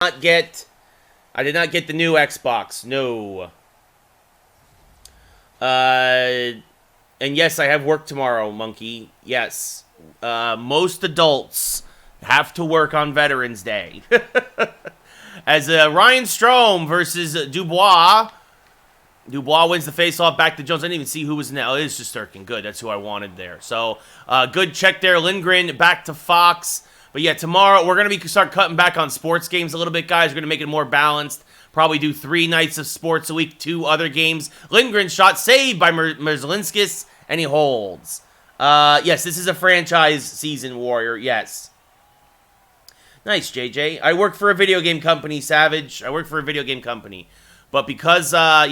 not get the new Xbox. No. And yes, I have work tomorrow, Monkey. Yes. Most adults have to work on Veterans Day. As Ryan Strome versus Dubois. Dubois wins the face-off back to Jones. I didn't even see who was in that. Oh, it is Shesterkin. Good. That's who I wanted there. So, good check there. Lindgren back to Fox. But yeah, tomorrow we're going to start cutting back on sports games a little bit, guys. We're going to make it more balanced. Probably do 3 nights of sports a week, 2 other games. Lindgren shot saved by Merzlinskis, and he holds. Yes, this is a franchise season, Warrior. Yes. Nice, JJ. I work for a video game company, Savage. I work for a video game company. But because, so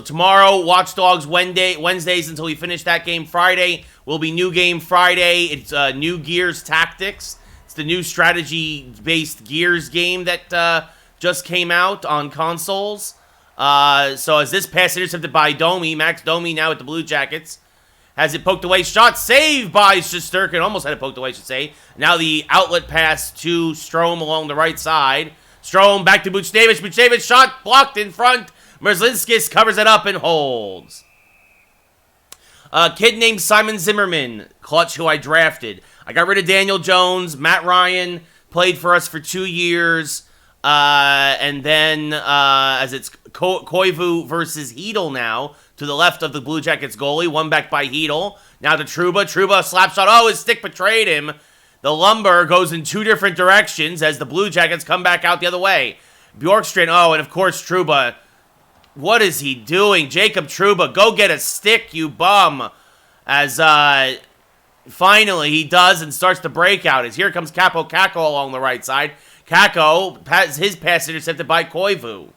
tomorrow, Watch Dogs Wednesdays until we finish that game. Friday will be new game Friday. It's new Gears Tactics. It's the new strategy-based Gears game that just came out on consoles. So as this pass intercepted by Domi, Max Domi now with the Blue Jackets. Has it poked away. Shot saved by Shesterkin. Almost had it poked away, I should say. Now the outlet pass to Strome along the right side. Strome back to Buchnevich. Buchnevich shot blocked in front. Merzlinskis covers it up and holds. A kid named Simon Zimmerman, clutch, who I drafted. I got rid of Daniel Jones. Matt Ryan played for us for 2 years. And then as it's Koivu versus Hedel now, to the left of the Blue Jackets goalie. One back by Hedel. Now to Trouba. Trouba, slap shot. Oh, his stick betrayed him. The lumber goes in 2 different directions as the Blue Jackets come back out the other way. Bjorkstrand, and of course Trouba. What is he doing? Jacob Trouba, go get a stick, you bum. As finally he does and starts to break out. As here comes Capo Kako along the right side. Kako has his pass intercepted by Koivu.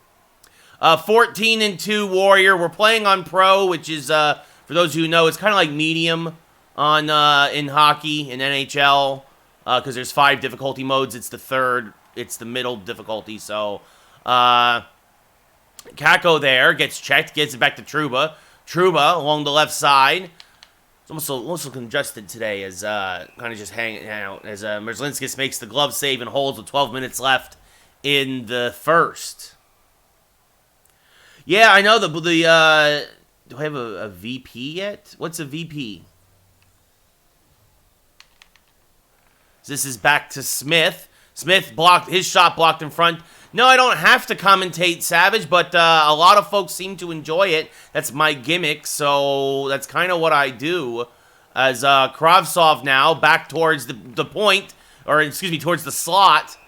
14-2 Warrior. We're playing on Pro, which is, for those who know, it's kind of like medium on in hockey, in NHL. Because there's 5 difficulty modes. It's the third. It's the middle difficulty. So, Kako there gets checked. Gets it back to Trouba. Trouba along the left side. It's almost congested today as kind of just hanging out. As Merzlinskis makes the glove save and holds with 12 minutes left in the first. Yeah, I know do I have a VP yet? What's a VP? This is back to Smith. Smith blocked his shot blocked in front. No, I don't have to commentate Savage, but a lot of folks seem to enjoy it. That's my gimmick, so that's kind of what I do. As Kravtsov now back towards the point, or excuse me, towards the slot,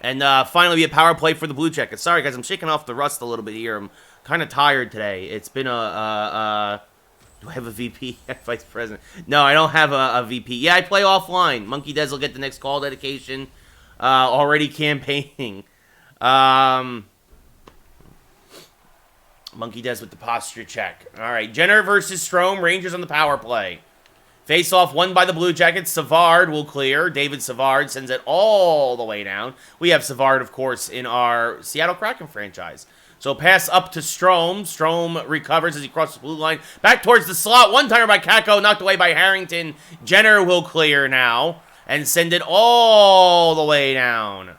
and finally be a power play for the Blue Jackets. Sorry, guys, I'm shaking off the rust a little bit here. I'm kind of tired today. It's been do I have a VP? Vice President. No, I don't have a VP. Yeah, I play offline. Monkey Des will get the next call dedication. Already campaigning. Monkey Des with the posture check. All right, Jenner versus Strome. Rangers on the power play. Face-off won by the Blue Jackets. Savard will clear. David Savard sends it all the way down. We have Savard, of course, in our Seattle Kraken franchise. So pass up to Strome. Strome recovers as he crosses the blue line. Back towards the slot. One-timer by Kako. Knocked away by Harrington. Jenner will clear now. And send it all the way down.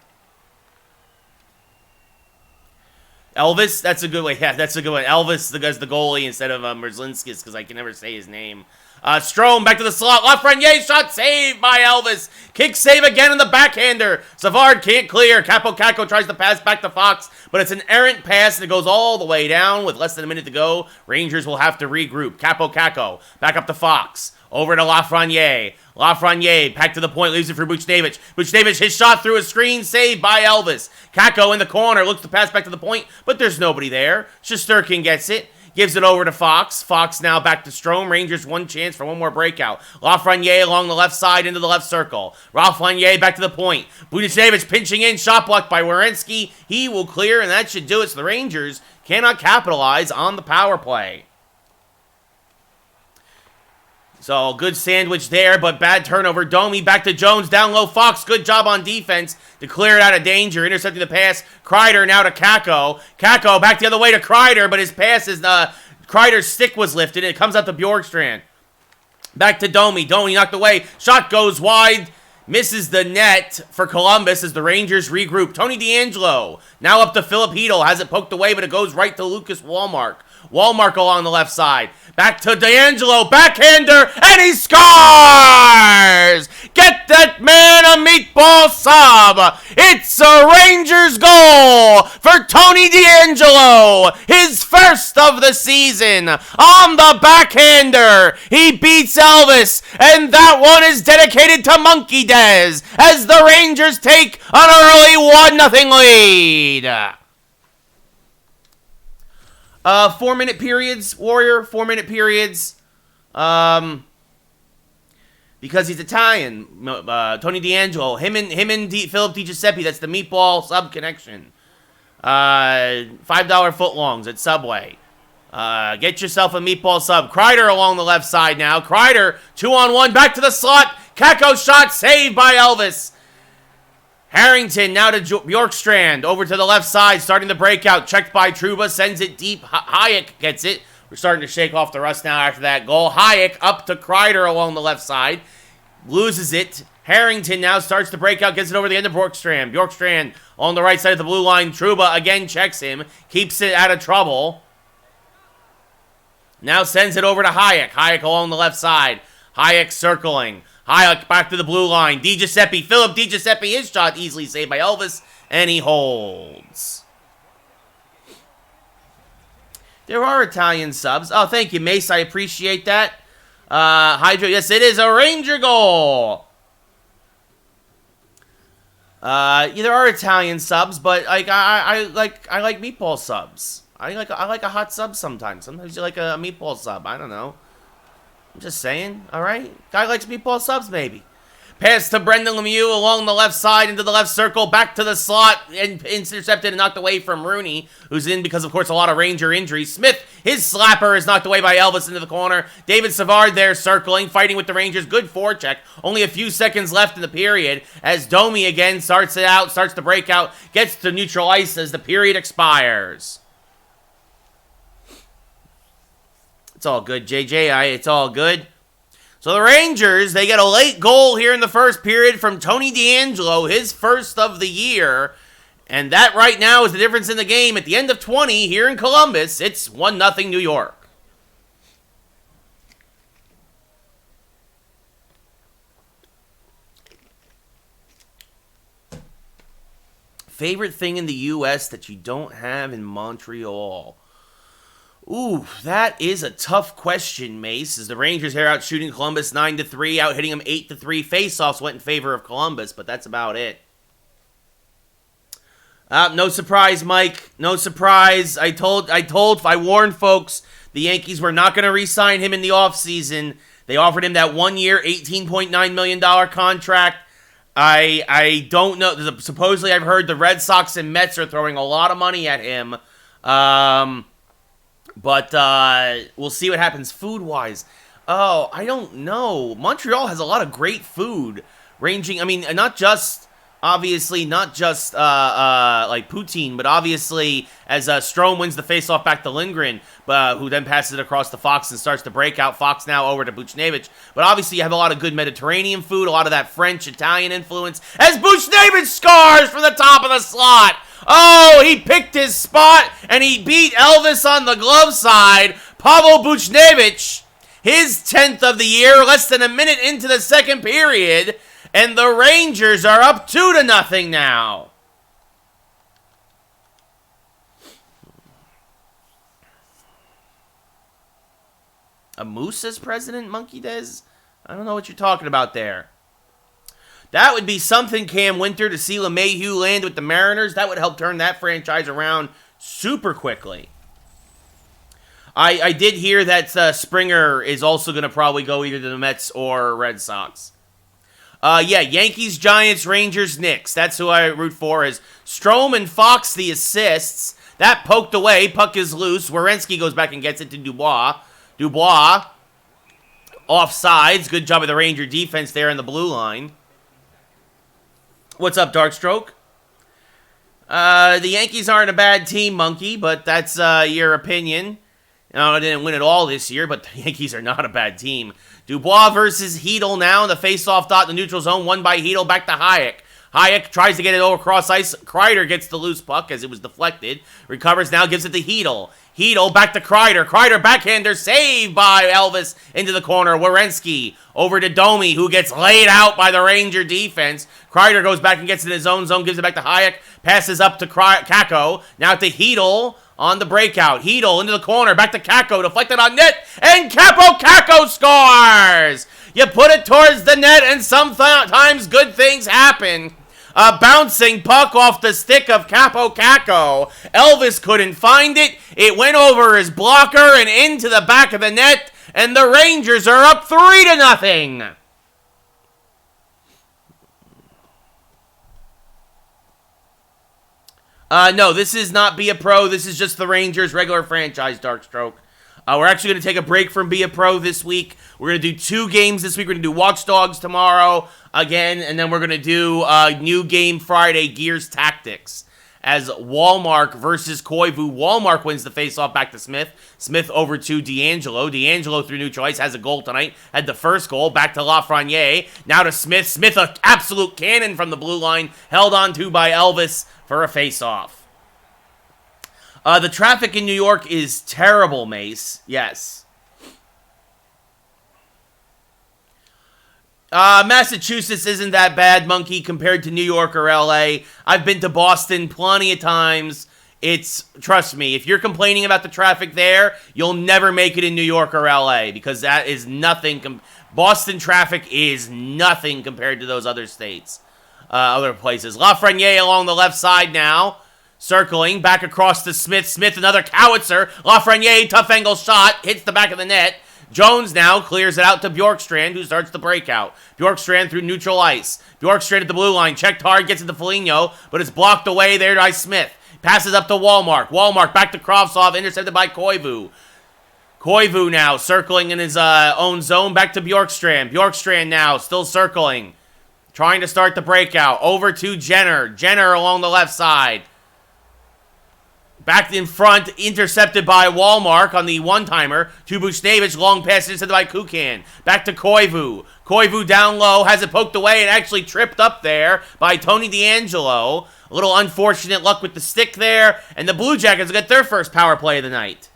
Elvis, that's a good way. Yeah, that's a good one. Elvis, the goalie instead of Merzlinskis, because I can never say his name. Strome back to the slot. Lafreniere shot saved by Elvis. Kick save again in the backhander. Savard can't clear. Capo Kako tries to pass back to Fox, but it's an errant pass and it goes all the way down with less than a minute to go. Rangers will have to regroup. Capo Kako back up to Fox. Over to Lafreniere. Lafreniere back to the point, leaves it for Buchnevich. Buchnevich, his shot through a screen, saved by Elvis. Kako in the corner, looks to pass back to the point, but there's nobody there. Shesterkin gets it. Gives it over to Fox. Fox now back to Strome. Rangers one chance for one more breakout. Lafreniere along the left side into the left circle. Lafreniere back to the point. Buchnevich pinching in. Shot blocked by Werenski. He will clear, and that should do it. So the Rangers cannot capitalize on the power play. So, good sandwich there, but bad turnover. Domi back to Jones, down low. Fox, good job on defense to clear it out of danger. Intercepting the pass. Kreider now to Kako. Kako back the other way to Kreider, but his pass is, Kreider's stick was lifted, and it comes out to Bjorkstrand. Back to Domi. Domi knocked away. Shot goes wide. Misses the net for Columbus as the Rangers regroup. Tony DeAngelo now up to Philip Hedl. Has it poked away, but it goes right to Lucas Wallmark. Wallmark along the left side. Back to DeAngelo. Backhander. And he scores! Get that man a meatball sub. It's a Rangers goal for Tony DeAngelo. His first of the season. On the backhander. He beats Elvis. And that one is dedicated to Monkey Dez as the Rangers take an early 1-0 lead. 4-minute periods, Warrior. 4-minute periods. Because he's Italian. Tony DeAngelo. Him and Philip DiGiuseppe. That's the meatball sub connection. $5 footlongs at Subway. Get yourself a meatball sub. Kreider along the left side now. Kreider, 2-on-1, back to the slot. Kakko shot, saved by Elvis. Harrington now to Bjorkstrand. Over to the left side, starting the breakout. Checked by Trouba, sends it deep. Hayek gets it. We're starting to shake off the rust now after that goal. Hayek up to Kreider along the left side. Loses it. Harrington now starts to break out, gets it over the end of Bjorkstrand. Bjorkstrand on the right side of the blue line. Trouba again checks him. Keeps it out of trouble. Now sends it over to Hayek. Hayek along the left side. Hayek circling. Hayek back to the blue line. DiGiuseppe. Philip DiGiuseppe. His shot easily saved by Elvis. And he holds. There are Italian subs. Oh, thank you, Mace. I appreciate that. Hydro. Yes, it is a Ranger goal. Yeah, there are Italian subs, but like I like meatball subs. I like a hot sub sometimes. Sometimes you like a meatball sub. I don't know. I'm just saying. All right, guy likes meatball subs, maybe. Pass to Brendan Lemieux along the left side into the left circle, back to the slot, and intercepted and knocked away from Rooney, who's in because, of course, a lot of Ranger injuries. Smith, his slapper is knocked away by Elvis into the corner. David Savard there circling, fighting with the Rangers. Good forecheck. Only a few seconds left in the period as Domi again starts it out, starts to break out, gets to neutral ice as the period expires. It's all good, JJ. It's all good. So the Rangers, they get a late goal here in the first period from Tony DeAngelo, his first of the year. And that right now is the difference in the game. At the end of 20 here in Columbus, it's 1-0 New York. Favorite thing in the U.S. that you don't have in Montreal? Ooh, that is a tough question, Mace. As the Rangers here out shooting Columbus 9-3, out hitting them 8-3. Faceoffs went in favor of Columbus, but that's about it. No surprise, Mike. No surprise. I warned folks the Yankees were not going to re-sign him in the offseason. They offered him that 1-year, $18.9 million contract. I don't know. Supposedly, I've heard the Red Sox and Mets are throwing a lot of money at him. But we'll see what happens food-wise. Oh, I don't know. Montreal has a lot of great food, ranging. I mean, not just like poutine, but obviously as Strome wins the faceoff back to Lindgren, who then passes it across to Fox and starts to break out. Fox now over to Buchnevich. But obviously you have a lot of good Mediterranean food, a lot of that French, Italian influence. As Buchnevich scores from the top of the slot. Oh, he picked his spot, and he beat Elvis on the glove side. Pavel Buchnevich, his 10th of the year, less than a minute into the second period, and the Rangers are up 2-0 now. A moose as president, Monkey Dez? I don't know what you're talking about there. That would be something, Cam Winter, to see LeMahieu land with the Mariners. That would help turn that franchise around super quickly. I did hear that Springer is also going to probably go either to the Mets or Red Sox. Yeah, Yankees, Giants, Rangers, Knicks. That's who I root for. Is Strome and Fox the assists. That poked away. Puck is loose. Werenski goes back and gets it to Dubois. Dubois, offsides. Good job of the Ranger defense there in the blue line. What's up, Darkstroke? The Yankees aren't a bad team, Monkey, but that's your opinion. Now, they didn't win it all this year, but the Yankees are not a bad team. Dubois versus Hedel now in the face-off dot in the neutral zone, won by Hedel, back to Hayek. Hayek tries to get it over cross ice. Kreider gets the loose puck as it was deflected. Recovers now, gives it to Hedel. Hedel back to Kreider. Kreider backhander saved by Elvis into the corner. Werenski over to Domi, who gets laid out by the Ranger defense. Kreider goes back and gets in his own zone, gives it back to Hayek. Passes up to Kakko. Now to Hedel on the breakout. Hedel into the corner. Back to Kakko. Deflected on net. And Kakko scores! You put it towards the net, and sometimes good things happen. A bouncing puck off the stick of Kakko. Elvis couldn't find it. It went over his blocker and into the back of the net, and the Rangers are up 3-0. No, this is not Be a Pro. This is just the Rangers regular franchise, Darkstroke. We're actually going to take a break from Be a Pro this week. We're going to do 2 games this week. We're going to do Watch Dogs tomorrow again, and then we're going to do New Game Friday, Gears Tactics, as Walmark versus Koivu. Walmark wins the faceoff back to Smith. Smith over to D'Angelo. D'Angelo through neutral ice has a goal tonight. Had the first goal. Back to Lafreniere. Now to Smith. Smith, an absolute cannon from the blue line. Held on to by Elvis for a faceoff. The traffic in New York is terrible, Mace. Yes. Massachusetts isn't that bad, Monkey, compared to New York or LA. I've been to Boston plenty of times. Trust me, if you're complaining about the traffic there, you'll never make it in New York or LA, because that is nothing. Boston traffic is nothing compared to those other states, other places. Lafreniere along the left side now. Circling, back across to Smith. Smith, another Cowitzer. Lafreniere, tough angle shot. Hits the back of the net. Jones now clears it out to Bjorkstrand, who starts the breakout. Bjorkstrand through neutral ice. Bjorkstrand at the blue line. Checked hard, gets it to Foligno, but it's blocked away there by Smith. Passes up to Walmark. Walmark back to Kravtsov, intercepted by Koivu. Koivu now circling in his own zone. Back to Bjorkstrand. Bjorkstrand now still circling. Trying to start the breakout. Over to Jenner. Jenner along the left side. Back in front, intercepted by Walmark on the one-timer. To Buchnevich, long pass intercepted by Kukan. Back to Koivu. Koivu down low, has it poked away and actually tripped up there by Tony D'Angelo. A little unfortunate luck with the stick there. And the Blue Jackets get their first power play of the night.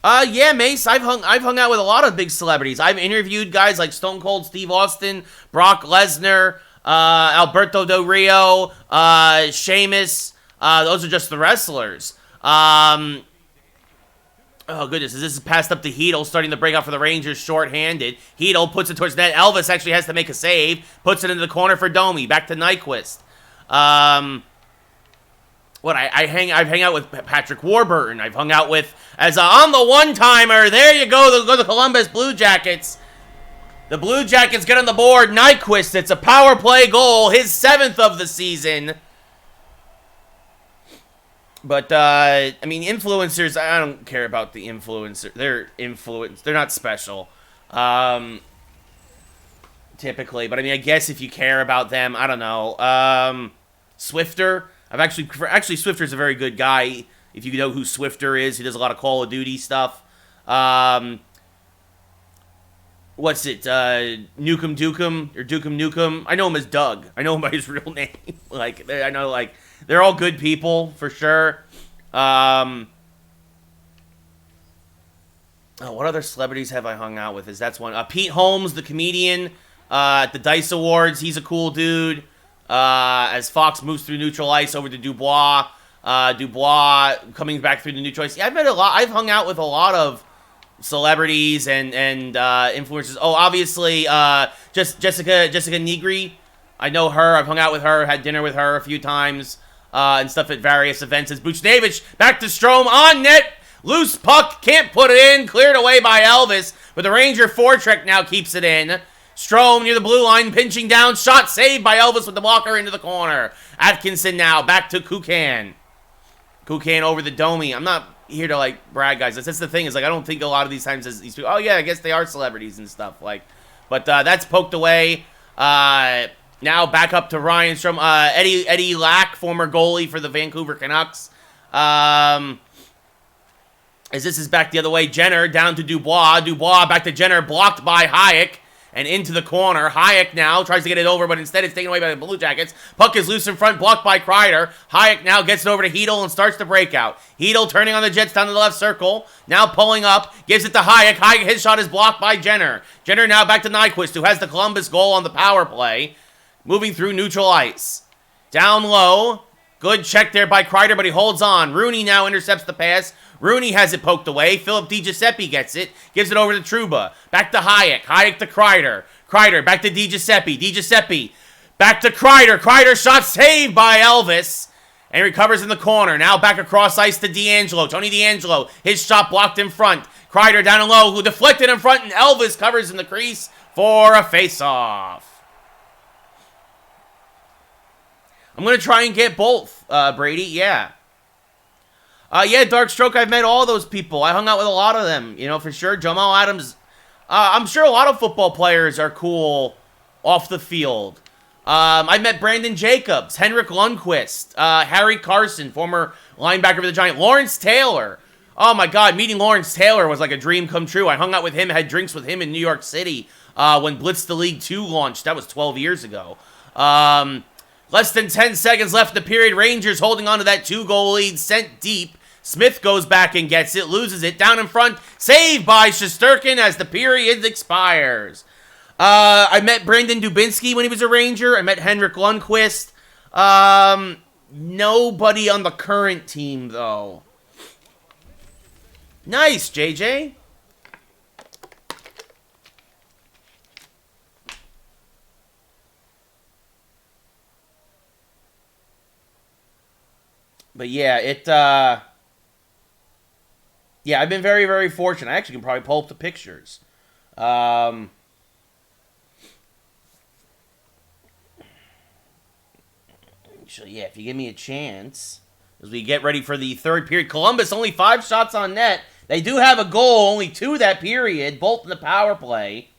Yeah, Mace, I've hung out with a lot of big celebrities. I've interviewed guys like Stone Cold Steve Austin, Brock Lesnar, Alberto Del Rio, Sheamus. Those are just the wrestlers. Oh, goodness. This is passed up to Hedel, starting the breakout for the Rangers, short-handed. Hedel puts it towards net. Elvis actually has to make a save. Puts it into the corner for Domi. Back to Nyquist. I've hung out with Patrick Warburton. I've hung out with, on the one-timer, there you go, the Columbus Blue Jackets. The Blue Jackets get on the board. Nyquist, it's a power play goal, his 7th of the season. But, influencers, I don't care about the influencer. They're not special, typically. But, I guess if you care about them, I don't know. Swifter. Actually, Swifter's a very good guy. If you know who Swifter is, he does a lot of Call of Duty stuff. What's it? Nukem Dukem or Dukem Nukem. I know him as Doug. I know him by his real name. They're all good people for sure. What other celebrities have I hung out with? That's one. Pete Holmes, the comedian, at the Dice Awards. He's a cool dude. As Fox moves through neutral ice over to Dubois. Dubois coming back through the neutral ice. Yeah, I've hung out with a lot of celebrities and influencers. Oh, obviously, just Jessica Negri. I know her. I've hung out with her, had dinner with her a few times, and stuff at various events. As Buchnevich back to Strome on net. Loose puck, can't put it in. Cleared away by Elvis, but the Ranger forecheck now keeps it in. Strome near the blue line, pinching down. Shot saved by Elvis with the blocker into the corner. Atkinson now back to Kukan. Kukan over the Domi. I'm not here to, brag, guys. That's the thing is, I don't think a lot of these times as these people, oh, yeah, I guess they are celebrities and stuff. But that's poked away. Now back up to Ryan from Eddie Lack, former goalie for the Vancouver Canucks. As this is back the other way, Jenner down to Dubois. Dubois back to Jenner, blocked by Hayek. And into the corner. Hayek now tries to get it over, but instead it's taken away by the Blue Jackets. Puck is loose in front, blocked by Kreider. Hayek now gets it over to Hedel and starts the breakout. Hedel turning on the Jets down to the left circle. Now pulling up, gives it to Hayek. Hayek, his shot is blocked by Jenner. Jenner now back to Nyquist, who has the Columbus goal on the power play. Moving through neutral ice. Down low. Good check there by Kreider, but he holds on. Rooney now intercepts the pass. Rooney has it poked away. Philip DiGiuseppe gets it. Gives it over to Trouba. Back to Hayek. Hayek to Kreider. Kreider back to DiGiuseppe. DiGiuseppe back to Kreider. Kreider shot saved by Elvis. And recovers in the corner. Now back across ice to D'Angelo. Tony D'Angelo. His shot blocked in front. Kreider down low, who deflected in front, and Elvis covers in the crease for a face-off. I'm going to try and get both, Brady. Yeah. Yeah, Darkstroke, I've met all those people. I hung out with a lot of them, you know, for sure. Jamal Adams. I'm sure a lot of football players are cool off the field. I met Brandon Jacobs, Henrik Lundqvist, Harry Carson, former linebacker for the Giants, Lawrence Taylor. Oh, my God, meeting Lawrence Taylor was like a dream come true. I hung out with him, had drinks with him in New York City when Blitz the League 2 launched. That was 12 years ago. Less than 10 seconds left in the period. Rangers holding on to that 2-goal lead, sent deep. Smith goes back and gets it, loses it, down in front. Saved by Shesterkin as the period expires. I met Brandon Dubinsky when he was a Ranger. I met Henrik Lundqvist. Nobody on the current team, though. Nice, JJ. But yeah, yeah, I've been very, very fortunate. I actually can probably pull up the pictures. Actually, yeah, if you give me a chance, as we get ready for the third period. Columbus only 5 shots on net. They do have a goal, only 2 that period, both in the power play.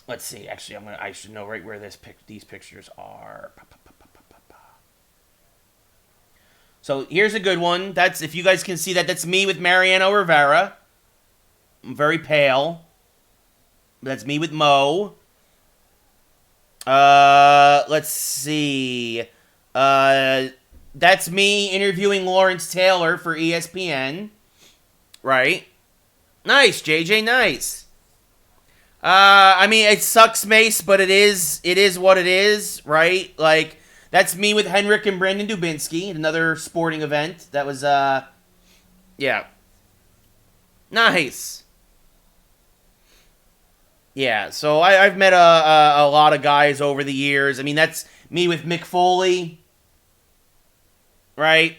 Let's see. Actually, I should know right where these pictures are. So here's a good one. That's, if you guys can see that, that's me with Mariano Rivera. I'm very pale. That's me with Mo. Let's see. That's me interviewing Lawrence Taylor for ESPN. Right? Nice, JJ, nice. I mean, it sucks, Mace, but it is what it is, right? Like, that's me with Henrik and Brandon Dubinsky, another sporting event. That was, yeah. Nice. Yeah, so I've met a lot of guys over the years. I mean, that's me with Mick Foley, right?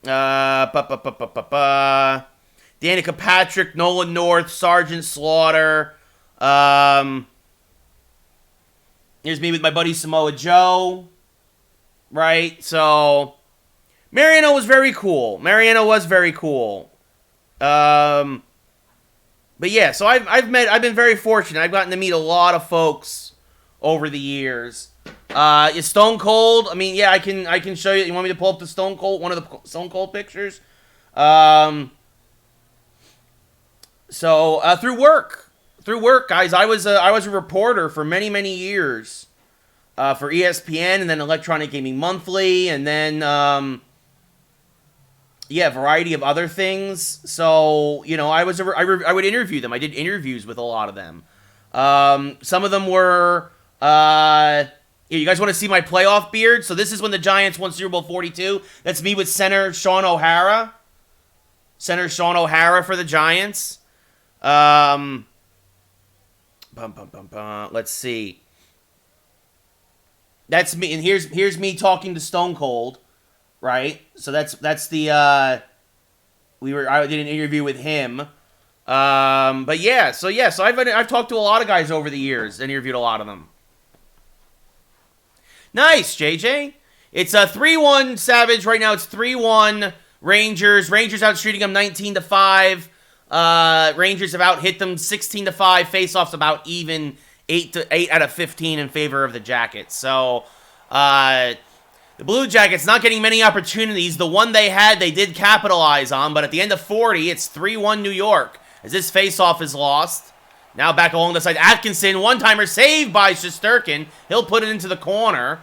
Danica Patrick, Nolan North, Sergeant Slaughter. Here's me with my buddy Samoa Joe, right? So, Mariano was very cool. But yeah, so I've been very fortunate. I've gotten to meet a lot of folks over the years. Is Stone Cold? I mean, yeah, I can show you. You want me to pull up the Stone Cold, one of the Stone Cold pictures? So through work, guys, I was a reporter for many years for ESPN, and then Electronic Gaming Monthly, and then yeah, a variety of other things. So, you know, I would interview them. I did interviews with a lot of them. Some of them were, you guys want to see my playoff beard? So this is when the Giants won Super Bowl 42. That's me with center Sean O'Hara for the Giants. Let's see. That's me, and here's me talking to Stone Cold. Right, so that's the I did an interview with him, but yeah, so I've talked to a lot of guys over the years and interviewed a lot of them. Nice, JJ. It's a 3-1 Savage right now. It's 3-1 Rangers. Rangers outtreating them 19-5. Rangers have out hit them 16-5. Faceoffs about even 8 out of 15 in favor of the Jackets. So, the Blue Jackets not getting many opportunities. The one they had, they did capitalize on, but at the end of 40, it's 3-1 New York as this faceoff is lost. Now back along the side, Atkinson, one-timer saved by Shesterkin. He'll put it into the corner.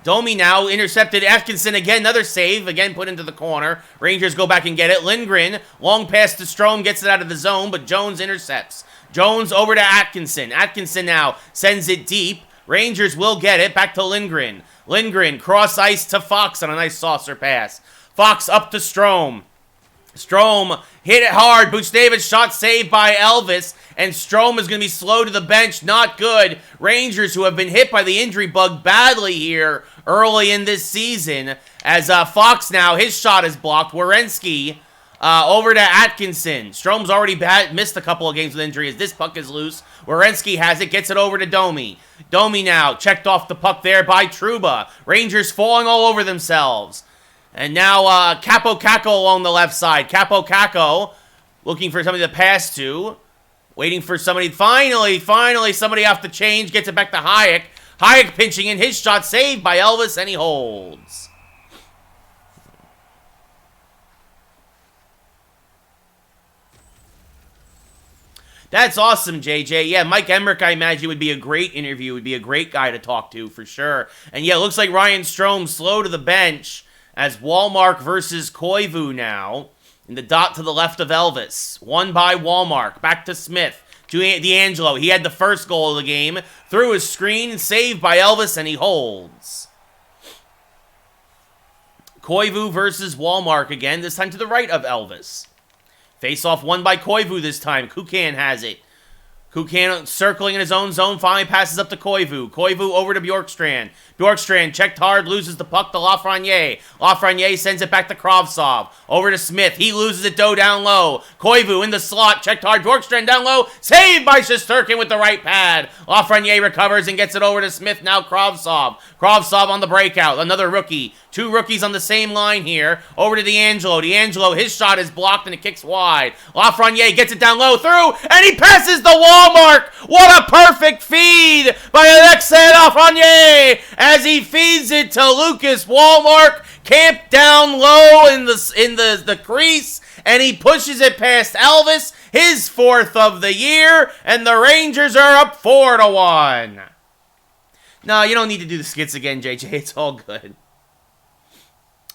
Domi now intercepted. Atkinson again, another save, again put into the corner. Rangers go back and get it. Lindgren, long pass to Strome, gets it out of the zone, but Jones intercepts. Jones over to Atkinson. Atkinson now sends it deep. Rangers will get it. Back to Lindgren. Lindgren, cross ice to Fox on a nice saucer pass. Fox up to Strome. Strome hit it hard. Buchnevich shot saved by Elvis. And Strome is going to be slow to the bench. Not good. Rangers, who have been hit by the injury bug badly here early in this season. As Fox now, his shot is blocked. Werenski over to Atkinson. Strome's already missed a couple of games with injury as this puck is loose. Werenski has it, gets it over to Domi. Domi now checked off the puck there by Trouba. Rangers falling all over themselves. And now Capo Caco along the left side. Capo Caco looking for somebody to pass to. Waiting for somebody. Finally, somebody off the change. Gets it back to Hayek. Hayek pinching in. His shot saved by Elvis, and he holds. That's awesome, JJ. Yeah, Mike Emmerich, I imagine, would be a great interview. Would be a great guy to talk to, for sure. And yeah, it looks like Ryan Strome slow to the bench as Wallmark versus Koivu now. In the dot to the left of Elvis. Won by Wallmark. Back to Smith. To D'Angelo. He had the first goal of the game. Through his screen. Saved by Elvis, and he holds. Koivu versus Wallmark again. This time to the right of Elvis. Face-off won by Koivu this time. Kukan has it. Kukan circling in his own zone. Finally passes up to Koivu. Koivu over to Bjorkstrand. Bjorkstrand checked hard. Loses the puck to Lafreniere. Lafreniere sends it back to Kravtsov. Over to Smith. He loses it down low. Koivu in the slot. Checked hard. Bjorkstrand down low. Saved by Shesterkin with the right pad. Lafreniere recovers and gets it over to Smith. Now Kravtsov. Kravtsov on the breakout. Another rookie. Two rookies on the same line here. Over to D'Angelo. D'Angelo, his shot is blocked and it kicks wide. Lafreniere gets it down low through, and he passes the wall mark. What a perfect feed by Alexei Lafreniere as he feeds it to Lucas Wallmark, camped down low in the crease, and he pushes it past Elvis, his fourth of the year, and the Rangers are up 4-1. No, you don't need to do the skits again, JJ. It's all good.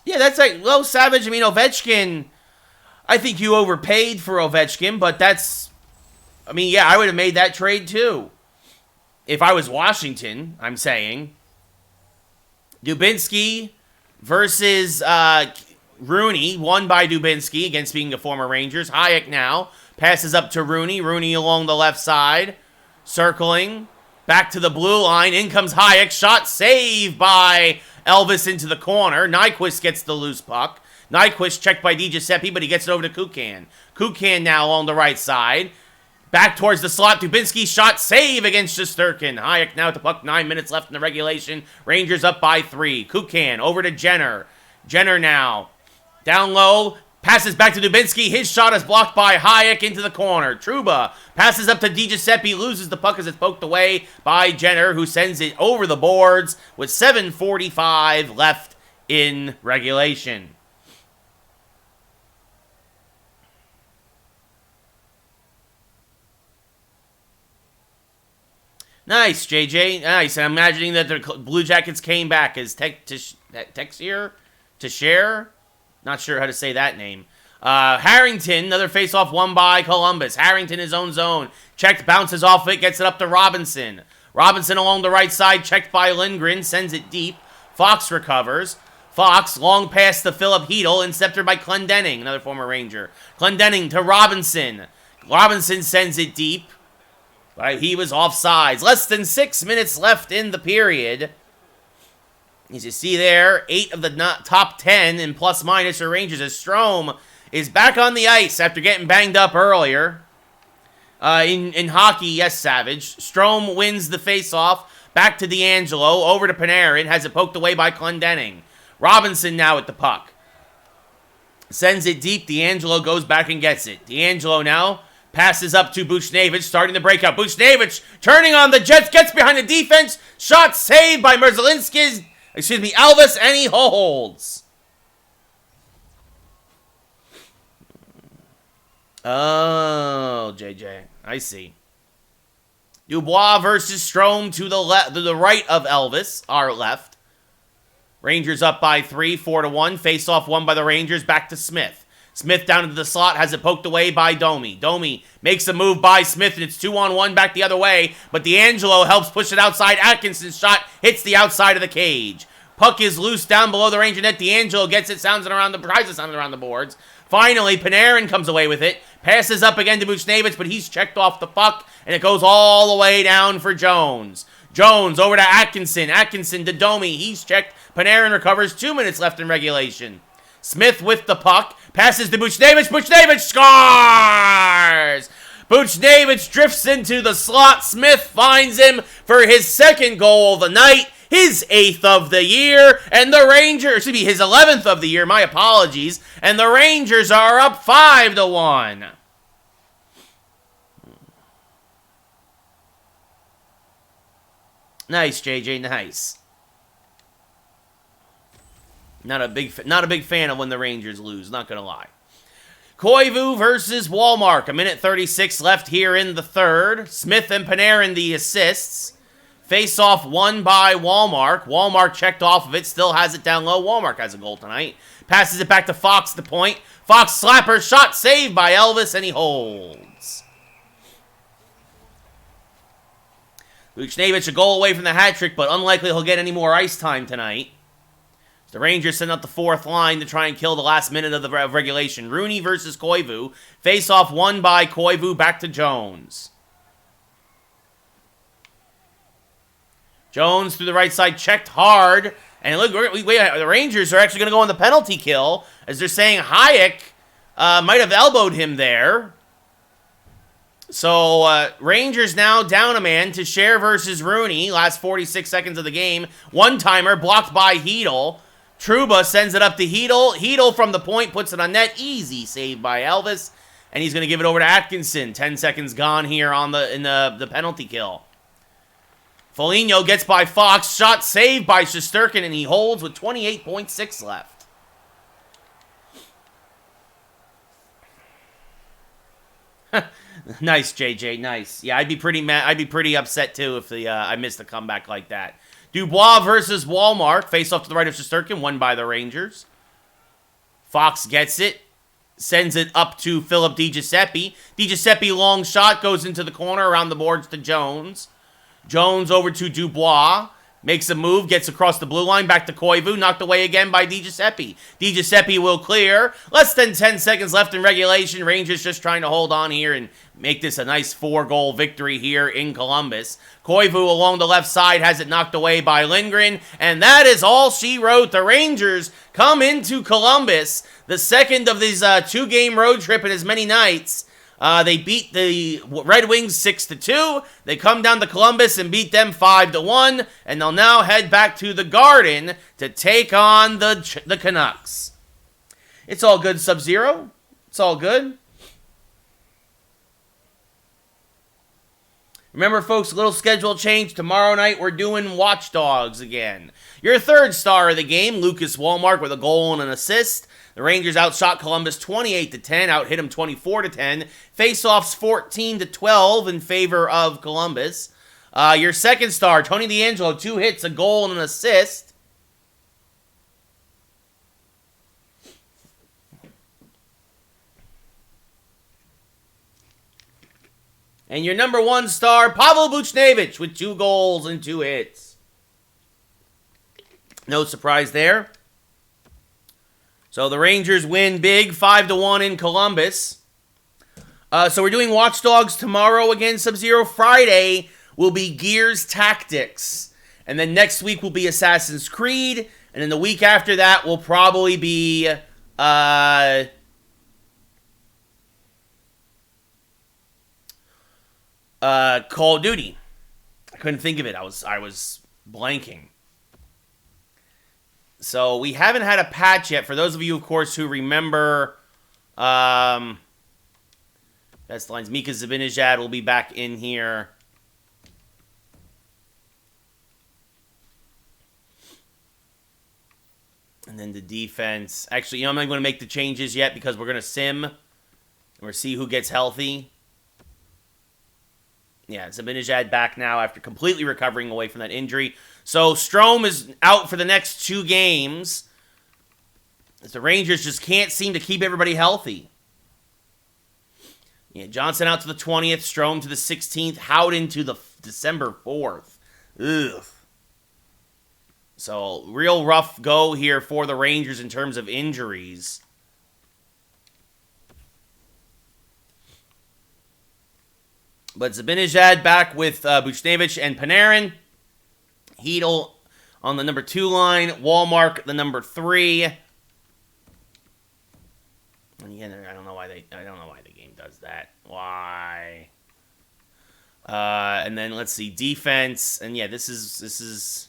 Yeah, that's like low Savage. I mean, Ovechkin, I think you overpaid for Ovechkin, but that's, I mean, yeah, I would have made that trade too. If I was Washington, I'm saying. Dubinsky versus Rooney, won by Dubinsky against being a former Rangers. Hayek now passes up to Rooney. Rooney along the left side, circling. Back to the blue line. In comes Hayek. Shot saved by Elvis into the corner. Nyquist gets the loose puck. Nyquist checked by DiGiuseppe, but he gets it over to Kukan. Kukan now on the right side. Back towards the slot. Dubinsky shot save against Shesterkin. Hayek now at the puck. 9 minutes left in the regulation. Rangers up by 3. Kukan over to Jenner. Jenner now. Down low. Passes back to Dubinsky. His shot is blocked by Hayek into the corner. Trouba passes up to DiGiuseppe. Loses the puck as it's poked away by Jenner, who sends it over the boards with 7:45 left in regulation. Nice, JJ. Nice. I'm imagining that the Blue Jackets came back as Texier to share. Not sure how to say that name. Harrington, another faceoff won by Columbus. Harrington, his own zone. Checked, bounces off it, gets it up to Robinson. Robinson along the right side, checked by Lindgren, sends it deep. Fox recovers. Fox, long pass to Philip Hedel, intercepted by Clendenning, another former Ranger. Clendenning to Robinson. Robinson sends it deep. But he was offsides. Less than 6 minutes left in the period. As you see there, 8 of the top 10 in plus-minus for Rangers as Strome is back on the ice after getting banged up earlier. In hockey, yes, Savage. Strome wins the face-off. Back to D'Angelo. Over to Panarin. Has it poked away by Clendenning. Robinson now at the puck. Sends it deep. D'Angelo goes back and gets it. D'Angelo now Passes up to Buchnevich, starting the breakout. Buchnevich turning on the Jets, gets behind the defense. Shot saved by Elvis, and he holds. Oh, JJ, I see. Dubois versus Strome to the right of Elvis, our left. Rangers up by 3, 4-1. Face-off won by the Rangers, back to Smith. Smith down into the slot, has it poked away by Domi. Domi makes a move by Smith, and it's 2-on-1 back the other way, but D'Angelo helps push it outside. Atkinson's shot hits the outside of the cage. Puck is loose down below the Ranger net. D'Angelo gets it, tries to sound it around the boards. Finally, Panarin comes away with it. Passes up again to Buchnevich, but he's checked off the puck, and it goes all the way down for Jones. Jones over to Atkinson. Atkinson to Domi. He's checked. Panarin recovers. 2 minutes left in regulation. Smith with the puck. Passes to Buchnevich. Buchnevich scores! Buchnevich drifts into the slot. Smith finds him for his second goal of the night. His 8th of the year. And the Rangers, his 11th of the year. My apologies. And the Rangers are up 5-1. Nice, JJ, nice. Not a big fan of when the Rangers lose, not gonna lie. Koivu versus Walmark. 1:36 left here in the third. Smith and Panarin the assists. Face-off won by Walmark. Walmark checked off of it, still has it down low. Walmark has a goal tonight. Passes it back to Fox, the point. Fox slapper, shot saved by Elvis, and he holds. Buchnevich a goal away from the hat trick, but unlikely he'll get any more ice time tonight. The Rangers send out the fourth line to try and kill the last minute of the regulation. Rooney versus Koivu. Face-off won by Koivu, back to Jones. Jones through the right side, checked hard. And look, the Rangers are actually going to go on the penalty kill, as they're saying Hayek might have elbowed him there. So, Rangers now down a man to Cher versus Rooney. Last 46 seconds of the game. One-timer blocked by Hedl. Trouba sends it up to Hedl. Hedl from the point puts it on net. Easy save by Elvis. And he's going to give it over to Atkinson. 10 seconds gone here on in the penalty kill. Foligno gets by Fox. Shot saved by Shesterkin, and he holds with 28.6 left. Nice, JJ. Nice. Yeah, I'd be pretty mad. I'd be pretty upset too if I missed a comeback like that. Dubois versus Walmark. Face off to the right of Shesterkin, won by the Rangers. Fox gets it. Sends it up to Philip DiGiuseppe. DiGiuseppe long shot goes into the corner around the boards to Jones. Jones over to Dubois. Makes a move, gets across the blue line, back to Koivu, knocked away again by DiGiuseppe. DiGiuseppe will clear. Less than 10 seconds left in regulation. Rangers just trying to hold on here and make this a nice 4-goal victory here in Columbus. Koivu along the left side has it knocked away by Lindgren, and that is all she wrote. The Rangers come into Columbus, the second of these 2-game road trip in as many nights. They beat the Red Wings 6-2. They come down to Columbus and beat them 5-1. And they'll now head back to the Garden to take on the Canucks. It's all good, Sub-Zero. It's all good. Remember, folks, a little schedule change. Tomorrow night, we're doing Watch Dogs again. Your third star of the game, Lucas Walmark, with a goal and an assist. The Rangers outshot Columbus 28-10, out-hit them 24-10. Face-offs 14-12 in favor of Columbus. Your second star, Tony DeAngelo, 2 hits, a goal, and an assist. And your number 1 star, Pavel Buchnevich, with 2 goals and 2 hits. No surprise there. So the Rangers win big, 5-1 in Columbus. So we're doing Watch Dogs tomorrow again. Sub-Zero. Friday will be Gears Tactics. And then next week will be Assassin's Creed. And then the week after that will probably be Call of Duty. I couldn't think of it. I was blanking. So we haven't had a patch yet. For those of you, of course, who remember that Best lines. Mika Zibanejad will be back in here. And then the defense. Actually, I'm not going to make the changes yet because we're going to sim. And we'll see who gets healthy. Yeah, Zibanejad back now after completely recovering away from that injury. So Strome is out for the next 2 games. As the Rangers just can't seem to keep everybody healthy. Yeah, Johnson out to the 20th, Strome to the 16th, Howden to the December 4th. Ugh. So, real rough go here for the Rangers in terms of injuries. But Zibanejad back with Buchnevich and Panarin. Hedl on the number 2 line. Wallmark the number 3. And again, I don't know why the game does that. Why? And then let's see, defense. And yeah, this is.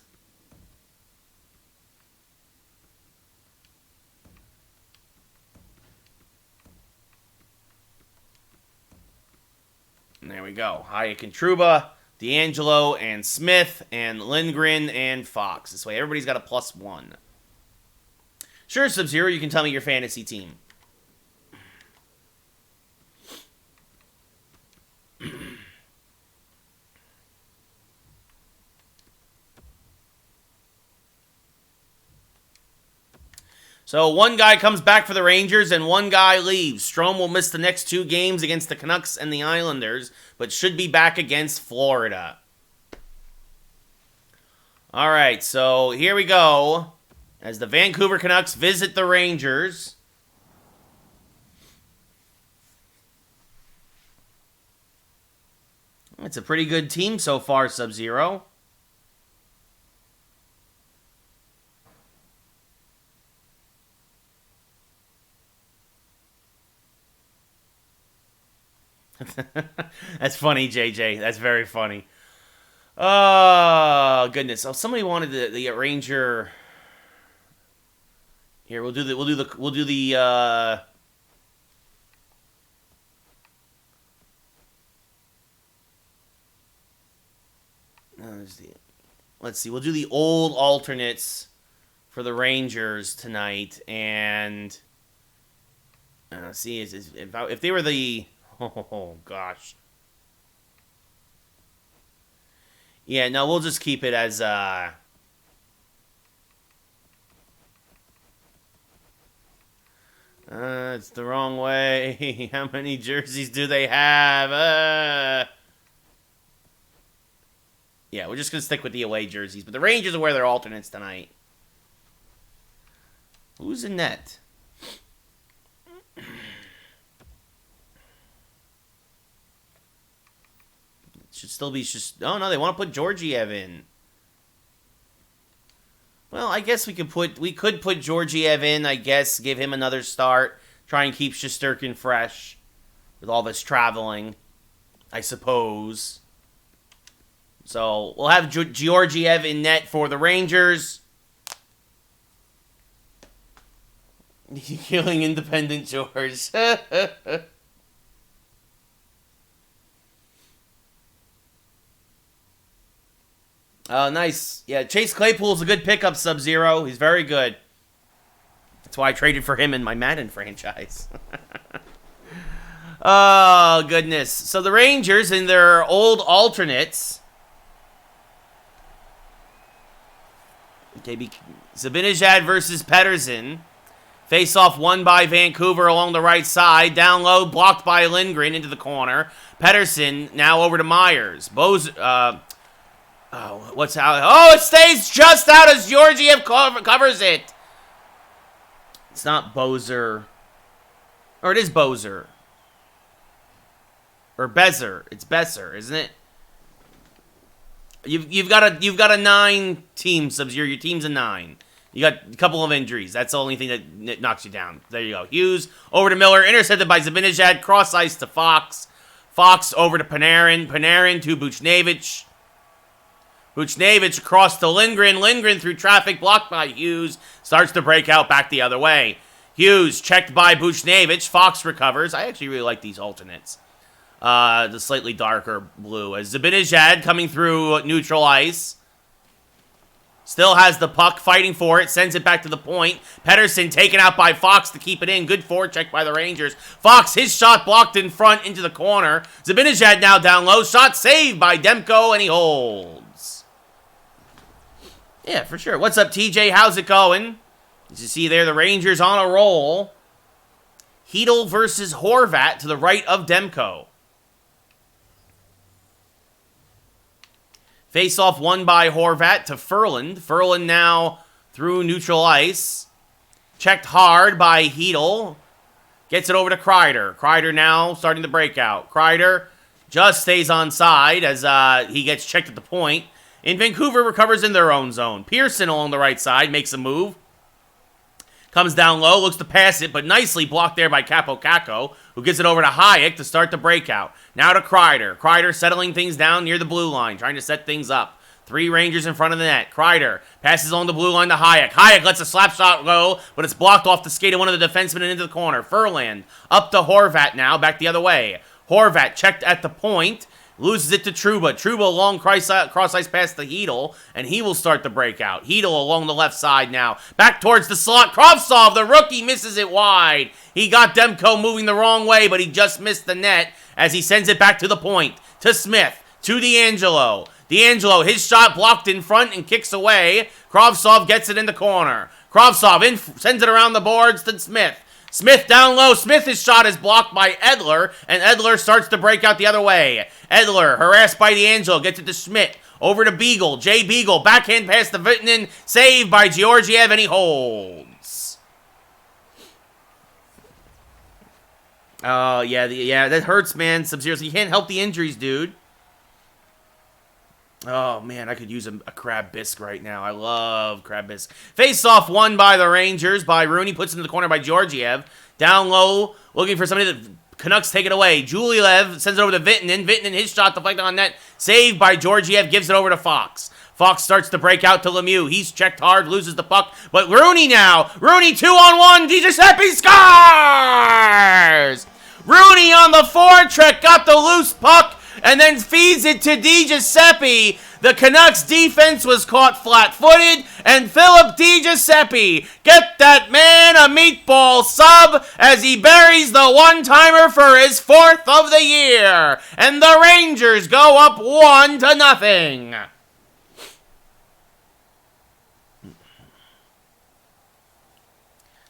And there we go. Hayek and Trouba, D'Angelo and Smith and Lindgren and Fox. This way, everybody's got a +1. Sure, Sub-Zero, you can tell me your fantasy team. So one guy comes back for the Rangers and one guy leaves. Strome will miss the next 2 games against the Canucks and the Islanders, but should be back against Florida. All right, so here we go. As the Vancouver Canucks visit the Rangers. It's a pretty good team so far, Sub-Zero. That's funny, JJ. That's very funny. Oh goodness! Oh, somebody wanted the Ranger. Here, we'll do the. Let's see. We'll do the old alternates for the Rangers tonight, and see if they were the. Oh, gosh. Yeah, no, we'll just keep it as, it's the wrong way. How many jerseys do they have? Yeah, we're just going to stick with the away jerseys. But the Rangers will wear their alternates tonight. Who's in net? Should still be just. Oh no, they want to put Georgiev in. Well, I guess we could put Georgiev in. I guess give him another start. Try and keep Shesterkin fresh with all this traveling. I suppose. So we'll have Georgiev in net for the Rangers. Killing independent George. Oh, nice. Yeah, Chase Claypool's a good pickup, Sub-Zero. He's very good. That's why I traded for him in my Madden franchise. Oh, goodness. So the Rangers in their old alternates. Okay, Zibanejad versus Pettersson. Face-off won by Vancouver along the right side. Down low, blocked by Lindgren into the corner. Pettersson now over to Myers. Oh, what's out? Oh, it stays just out as Georgiev covers it. It's not Bozer. Or it is Bozer. Or Bezer. It's Besser, isn't it? You've got a 9 team, Sub-Zero. Your team's a 9. You got a couple of injuries. That's the only thing that knocks you down. There you go. Hughes over to Miller. Intercepted by Zibanejad. Cross ice to Fox. Fox over to Panarin. Panarin to Buchnevich. Buchnevich across to Lindgren. Lindgren through traffic, blocked by Hughes. Starts to break out back the other way. Hughes checked by Buchnevich. Fox recovers. I actually really like these alternates. the slightly darker blue. As Zibanejad coming through neutral ice. Still has the puck, fighting for it, sends it back to the point. Pettersson taken out by Fox to keep it in. Good forecheck by the Rangers. Fox, his shot blocked in front into the corner. Zibanejad now down low. Shot saved by Demko, and he holds. Yeah, for sure. What's up, TJ? How's it going? As you see there, the Rangers on a roll. Hedl versus Horvat to the right of Demko. Face-off won by Horvat to Ferland. Ferland now through neutral ice. Checked hard by Hedl. Gets it over to Kreider. Kreider now starting to break out. Kreider just stays on side as he gets checked at the point. In Vancouver, recovers in their own zone. Pearson along the right side makes a move. Comes down low, looks to pass it, but nicely blocked there by Capo Caco, who gives it over to Hayek to start the breakout. Now to Kreider. Kreider settling things down near the blue line, trying to set things up. 3 Rangers in front of the net. Kreider passes on the blue line to Hayek. Hayek lets a slap shot go, but it's blocked off the skate of one of the defensemen and into the corner. Furland up to Horvat now, back the other way. Horvat checked at the point. Loses it to Trouba. Trouba long cross-ice pass to Hedl, and he will start the breakout. Hedl along the left side now. Back towards the slot. Kravtsov, the rookie, misses it wide. He got Demko moving the wrong way, but he just missed the net as he sends it back to the point. To Smith. To DeAngelo. DeAngelo, his shot blocked in front and kicks away. Kravtsov gets it in the corner. Kravtsov sends it around the boards to Smith. Smith down low. Smith's shot is blocked by Edler, and Edler starts to break out the other way. Edler, harassed by DeAngelo, gets it to Schmidt. Over to Beagle. Jay Beagle, backhand pass to Vitanen, saved by Georgiev, and he holds. Oh, yeah, that hurts, man. Sub-Zero, you can't help the injuries, dude. Oh, man, I could use a crab bisque right now. I love crab bisque. Face-off won by the Rangers by Rooney. Puts it in the corner by Georgiev. Down low, looking for somebody that Canucks take it away. Juliev sends it over to Vitanen. Vitanen, his shot deflected on net. Saved by Georgiev. Gives it over to Fox. Fox starts to break out to Lemieux. He's checked hard, loses the puck. But Rooney now. Rooney 2-on-1. DiGiuseppe scores! Rooney on the forecheck. Got the loose puck. And then feeds it to DiGiuseppe. The Canucks defense was caught flat-footed, and Philip DiGiuseppe get that man a meatball sub as he buries the one-timer for his 4th of the year. And the Rangers go up 1-0.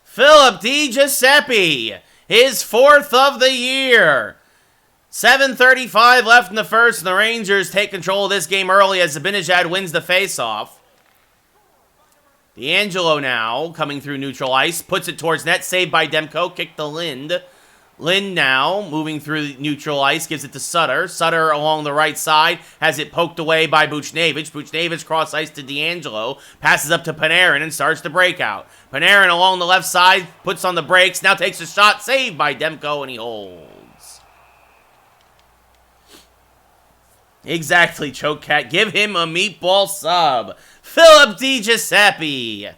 Philip DiGiuseppe, his 4th of the year. 7:35 left in the first, and the Rangers take control of this game early as Zibanejad wins the faceoff. DeAngelo now coming through neutral ice, puts it towards net, saved by Demko, kicked to Lind. Lind now moving through neutral ice, gives it to Sutter. Sutter along the right side, has it poked away by Buchnevich. Buchnevich cross ice to DeAngelo, passes up to Panarin and starts the breakout. Panarin along the left side, puts on the brakes, now takes a shot, saved by Demko, and he holds. Exactly, Choke Cat. Give him a meatball sub. Philip DiGiuseppe.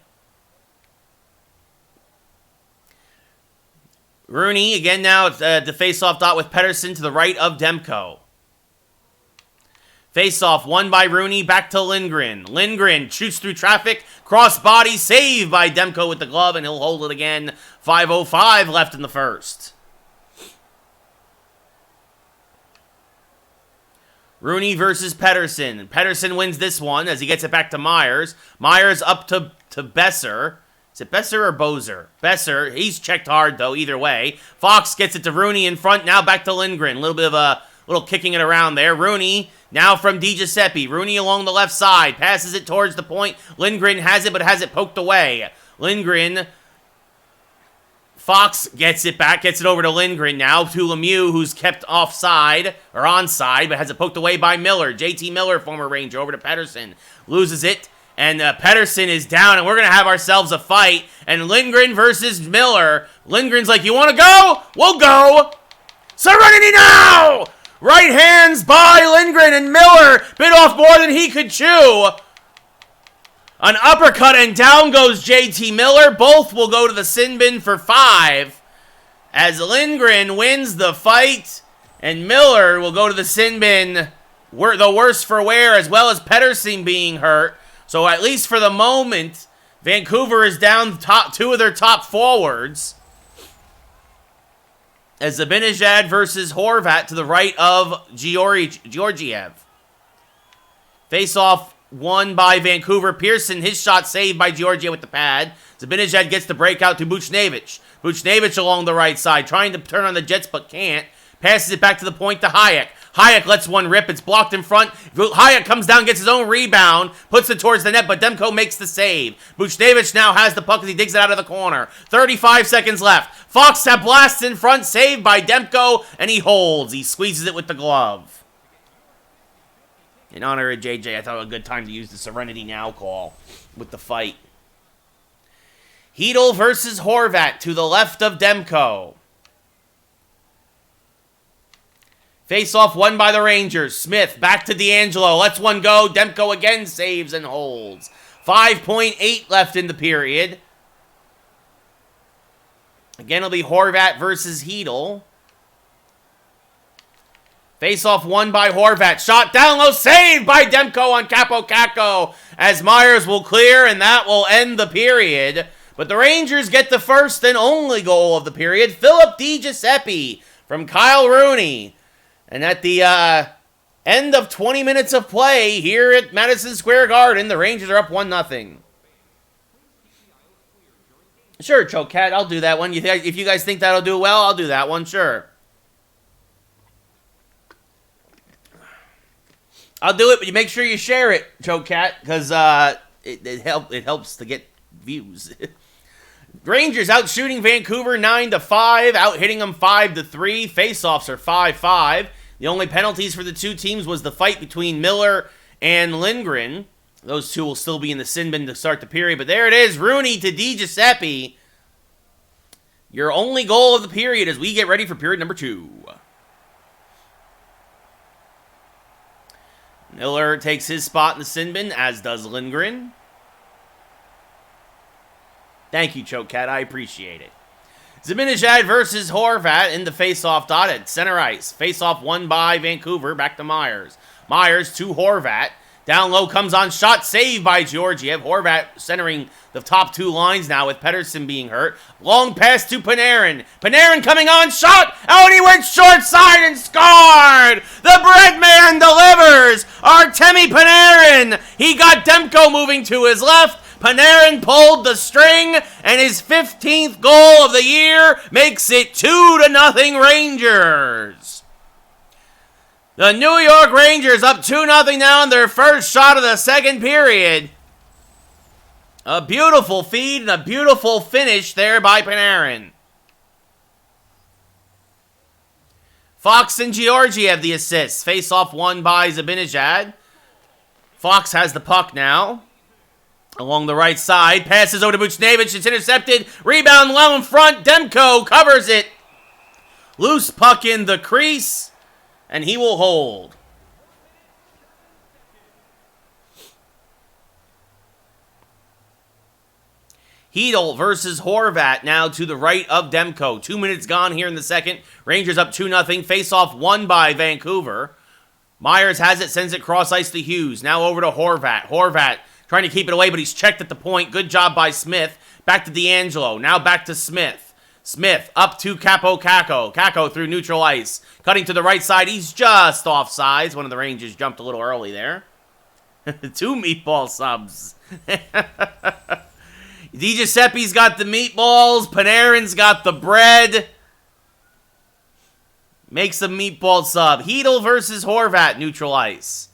Rooney, again now, the face-off dot with Pettersson to the right of Demko. Face-off won by Rooney, back to Lindgren. Lindgren shoots through traffic, cross-body, saved by Demko with the glove, and he'll hold it again. 5:05 left in the first. Rooney versus Pettersson. Pettersson wins this one as he gets it back to Myers. Myers up to Besser. Is it Besser or Bozer? Besser. He's checked hard, though, either way. Fox gets it to Rooney in front. Now back to Lindgren. A little bit of a kicking it around there. Rooney now from DiGiuseppe. Rooney along the left side. Passes it towards the point. Lindgren has it, but has it poked away. Lindgren. Fox gets it back, gets it over to Lindgren now, to Lemieux, who's kept offside, or onside, but has it poked away by Miller. JT Miller, former Ranger, over to Pettersson. Loses it, and Pettersson is down, and we're going to have ourselves a fight. And Lindgren versus Miller. Lindgren's like, you want to go? We'll go. Serenity now! Right hands by Lindgren, and Miller bit off more than he could chew. An uppercut, and down goes JT Miller. Both will go to the sin bin for 5. As Lindgren wins the fight, And Miller will go to the sin bin, the worse for wear, as well as Pedersen being hurt. So at least for the moment, Vancouver is down two of their top forwards. As Zibanejad versus Horvat to the right of Georgiev. Face-off won by Vancouver. Pearson, his shot saved by Georgiev with the pad. Zibanejad gets the breakout to Buchnevich. Buchnevich along the right side, trying to turn on the Jets but can't. Passes it back to the point to Hayek. Hayek lets one rip. It's blocked in front. Hayek comes down, gets his own rebound, puts it towards the net, but Demko makes the save. Buchnevich now has the puck as he digs it out of the corner. 35 seconds left. Fox that blasts in front, saved by Demko, and he holds. He squeezes it with the glove. In honor of JJ, I thought it was a good time to use the Serenity Now call with the fight. Hedl versus Horvat to the left of Demko. Face-off won by the Rangers. Smith back to D'Angelo. Lets one go. Demko again saves and holds. 5.8 left in the period. Again, it'll be Horvat versus Hedl. Face-off won by Horvat. Shot down low. Saved by Demko on Capo Caco. As Myers will clear, and that will end the period. But the Rangers get the first and only goal of the period. Philip DiGiuseppe from Kyle Rooney. And at the end of 20 minutes of play here at Madison Square Garden, the Rangers are up 1-0. Sure, Chocat, I'll do that one. If you guys think that'll do well, I'll do that one, sure. I'll do it, but you make sure you share it, Chocat, because it helps to get views. Rangers out shooting Vancouver 9-5, out hitting them 5-3. Faceoffs are 5-5. The only penalties for the two teams was the fight between Miller and Lindgren. Those two will still be in the sin bin to start the period, but there it is, Rooney to DiGiuseppe. Your only goal of the period as we get ready for period number 2. Miller takes his spot in the sin bin, as does Lindgren. Thank you, Chocat. I appreciate it. Zibanejad versus Horvat in the face-off dot at center ice. Face-off won by Vancouver. Back to Myers. Myers to Horvat. Down low comes on shot. Saved by Georgiev. Horvat centering the top two lines now with Pedersen being hurt. Long pass to Panarin. Panarin coming on shot. Out he went short side and scored. The bread man delivers. Artemi Panarin. He got Demko moving to his left. Panarin pulled the string, and his 15th goal of the year makes it 2-0 Rangers. The New York Rangers up 2-0 now in their first shot of the second period. A beautiful feed and a beautiful finish there by Panarin. Fox and Georgiev the assists. Face-off won by Zibanejad. Fox has the puck now. Along the right side, passes over to Buchnevich, it's intercepted, rebound low in front, Demko covers it. Loose puck in the crease, and he will hold. Hedl versus Horvat now to the right of Demko. 2 minutes gone here in the second. Rangers up 2-0, face-off won by Vancouver. Myers has it, sends it cross ice to Hughes, now over to Horvat. Horvat trying to keep it away, but he's checked at the point. Good job by Smith. Back to D'Angelo. Now back to Smith. Smith up to Capo Caco. Caco through neutral ice. Cutting to the right side. He's just offsides. One of the Rangers jumped a little early there. 2 meatball subs. DiGiuseppe's got the meatballs. Panarin's got the bread. Makes a meatball sub. Hedl versus Horvat, neutral ice.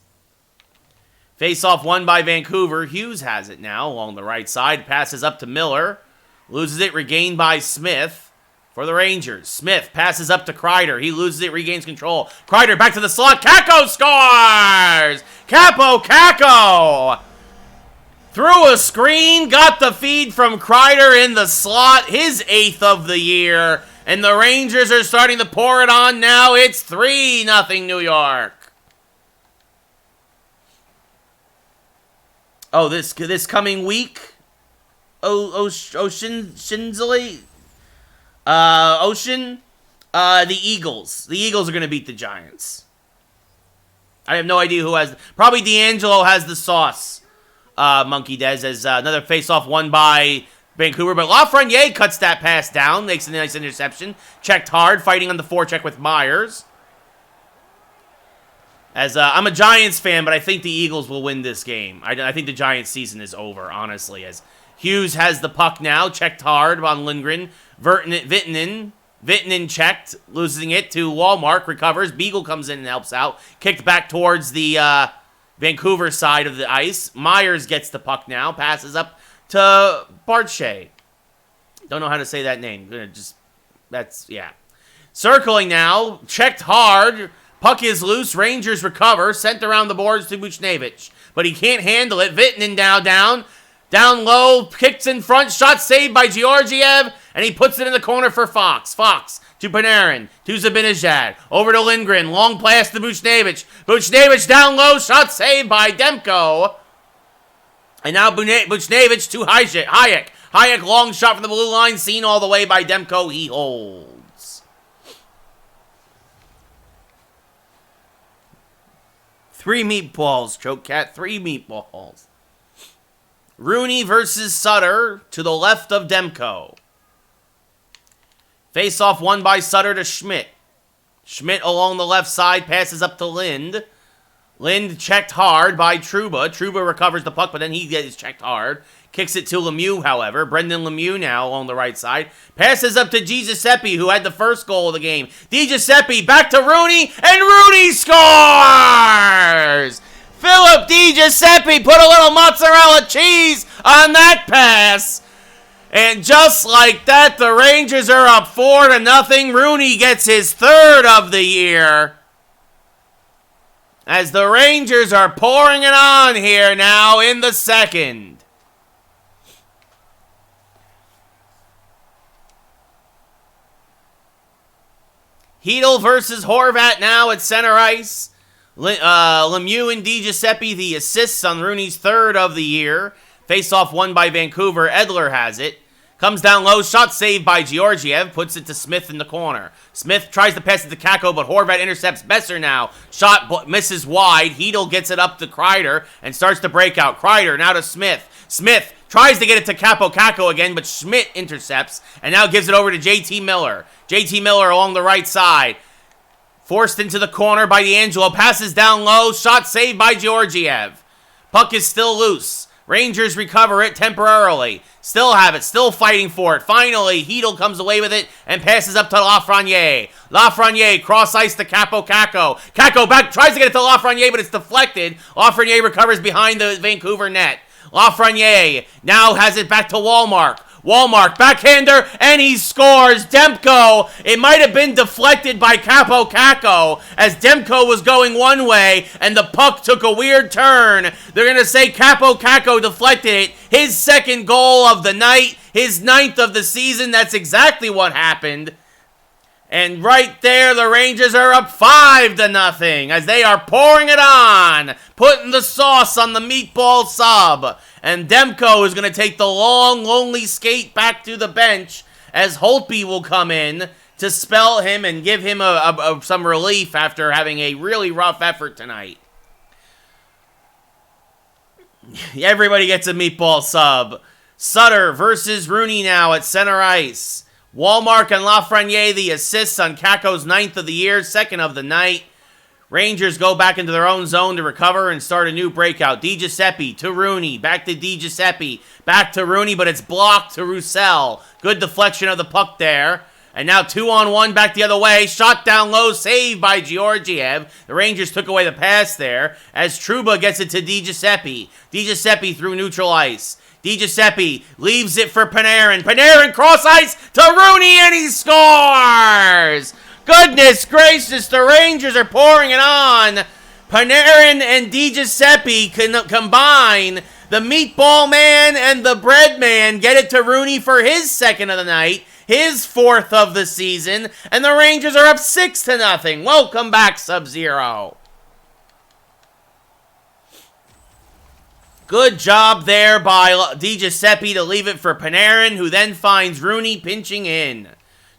Face-off won by Vancouver. Hughes has it now along the right side. Passes up to Miller. Loses it, regained by Smith for the Rangers. Smith passes up to Kreider. He loses it, regains control. Kreider back to the slot. Caco scores! Capo Caco! Through a screen, got the feed from Kreider in the slot. His 8th of the year. And the Rangers are starting to pour it on now. It's 3-0 New York. Oh, this coming week, Ocean The Eagles. The Eagles are going to beat the Giants. I have no idea who has... Probably D'Angelo has the sauce, Monkey Dez, as another face-off won by Vancouver. But Lafreniere cuts that pass down, makes a nice interception. Checked hard, fighting on the forecheck with Myers. As I'm a Giants fan, but I think the Eagles will win this game. I think the Giants season is over, honestly, as Hughes has the puck now, checked hard on Lindgren. Vitanen checked, losing it to Walmark, recovers. Beagle comes in and helps out. Kicked back towards the Vancouver side of the ice. Myers gets the puck now, passes up to Barche. Don't know how to say that name. Yeah. Circling now, checked hard. Puck is loose. Rangers recover. Sent around the boards to Buchnevich. But he can't handle it. Vitanen now down. Down low. Kicks in front. Shot saved by Georgiev. And he puts it in the corner for Fox. Fox to Panarin. To Zibanejad. Over to Lindgren. Long pass to Buchnevich. Buchnevich down low. Shot saved by Demko. And now Buchnevich to Hayek. Hayek long shot from the blue line. Seen all the way by Demko. He holds. 3 meatballs, Choke Cat. 3 meatballs. Rooney versus Sutter to the left of Demko. Face-off won by Sutter to Schmidt. Schmidt along the left side passes up to Lind. Lind checked hard by Trouba. Trouba recovers the puck, but then he gets checked hard. Kicks it to Lemieux, however. Brendan Lemieux now along the right side. Passes up to DiGiuseppe, who had the first goal of the game. DiGiuseppe back to Rooney, and Rooney scores! Philip DiGiuseppe put a little mozzarella cheese on that pass. And just like that, the Rangers are up 4-0. Rooney gets his 3rd of the year. As the Rangers are pouring it on here now in the 2nd. Hedl versus Horvat now at center ice. Lemieux and DiGiuseppe, the assists on Rooney's 3rd of the year. Face-off won by Vancouver. Edler has it. Comes down low. Shot saved by Georgiev. Puts it to Smith in the corner. Smith tries to pass it to Kakko, but Horvat intercepts Besser now. Shot misses wide. Hedl gets it up to Kreider and starts to break out. Kreider now to Smith. Smith tries to get it to Kakko again, but Schmidt intercepts and now gives it over to JT Miller. JT Miller along the right side. Forced into the corner by D'Angelo. Passes down low. Shot saved by Georgiev. Puck is still loose. Rangers recover it temporarily. Still have it. Still fighting for it. Finally, Hedl comes away with it and passes up to Lafreniere. Lafreniere cross ice to Kakko. Kakko back. Tries to get it to Lafreniere, but it's deflected. Lafreniere recovers behind the Vancouver net. Lafreniere now has it back to Walmark. Backhander, and he scores. Demko, it might have been deflected by Kakko as Demko was going one way and the puck took a weird turn. They're going to say Kakko deflected it. His 2nd goal of the night, his 9th of the season. That's exactly what happened. And right there, the Rangers are up 5-0 as they are pouring it on, putting the sauce on the meatball sub. And Demko is going to take the long, lonely skate back to the bench as Holtby will come in to spell him and give him some relief after having a really rough effort tonight. Everybody gets a meatball sub. Sutter versus Rooney now at center ice. Walmark and Lafreniere the assists on Kakko's 9th of the year, 2nd of the night. Rangers go back into their own zone to recover and start a new breakout. DiGiuseppe to Rooney, back to DiGiuseppe, back to Rooney, but it's blocked to Roussel. Good deflection of the puck there. And now 2-on-1 back the other way. Shot down low, saved by Georgiev. The Rangers took away the pass there as Trouba gets it to DiGiuseppe. DiGiuseppe through neutral ice. DiGiuseppe leaves it for Panarin. Panarin cross ice to Rooney, and he scores! Goodness gracious, the Rangers are pouring it on. Panarin and DiGiuseppe can combine. The meatball man and the bread man get it to Rooney for his 2nd of the night, his 4th of the season, and the Rangers are up 6-0. Welcome back, Sub-Zero. Good job there by DiGiuseppe to leave it for Panarin, who then finds Rooney pinching in.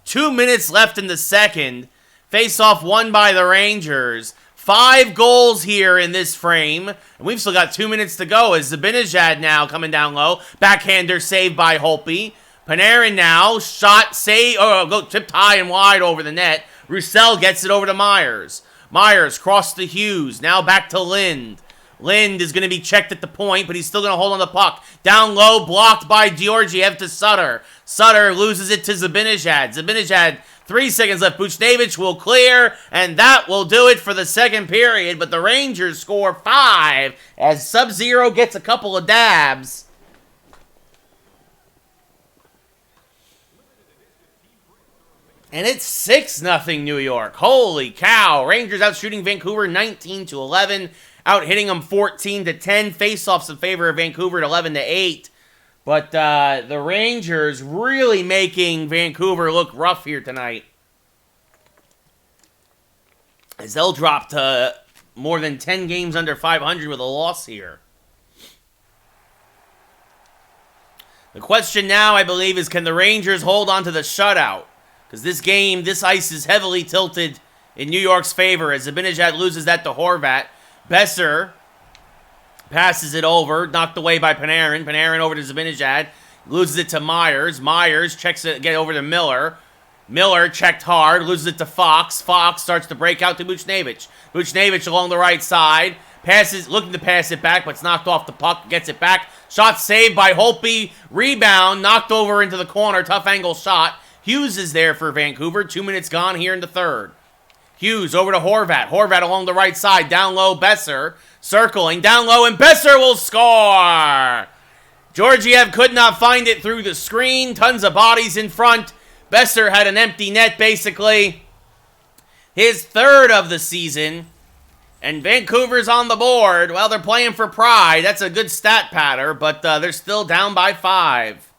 2 minutes left in the second. Face-off won by the Rangers. 5 goals here in this frame. And we've still got 2 minutes to go as Zibanejad now coming down low. Backhander saved by Holtby. Panarin now. Shot, save, go tipped high and wide over the net. Roussel gets it over to Myers. Myers crossed to Hughes. Now back to Lind. Lind is going to be checked at the point, but he's still going to hold on the puck. Down low, blocked by Georgiev to Sutter. Sutter loses it to Zibanejad. Zibanejad, 3 seconds left. Buchnevich will clear, and that will do it for the second period. But the Rangers score 5 as Sub-Zero gets a couple of dabs. And it's 6-0 New York. Holy cow. Rangers out shooting Vancouver 19-11. Out hitting them 14-10. Face-offs in favor of Vancouver at 11-8. But the Rangers really making Vancouver look rough here tonight, as they'll drop to more than 10 games under 500 with a loss here. The question now, I believe, is can the Rangers hold on to the shutout? Because this ice is heavily tilted in New York's favor as Zibanejad loses that to Horvat. Besser passes it over, knocked away by Panarin. Panarin over to Zibanejad, loses it to Myers. Myers checks it, get over to Miller. Miller checked hard, loses it to Fox. Fox starts to break out to Buchnevich. Buchnevich along the right side, passes, looking to pass it back, but it's knocked off the puck, gets it back. Shot saved by Holtby. Rebound, knocked over into the corner, tough angle shot. Hughes is there for Vancouver. 2 minutes gone here in the third. Hughes over to Horvat. Horvat along the right side. Down low, Besser. Circling. Down low, and Besser will score! Georgiev could not find it through the screen. Tons of bodies in front. Besser had an empty net, basically. His third of the season. And Vancouver's on the board. Well, they're playing for pride. That's a good stat patter, but they're still down by 5.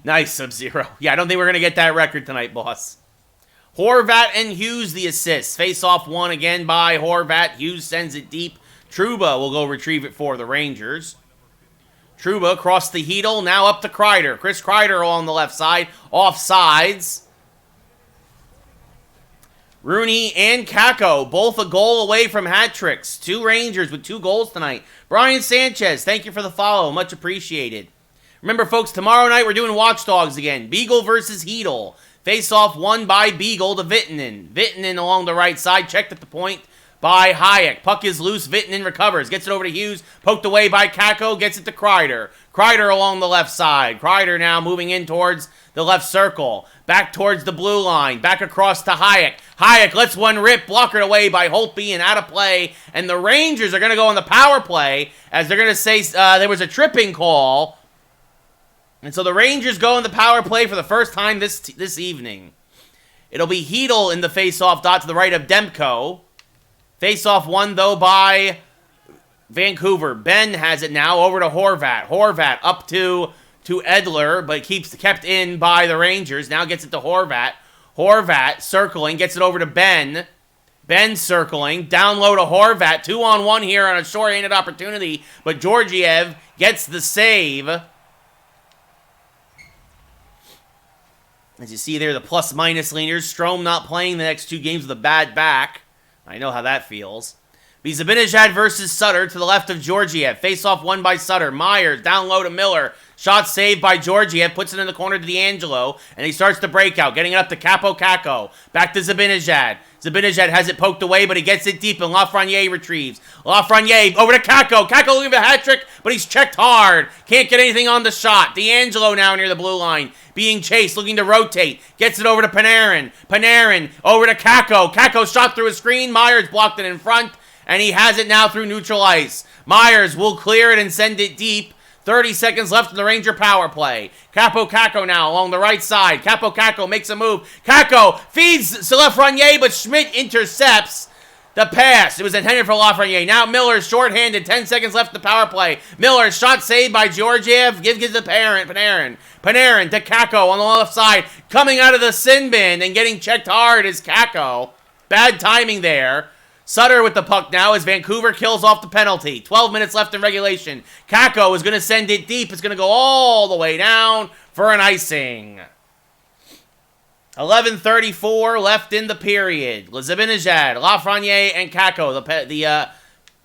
Nice, Sub-Zero. Yeah, I don't think we're going to get that record tonight, boss. Horvat and Hughes the assists. Face-off won again by Horvat. Hughes sends it deep. Trouba will go retrieve it for the Rangers. Trouba across the Heedle. Now up to Kreider. Chris Kreider on the left side. Offsides. Rooney and Kakko, both a goal away from hat tricks. 2 Rangers with 2 goals tonight. Brian Sanchez, thank you for the follow. Much appreciated. Remember, folks, tomorrow night we're doing Watchdogs again. Beagle versus Heedle. Face-off won by Beagle to Vitanen. Vitanen along the right side, checked at the point by Hayek. Puck is loose, Vitanen recovers. Gets it over to Hughes, poked away by Kakko, gets it to Kreider. Kreider along the left side. Kreider now moving in towards the left circle. Back towards the blue line. Back across to Hayek. Hayek lets one rip, blockered away by Holtby and out of play. And the Rangers are going to go on the power play as they're going to say there was a tripping call. And so the Rangers go in the power play for the first time this evening. It'll be Heedle in the face-off dot to the right of Demko. Face-off won, though, by Vancouver. Ben has it now over to Horvat. Horvat up to Edler, but kept in by the Rangers. Now gets it to Horvat. Horvat circling, gets it over to Ben. Ben circling, down low to Horvat. 2-on-1 here on a short-handed opportunity, but Georgiev gets the save. As you see there, the plus-minus leaners. Strome not playing the next 2 games with a bad back. I know how that feels. Zibanejad versus Sutter to the left of Georgiev. Face-off won by Sutter. Myers down low to Miller. Shot saved by Georgiev. Puts it in the corner to D'Angelo. And he starts to break out. Getting it up to Kakko. Back to Zibanejad. Zibanejad has it poked away, but he gets it deep, and Lafreniere retrieves. Lafreniere over to Kakko. Kakko looking for a hat trick, but he's checked hard. Can't get anything on the shot. D'Angelo now near the blue line. Being chased, looking to rotate. Gets it over to Panarin. Panarin over to Kakko. Kakko shot through a screen. Myers blocked it in front, and he has it now through neutral ice. Myers will clear it and send it deep. 30 seconds left in the Ranger power play. Kakko now along the right side. Kakko makes a move. Kakko feeds Lafreniere, but Schmidt intercepts the pass. It was intended for Lafreniere. Now Miller's shorthanded. 10 seconds left in the power play. Miller shot saved by Georgiev. Gives the Panarin. Panarin to Kakko on the left side. Coming out of the sin bin and getting checked hard is Kakko. Bad timing there. Sutter with the puck now as Vancouver kills off the penalty. 12 minutes left in regulation. Kakko is going to send it deep. It's going to go all the way down for an icing. 11:34 left in the period. Zibanejad, Lafreniere, and Kakko. The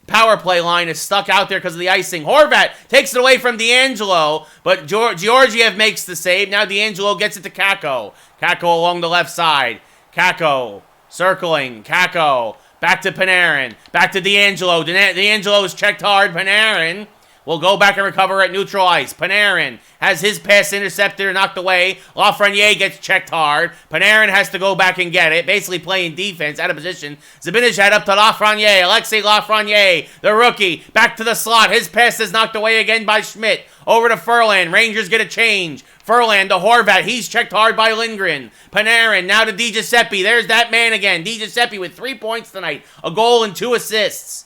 power play line is stuck out there because of the icing. Horvat takes it away from D'Angelo, but Georgiev makes the save. Now D'Angelo gets it to Kakko. Kakko along the left side. Kakko circling. Kakko back to Panarin. Back to D'Angelo. D'Angelo is checked hard. Panarin will go back and recover at neutral ice. Panarin has his pass intercepted or knocked away. Lafreniere gets checked hard. Panarin has to go back and get it, basically playing defense, out of position. Zibanejad up to Lafreniere. Alexei Lafreniere, the rookie, back to the slot. His pass is knocked away again by Schmidt. Over to Furlan. Rangers get a change. Furlan to Horvat. He's checked hard by Lindgren. Panarin now to DiGiuseppe. There's that man again. DiGiuseppe with 3 points tonight. A goal and 2 assists.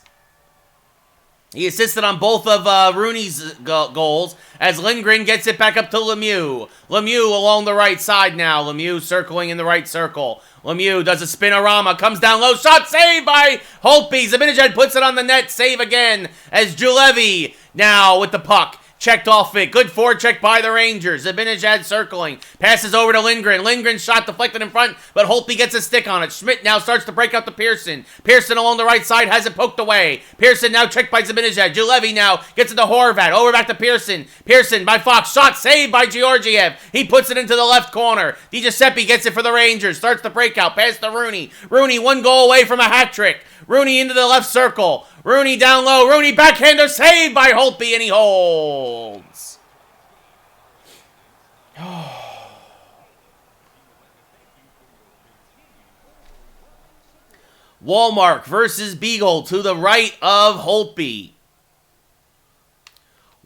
He assisted on both of Rooney's goals as Lindgren gets it back up to Lemieux. Lemieux along the right side now. Lemieux circling in the right circle. Lemieux does a spinorama, comes down low, shot saved by Holtby. Zibanejad puts it on the net, save again as Julevi now with the puck. Checked off it. Good forecheck by the Rangers. Zibanejad circling. Passes over to Lindgren. Lindgren's shot deflected in front, but Holtby gets a stick on it. Schmidt now starts to break out to Pearson. Pearson along the right side has it poked away. Pearson now checked by Zibanejad. Julevi now gets it to Horvat. Over back to Pearson. Pearson by Fox. Shot saved by Georgiev. He puts it into the left corner. DiGiuseppe gets it for the Rangers. Starts the breakout. Pass to Rooney. Rooney 1 goal away from a hat trick. Rooney into the left circle. Rooney down low. Rooney backhander saved by Holtby, and he holds. Wallmark versus Beagle to the right of Holtby.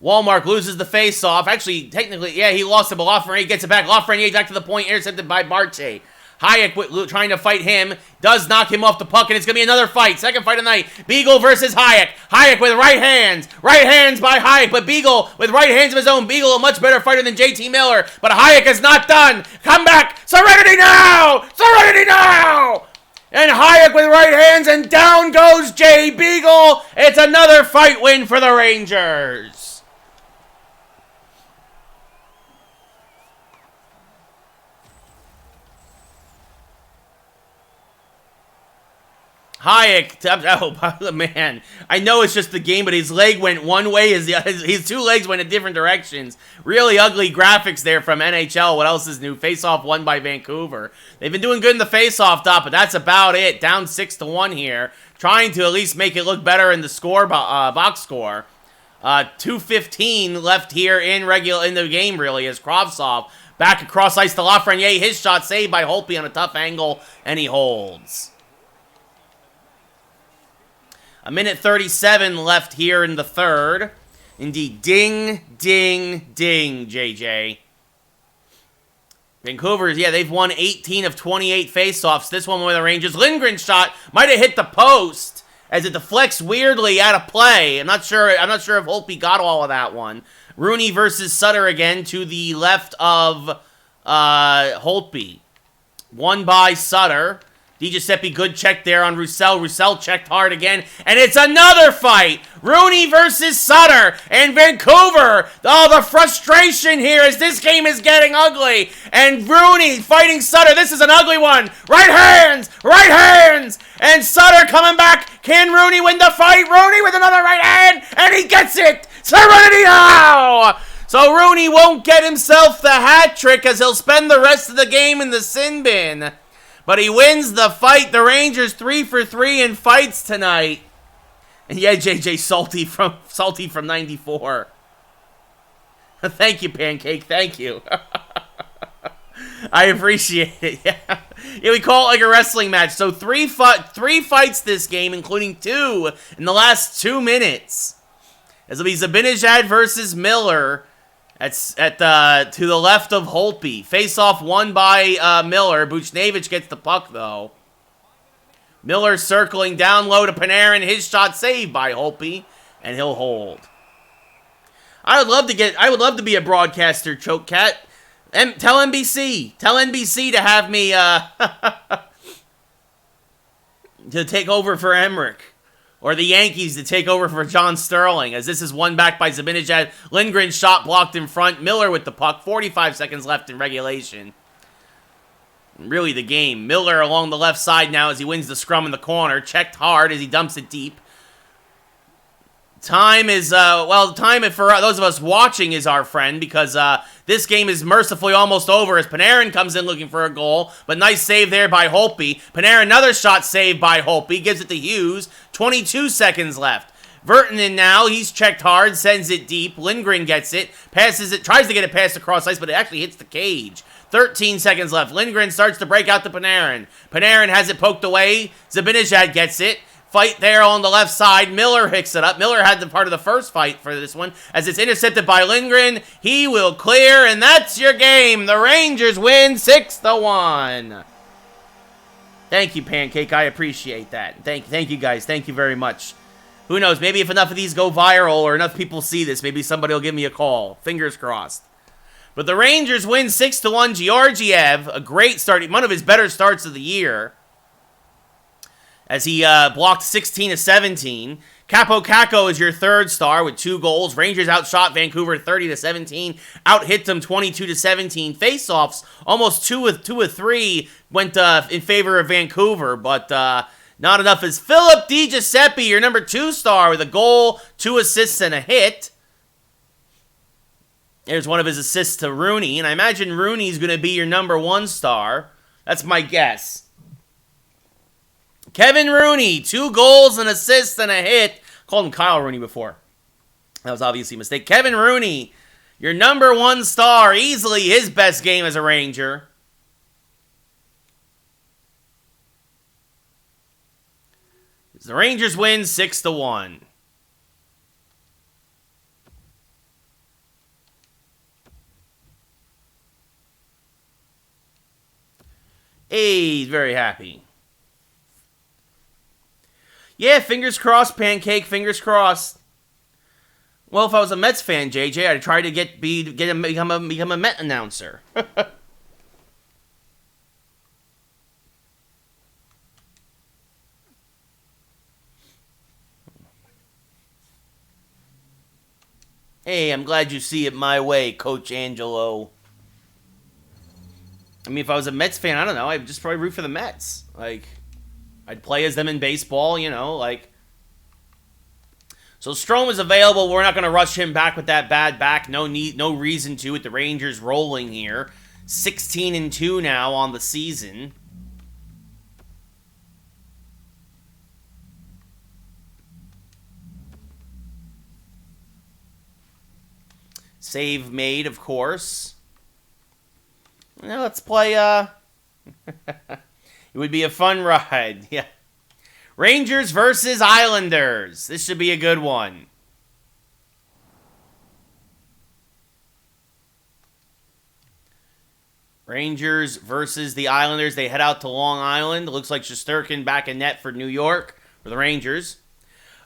Wallmark loses the face-off. Actually, technically, yeah, he lost it, but Lafreniere gets it back. Lafreniere back to the point, intercepted by Barche. Hayek trying to fight him, does knock him off the puck, and it's going to be another fight. Second fight of the night. Beagle versus Hayek. Hayek with right hands. Right hands by Hayek, but Beagle with right hands of his own. Beagle a much better fighter than JT Miller, but Hayek is not done. Come back. Serenity now! Serenity now! And Hayek with right hands, and down goes Jay Beagle. It's another fight win for the Rangers. Hayek, oh man, I know it's just the game, but his leg went one way, his 2 legs went in different directions. Really ugly graphics there from NHL. What else is new? Face-off won by Vancouver. They've been doing good in the face-off, but that's about it. Down 6-1 here. Trying to at least make it look better in the score box score. 2:15 left here in the game, really, as Kravtsov back across ice to Lafreniere. His shot saved by Holtby on a tough angle, and he holds. 1:37 left here in the third. Indeed, ding, ding, ding, JJ. Vancouver, yeah, they've won 18 of 28 faceoffs. This one with the Rangers. Lindgren's shot might have hit the post as it deflects weirdly out of play. I'm not sure if Holtby got all of that one. Rooney versus Sutter again to the left of Holtby. Won by Sutter. DiGiuseppe, good check there on Roussel. Roussel checked hard again. And it's another fight. Rooney versus Sutter. And Vancouver. Oh, the frustration here as this game is getting ugly. And Rooney fighting Sutter. This is an ugly one. Right hands. Right hands. And Sutter coming back. Can Rooney win the fight? Rooney with another right hand. And he gets it. Serenity now. So Rooney won't get himself the hat trick as he'll spend the rest of the game in the sin bin. But he wins the fight. The Rangers 3 for 3 in fights tonight. And yeah, JJ salty from 94. Thank you, Pancake. Thank you. I appreciate it. Yeah, we call it like a wrestling match. So three fights this game, including 2 in the last 2 minutes. This will be Zibanejad versus Miller. That's to the left of Holtby. Face-off won by Miller. Buchnevich gets the puck, though. Miller circling down low to Panarin. His shot saved by Holtby, and he'll hold. I would love to be a broadcaster, Choke Cat. Tell NBC to have me to take over for Emmerich. Or the Yankees to take over for John Sterling, as this is won back by Zibanejad. Lindgren's shot blocked in front. Miller with the puck. 45 seconds left in regulation. Really the game. Miller along the left side now as he wins the scrum in the corner. Checked hard as he dumps it deep. Time is, time for those of us watching is our friend because this game is mercifully almost over as Panarin comes in looking for a goal, but nice save there by Holtby. Panarin, another shot saved by Holtby, gives it to Hughes, 22 seconds left. Vertanen now, he's checked hard, sends it deep, Lindgren gets it, passes it, tries to get it past across ice, but it actually hits the cage. 13 seconds left, Lindgren starts to break out to Panarin. Panarin has it poked away, Zibanejad gets it. Fight there on the left side. Miller picks it up. Miller had the part of the first fight for this one. As it's intercepted by Lindgren, he will clear, and that's your game. The Rangers win 6-1. Thank you, Pancake. I appreciate that. Thank you, guys. Thank you very much. Who knows? Maybe if enough of these go viral or enough people see this, maybe somebody will give me a call. Fingers crossed. But the Rangers win 6-1. Georgiev, a great start. One of his better starts of the year. As he blocked 16-17. Capo Caco is your third star with 2 goals. Rangers outshot Vancouver 30-17. Out-hit them 22-17. Face-offs, almost 2 of 3 went in favor of Vancouver, but not enough as Philip DiGiuseppe, your number 2 star with a goal, 2 assists, and a hit. There's one of his assists to Rooney, and I imagine Rooney's going to be your number 1 star. That's my guess. Kevin Rooney, 2 goals, an assist, and a hit. Called him Kyle Rooney before. That was obviously a mistake. Kevin Rooney, your number 1 star. Easily his best game as a Ranger. The Rangers win 6-1. Hey, he's very happy. Yeah, fingers crossed, Pancake. Fingers crossed. Well, if I was a Mets fan, JJ, I'd try to become a Met announcer. Hey, I'm glad you see it my way, Coach Angelo. I mean, if I was a Mets fan, I don't know, I'd just probably root for the Mets. Like, I'd play as them in baseball, you know, like. So Strome is available. We're not going to rush him back with that bad back. No reason to with the Rangers rolling here. 16-2 now on the season. Save made, of course. Now let's play, it would be a fun ride. Yeah. Rangers versus Islanders. This should be a good one. Rangers versus the Islanders. They head out to Long Island. It looks like Shesterkin back in net for New York for the Rangers.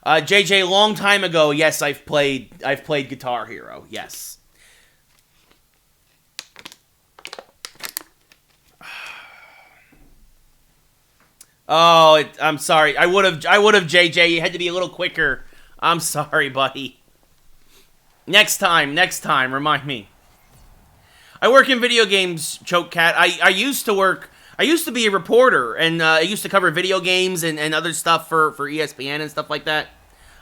JJ, long time ago, yes, I've played Guitar Hero. Yes. Oh, I'm sorry. I would have, JJ. You had to be a little quicker. I'm sorry, buddy. Next time, remind me. I work in video games, Choke Cat. I used to be a reporter, and I used to cover video games and other stuff for ESPN and stuff like that.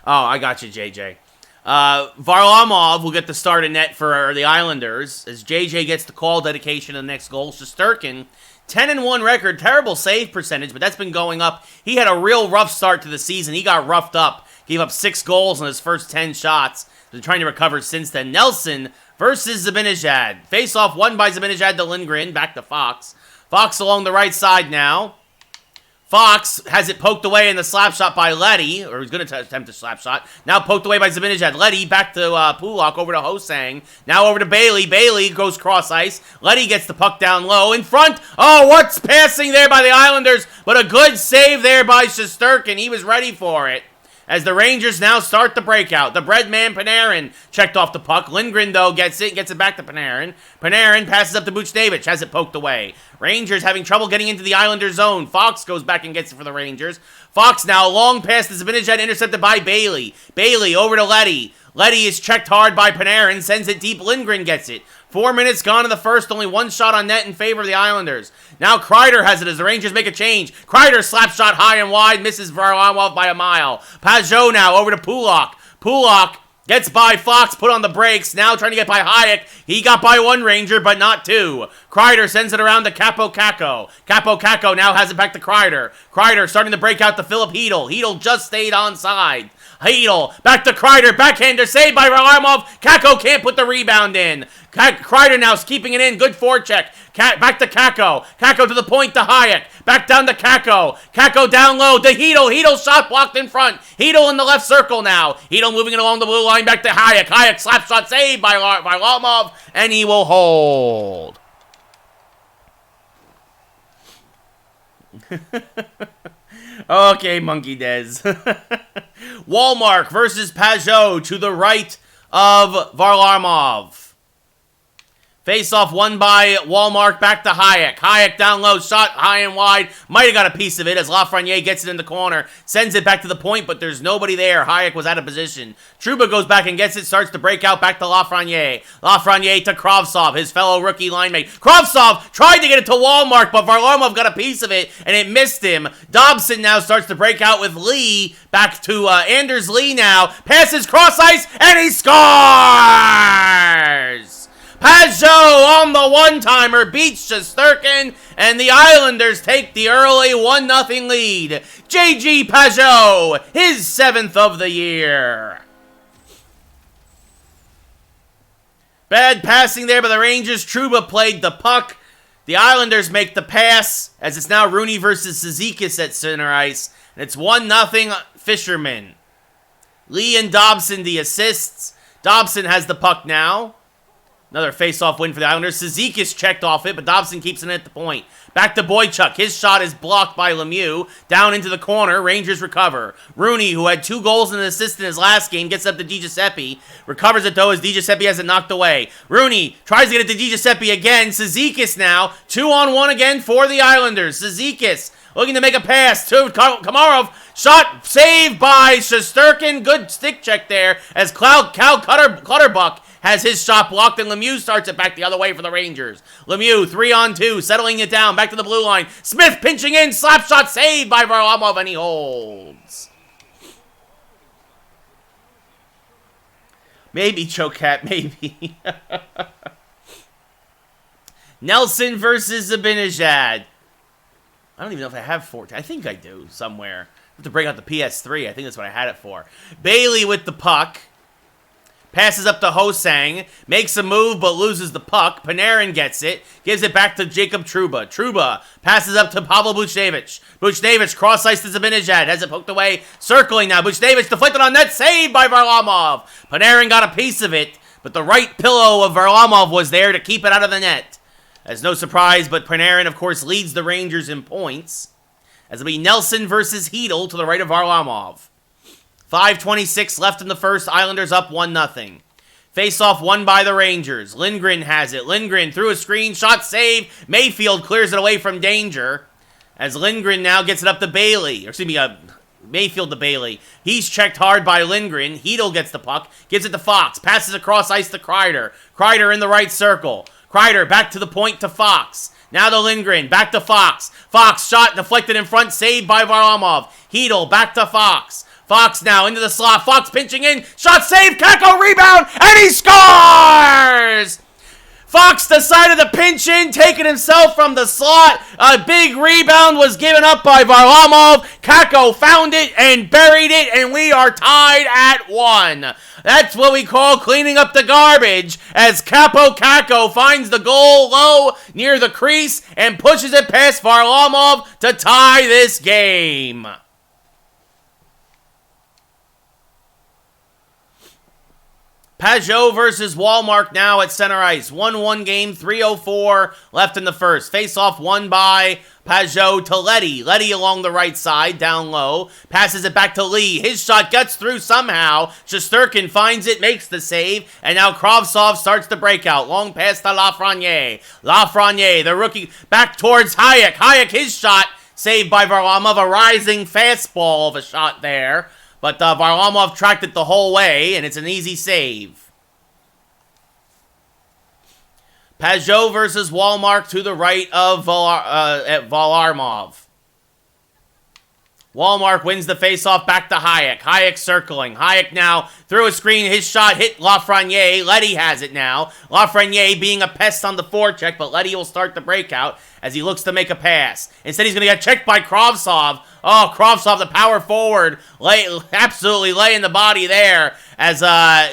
Oh, I got you, JJ. Varlamov will get the start in net for the Islanders, as JJ gets the call dedication of the next goal. Shesterkin, 10-1 record, terrible save percentage, but that's been going up. He had a real rough start to the season. He got roughed up, gave up 6 goals in his first 10 shots. Been trying to recover since then. Nelson versus Zibanejad. Face-off won by Zibanejad to Lindgren, back to Fox. Fox along the right side now. Fox has it poked away in the slap shot by Leddy, or he's going to attempt a slap shot. Now poked away by Zibanejad. Leddy back to Pulak, over to Hosang. Now over to Bailey. Bailey goes cross ice. Leddy gets the puck down low in front. Oh, what's passing there by the Islanders? But a good save there by Shesterkin. He was ready for it. As the Rangers now start the breakout. The bread man, Panarin, checked off the puck. Lindgren, though, gets it back to Panarin. Panarin passes up to Buchnevich, has it poked away. Rangers having trouble getting into the Islander zone. Fox goes back and gets it for the Rangers. Fox now, long pass to Zibanejad, intercepted by Bailey. Bailey over to Leddy. Leddy is checked hard by Panarin, sends it deep. Lindgren gets it. 4 minutes gone in the first, only one shot on net in favor of the Islanders. Now Kreider has it as the Rangers make a change. Kreider slap shot high and wide, misses Varlamov by a mile. Pajot now over to Pulock. Pulock gets by Fox, put on the brakes. Now trying to get by Hayek. He got by one Ranger, but not two. Kreider sends it around to Capo Caco. Capo Caco now has it back to Kreider. Kreider starting to break out to Philip Hedl. Hedl just stayed onside. Hedl, back to Kreider, backhander, saved by Varlamov. Kako can't put the rebound in. Kreider now is keeping it in, good forecheck. Back to Kako. Kako to the point to Hayek. Back down to Kako. Kako down low to Hedl. Hedl shot blocked in front. Hedl in the left circle now. Hedl moving it along the blue line back to Hayek. Hayek slap shot saved by Varlamov, and he will hold. Okay, Monkey Dez. Walmark versus Pajot to the right of Varlamov. Face-off won by Walmark, back to Hayek. Hayek down low, shot high and wide. Might have got a piece of it as Lafreniere gets it in the corner. Sends it back to the point, but there's nobody there. Hayek was out of position. Trouba goes back and gets it, starts to break out back to Lafreniere. Lafreniere to Kravtsov, his fellow rookie line mate. Kravtsov tried to get it to Walmark, but Varlamov got a piece of it, and it missed him. Dobson now starts to break out with Lee. Back to Anders Lee now. Passes cross ice, and he scores! Pajot on the one-timer beats Shesterkin, and the Islanders take the early 1-0 lead. J.G. Pajot, his 7th of the year. Bad passing there by the Rangers. Trouba played the puck. The Islanders make the pass, as it's now Rooney versus Cizikas at center ice. And it's 1-0 Fisherman. Lee and Dobson the assists. Dobson has the puck now. Another face-off win for the Islanders. Cizikas checked off it, but Dobson keeps it at the point. Back to Boychuk. His shot is blocked by Lemieux. Down into the corner. Rangers recover. Rooney, who had 2 goals and an assist in his last game, gets up to DiGiuseppe. Recovers it, though, as DiGiuseppe has it knocked away. Rooney tries to get it to DiGiuseppe again. Cizikas now. 2-on-1 again for the Islanders. Cizikas looking to make a pass to Komarov. Shot saved by Shesterkin. Good stick check there as Cal Clutterbuck has his shot blocked, and Lemieux starts it back the other way for the Rangers. Lemieux, 3-on-2, settling it down, back to the blue line. Smith pinching in, slap shot saved by Varlamov, and he holds. Maybe, Chocat, maybe. Nelson versus Zibanejad. I don't even know if I have 14. I think I do, somewhere. I have to break out the PS3. I think that's what I had it for. Bailey with the puck. Passes up to Hosang, makes a move but loses the puck. Panarin gets it, gives it back to Jacob Trouba. Trouba passes up to Pavel Buchnevich. Buchnevich cross-ice to Zibanejad, has it poked away, circling now. Buchnevich deflected on net, saved by Varlamov. Panarin got a piece of it, but the right pillow of Varlamov was there to keep it out of the net. As no surprise, but Panarin, of course, leads the Rangers in points. As it'll be Nelson versus Hedl to the right of Varlamov. 5:26 left in the first. Islanders up 1-0. Face-off won by the Rangers. Lindgren has it. Lindgren through a screen. Shot saved. Mayfield clears it away from danger. As Lindgren now gets it up to Bailey. Or excuse me, Mayfield to Bailey. He's checked hard by Lindgren. Hedl gets the puck. Gives it to Fox. Passes across ice to Kreider. Kreider in the right circle. Kreider back to the point to Fox. Now to Lindgren. Back to Fox. Fox shot deflected in front. Saved by Varlamov. Hedl back to Fox. Fox now into the slot. Fox pinching in. Shot saved. Kako rebound. And he scores! Fox decided to pinch in, taking himself from the slot. A big rebound was given up by Varlamov. Kako found it and buried it, and we are tied at 1. That's what we call cleaning up the garbage, as Capo Kako finds the goal low near the crease and pushes it past Varlamov to tie this game. Pajot versus Walmark now at center ice. 1-1 game, 3:04 left in the first. Face-off won by Pajot to Leddy. Leddy along the right side, down low. Passes it back to Lee. His shot gets through somehow. Shesterkin finds it, makes the save. And now Kravtsov starts the breakout. Long pass to Lafreniere. Lafreniere, the rookie, back towards Hayek. Hayek, his shot saved by Varlamov. A rising fastball of a shot there. But Varlamov tracked it the whole way, and it's an easy save. Pajot versus Wallmark to the right of Varlamov. Wallmark wins the faceoff back to Hayek. Hayek circling. Hayek now through a screen. His shot hit Lafreniere. Letty has it now. Lafreniere being a pest on the forecheck, but Letty will start the breakout as he looks to make a pass. Instead, he's going to get checked by Kravtsov. Oh, Kravtsov, the power forward, absolutely laying the body there as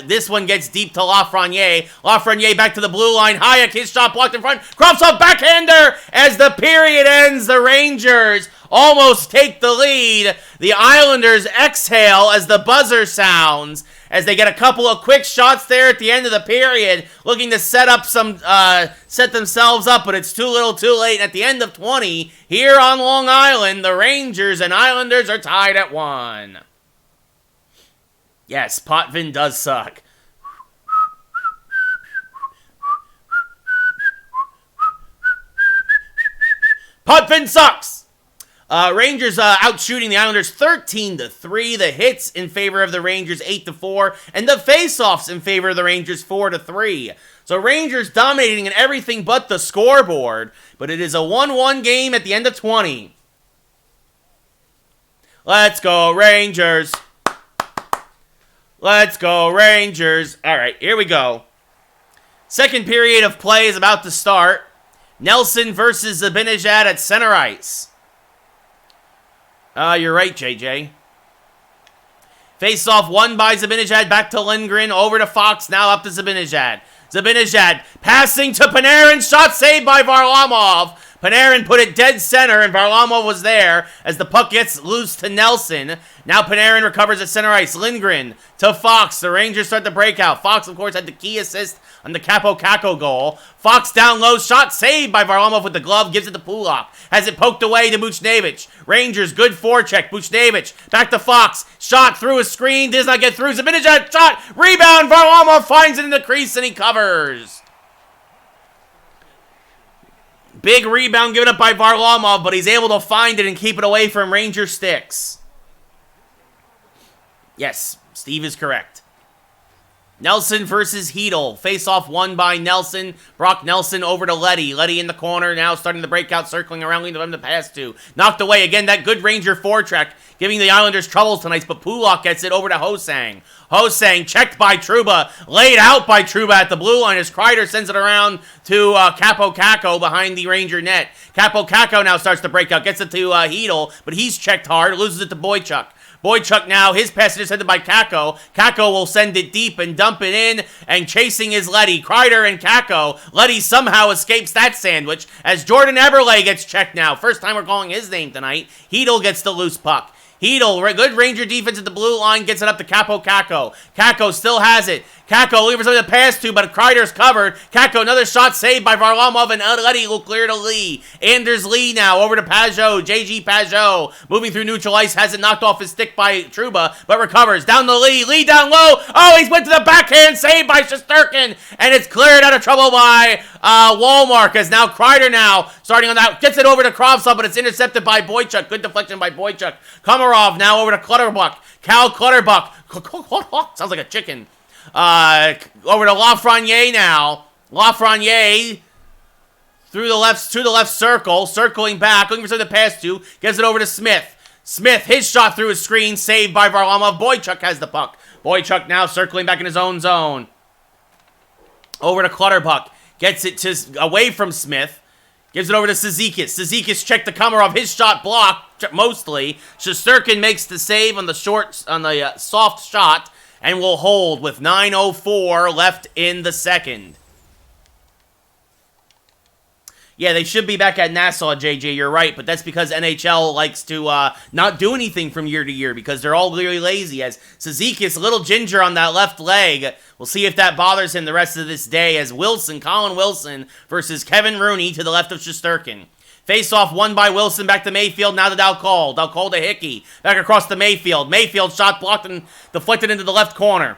this one gets deep to Lafreniere. Lafreniere back to the blue line. Hayek, his shot blocked in front. Kravtsov backhander as the period ends. The Rangers almost take the lead. The Islanders exhale as the buzzer sounds, as they get a couple of quick shots there at the end of the period, looking to set themselves up, but it's too little too late. And at the end of 20, here on Long Island, the Rangers and Islanders are tied at 1. Yes, Potvin does suck. Potvin sucks! Rangers out shooting the Islanders 13-3. The hits in favor of the Rangers 8-4, and the faceoffs in favor of the Rangers 4-3. So Rangers dominating in everything but the scoreboard, but it is a 1-1 game at the end of 20. Let's go Rangers. Let's go Rangers. All right, here we go. Second period of play is about to start. Nelson versus Zibanejad at center ice. You're right, JJ. Face-off won by Zibanejad, back to Lindgren, over to Fox, now up to Zibanejad. Zibanejad passing to Panarin, shot saved by Varlamov. Panarin put it dead center, and Varlamov was there as the puck gets loose to Nelson. Now Panarin recovers at center ice. Lindgren to Fox. The Rangers start the breakout. Fox, of course, had the key assist on the Capo Caco goal. Fox down low, shot saved by Varlamov with the glove, gives it to Pulak. Has it poked away to Buchnevich. Rangers, good forecheck. Buchnevich, back to Fox. Shot through a screen, does not get through. Zibanejad, shot, rebound. Varlamov finds it in the crease, and he covers. Big rebound given up by Varlamov, but he's able to find it and keep it away from Ranger sticks. Yes, Steve is correct. Nelson versus Hedel. Face-off won by Nelson. Brock Nelson over to Letty. Letty in the corner now, starting the breakout, circling around, leading them to pass to. Knocked away. Again, that good Ranger forecheck, giving the Islanders troubles tonight, but Pulak gets it over to Hosang. Hosang checked by Trouba, laid out by Trouba at the blue line as Kreider sends it around to Capo Caco behind the Ranger net. Capo Caco now starts the breakout, gets it to Hedel, but he's checked hard, loses it to Boychuk. Boychuk now, his pass is headed by Caco. Caco will send it deep and dump it in, and chasing is Letty. Kreider and Caco. Letty somehow escapes that sandwich as Jordan Eberle gets checked now. First time we're calling his name tonight. Hedel gets the loose puck. Hedel, good Ranger defense at the blue line, gets it up to Capo Caco. Caco still has it. Caco looking for something to pass to, but Kreider's covered. Caco, another shot saved by Varlamov, and Letty will clear to Lee. Anders Lee now over to Pajot. JG Pajot moving through neutral ice, has it knocked off his stick by Trouba, but recovers. Down to Lee. Lee down low. Oh, he's went to the backhand, saved by Shesterkin, and it's cleared out of trouble by Wallmark, as now Kreider now starting on that. Gets it over to Kravtsov, but it's intercepted by Boychuk. Good deflection by Boychuk. Komarov now over to Clutterbuck. Cal Clutterbuck. Sounds like a chicken. Over to Lafreniere now. Lafreniere through the left circle, circling back, looking for something to pass to, gets it over to Smith. Smith, his shot through his screen, saved by Varlamov. Boychuk has the puck. Boychuk now circling back in his own zone. Over to Clutterbuck, gets it away from Smith. Gives it over to Cizikas. Cizikas checked the Komarov. His shot blocked, mostly. Shesterkin makes the save on the soft shot, and will hold with 9:04 left in the second. Yeah, they should be back at Nassau, JJ, you're right, but that's because NHL likes to not do anything from year to year because they're all really lazy, as Cizikas, a little ginger on that left leg. We'll see if that bothers him the rest of this day, as Colin Wilson versus Kevin Rooney to the left of Shesterkin. Face-off won by Wilson, back to Mayfield, now to Dalcol. Dalcol to Hickey, back across to Mayfield. Mayfield shot blocked and deflected into the left corner.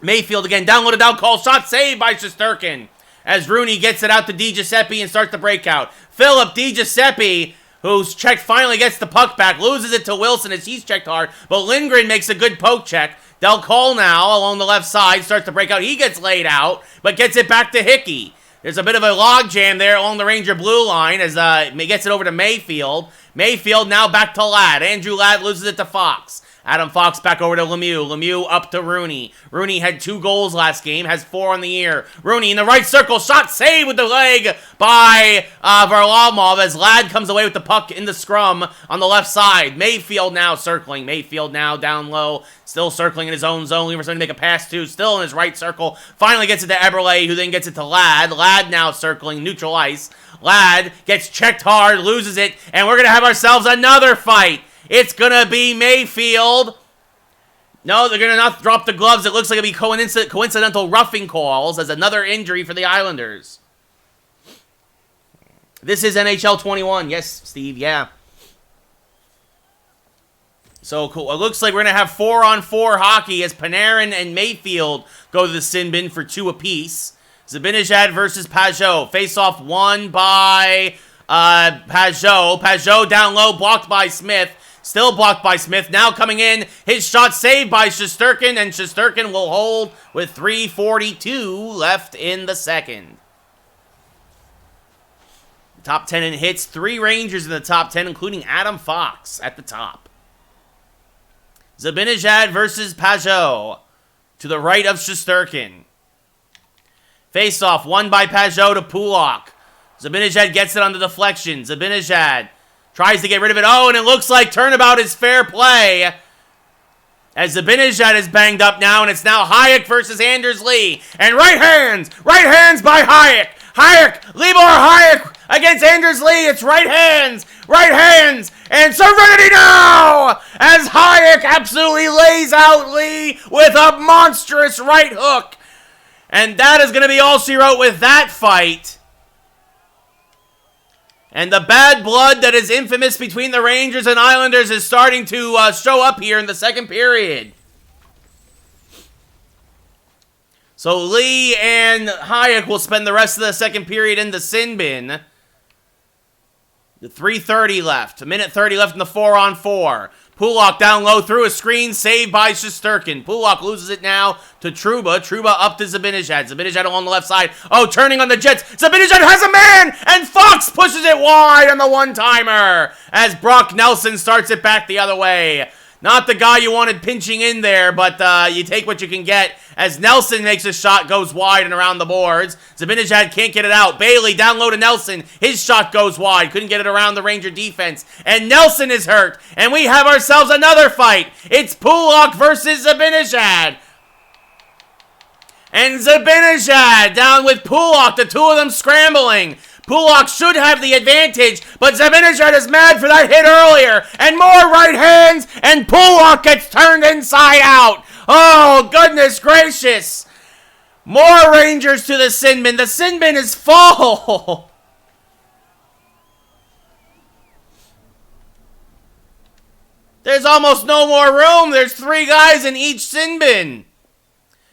Mayfield again, down low to Dalcol, shot saved by Shesterkin, as Rooney gets it out to Di Giuseppe and starts the breakout. Philip Di Giuseppe who's checked, finally gets the puck back, loses it to Wilson as he's checked hard, but Lindgren makes a good poke check. Del Cole now along the left side starts to break out. He gets laid out, but gets it back to Hickey. There's a bit of a logjam there along the Ranger blue line as he gets it over to Mayfield. Mayfield now back to Ladd. Andrew Ladd loses it to Fox. Adam Fox back over to Lemieux. Lemieux up to Rooney. Rooney had 2 goals last game, has 4 on the year. Rooney in the right circle, shot saved with the leg by Varlamov as Ladd comes away with the puck in the scrum on the left side. Mayfield now circling. Mayfield now down low, still circling in his own zone, looking for something to make a pass to, still in his right circle. Finally gets it to Eberle, who then gets it to Ladd. Ladd now circling, neutral ice. Ladd gets checked hard, loses it, and we're going to have ourselves another fight. It's going to be Mayfield. No, they're going to not drop the gloves. It looks like it'll be coincidental roughing calls as another injury for the Islanders. This is NHL 21. Yes, Steve, yeah. So cool. It looks like we're going to have 4-on-4 hockey as Panarin and Mayfield go to the sin bin for 2 apiece. Zibanejad versus Pajot. Face-off won by Pajot. Pajot down low, blocked by Smith. Still blocked by Smith. Now coming in. His shot saved by Shesterkin, and Shesterkin will hold with 3:42 left in the second. Top 10 in hits. 3 Rangers in the top 10, including Adam Fox at the top. Zibanejad versus Pajot. To the right of Shesterkin. Face-off won by Pajot to Pulock. Zibanejad gets it on the deflection. Zibanejad tries to get rid of it. Oh, and it looks like turnabout is fair play. As Zibanejad is banged up now, and it's now Hayek versus Anders Lee. And right hands by Hayek. Libor Hayek against Anders Lee. It's right hands, and Serenity now! As Hayek absolutely lays out Lee with a monstrous right hook. And that is going to be all she wrote with that fight. And the bad blood that is infamous between the Rangers and Islanders is starting to show up here in the second period. So Lee and Hayek will spend the rest of the second period in the sin bin. The 3:30 left. 1:30 left in the 4-on-4. Pulock down low through a screen, saved by Shesterkin. Pulock loses it now to Trouba. Trouba up to Zibanejad. Zibanejad along the left side. Oh, turning on the Jets. Zibanejad has a man, and Fox pushes it wide on the one-timer as Brock Nelson starts it back the other way. Not the guy you wanted pinching in there, but you take what you can get as Nelson makes a shot, goes wide and around the boards. Zibanejad can't get it out. Bailey down low to Nelson. His shot goes wide. Couldn't get it around the Ranger defense. And Nelson is hurt. And we have ourselves another fight. It's Pulock versus Zibanejad. And Zibanejad down with Pulock. The two of them scrambling. Pulock should have the advantage, but Zibanejad is mad for that hit earlier. And more right hands, and Pulock gets turned inside out. Oh, goodness gracious. More Rangers to the sin bin. The sin bin is full. There's almost no more room. There's 3 guys in each sin bin.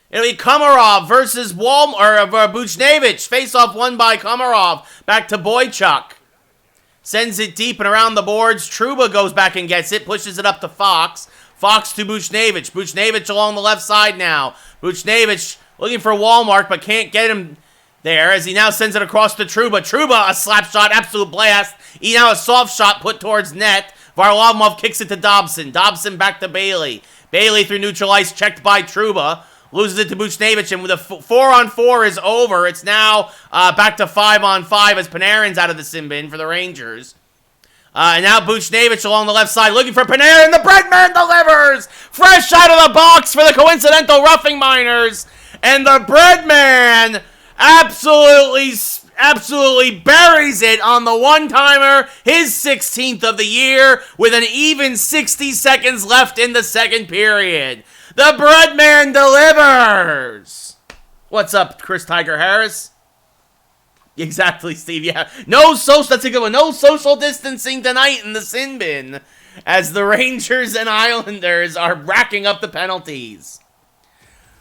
It'll be Komarov versus Buchnevich. Face-off won by Komarov. Back to Boychuk. Sends it deep and around the boards. Trouba goes back and gets it. Pushes it up to Fox. Fox to Buchnevich. Buchnevich along the left side now. Buchnevich looking for Walmart, but can't get him there as he now sends it across to Trouba. Trouba, a slap shot, absolute blast. He now a soft shot put towards net. Varlamov kicks it to Dobson. Dobson back to Bailey. Bailey through neutral ice, checked by Trouba. Loses it to Buchnevich, and with a 4-on-4 is over. It's now back to 5-on-5 as Panarin's out of the sin bin for the Rangers. And now Buchnevich along the left side looking for Panarin. The Breadman delivers! Fresh out of the box for the coincidental roughing miners. And the Breadman absolutely buries it on the one-timer. His 16th of the year with an even 60 seconds left in the second period. The Breadman delivers! What's up, Chris Tiger Harris? Exactly, Steve, yeah. That's a good one. No social distancing tonight in the sin bin as the Rangers and Islanders are racking up the penalties.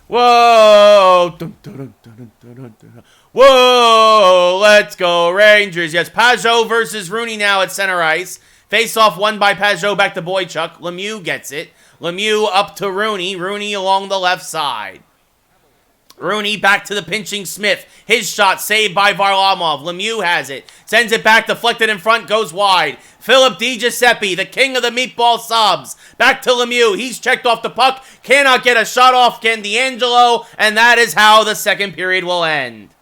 Whoa! Dun, dun, dun, dun, dun, dun, dun. Whoa! Let's go Rangers. Yes, Pajot versus Rooney now at center ice. Face-off won by Pajot, back to Boychuk. Lemieux gets it. Lemieux up to Rooney. Rooney along the left side. Rooney back to the pinching Smith. His shot saved by Varlamov. Lemieux has it. Sends it back, deflected in front, goes wide. Philip DiGiuseppe, the king of the meatball subs. Back to Lemieux. He's checked off the puck. Cannot get a shot off Ken D'Angelo. And that is how the second period will end.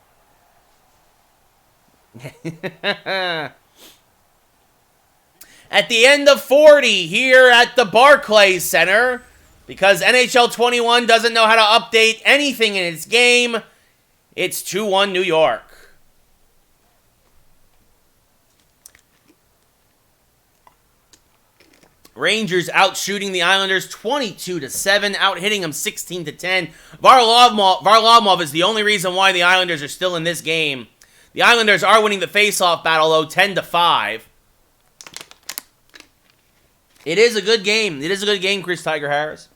At the end of 40 here at the Barclays Center, because NHL 21 doesn't know how to update anything in its game, it's 2-1 New York. Rangers out shooting the Islanders 22-7, out hitting them 16-10. Varlamov is the only reason why the Islanders are still in this game. The Islanders are winning the face-off battle, though, 10-5. It is a good game. It is a good game, Chris Tiger Harris.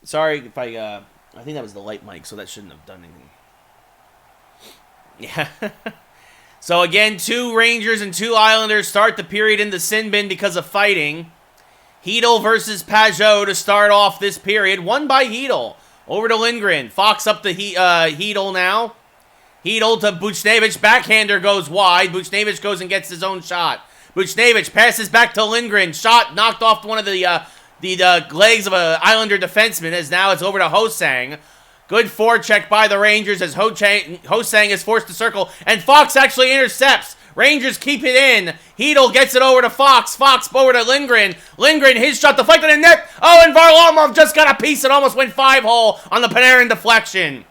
Sorry if I think that was the light mic, so that shouldn't have done anything. Yeah. So again, 2 Rangers and 2 Islanders start the period in the sin bin because of fighting. Hedl versus Pajot to start off this period. Won by Hedl. Over to Lindgren. Fox up to Hedl now. Hedl to Buchnevich. Backhander goes wide. Buchnevich goes and gets his own shot. Buchnevich passes back to Lindgren. Shot knocked off one of the legs of an Islander defenseman, as now it's over to Ho-Sang. Good forecheck by the Rangers as Ho-Sang is forced to circle, and Fox actually intercepts. Rangers keep it in. Hedl gets it over to Fox. Fox over to Lindgren. Lindgren, his shot deflected in net. Oh, and Varlamov just got a piece. It almost went 5-hole on the Panarin deflection.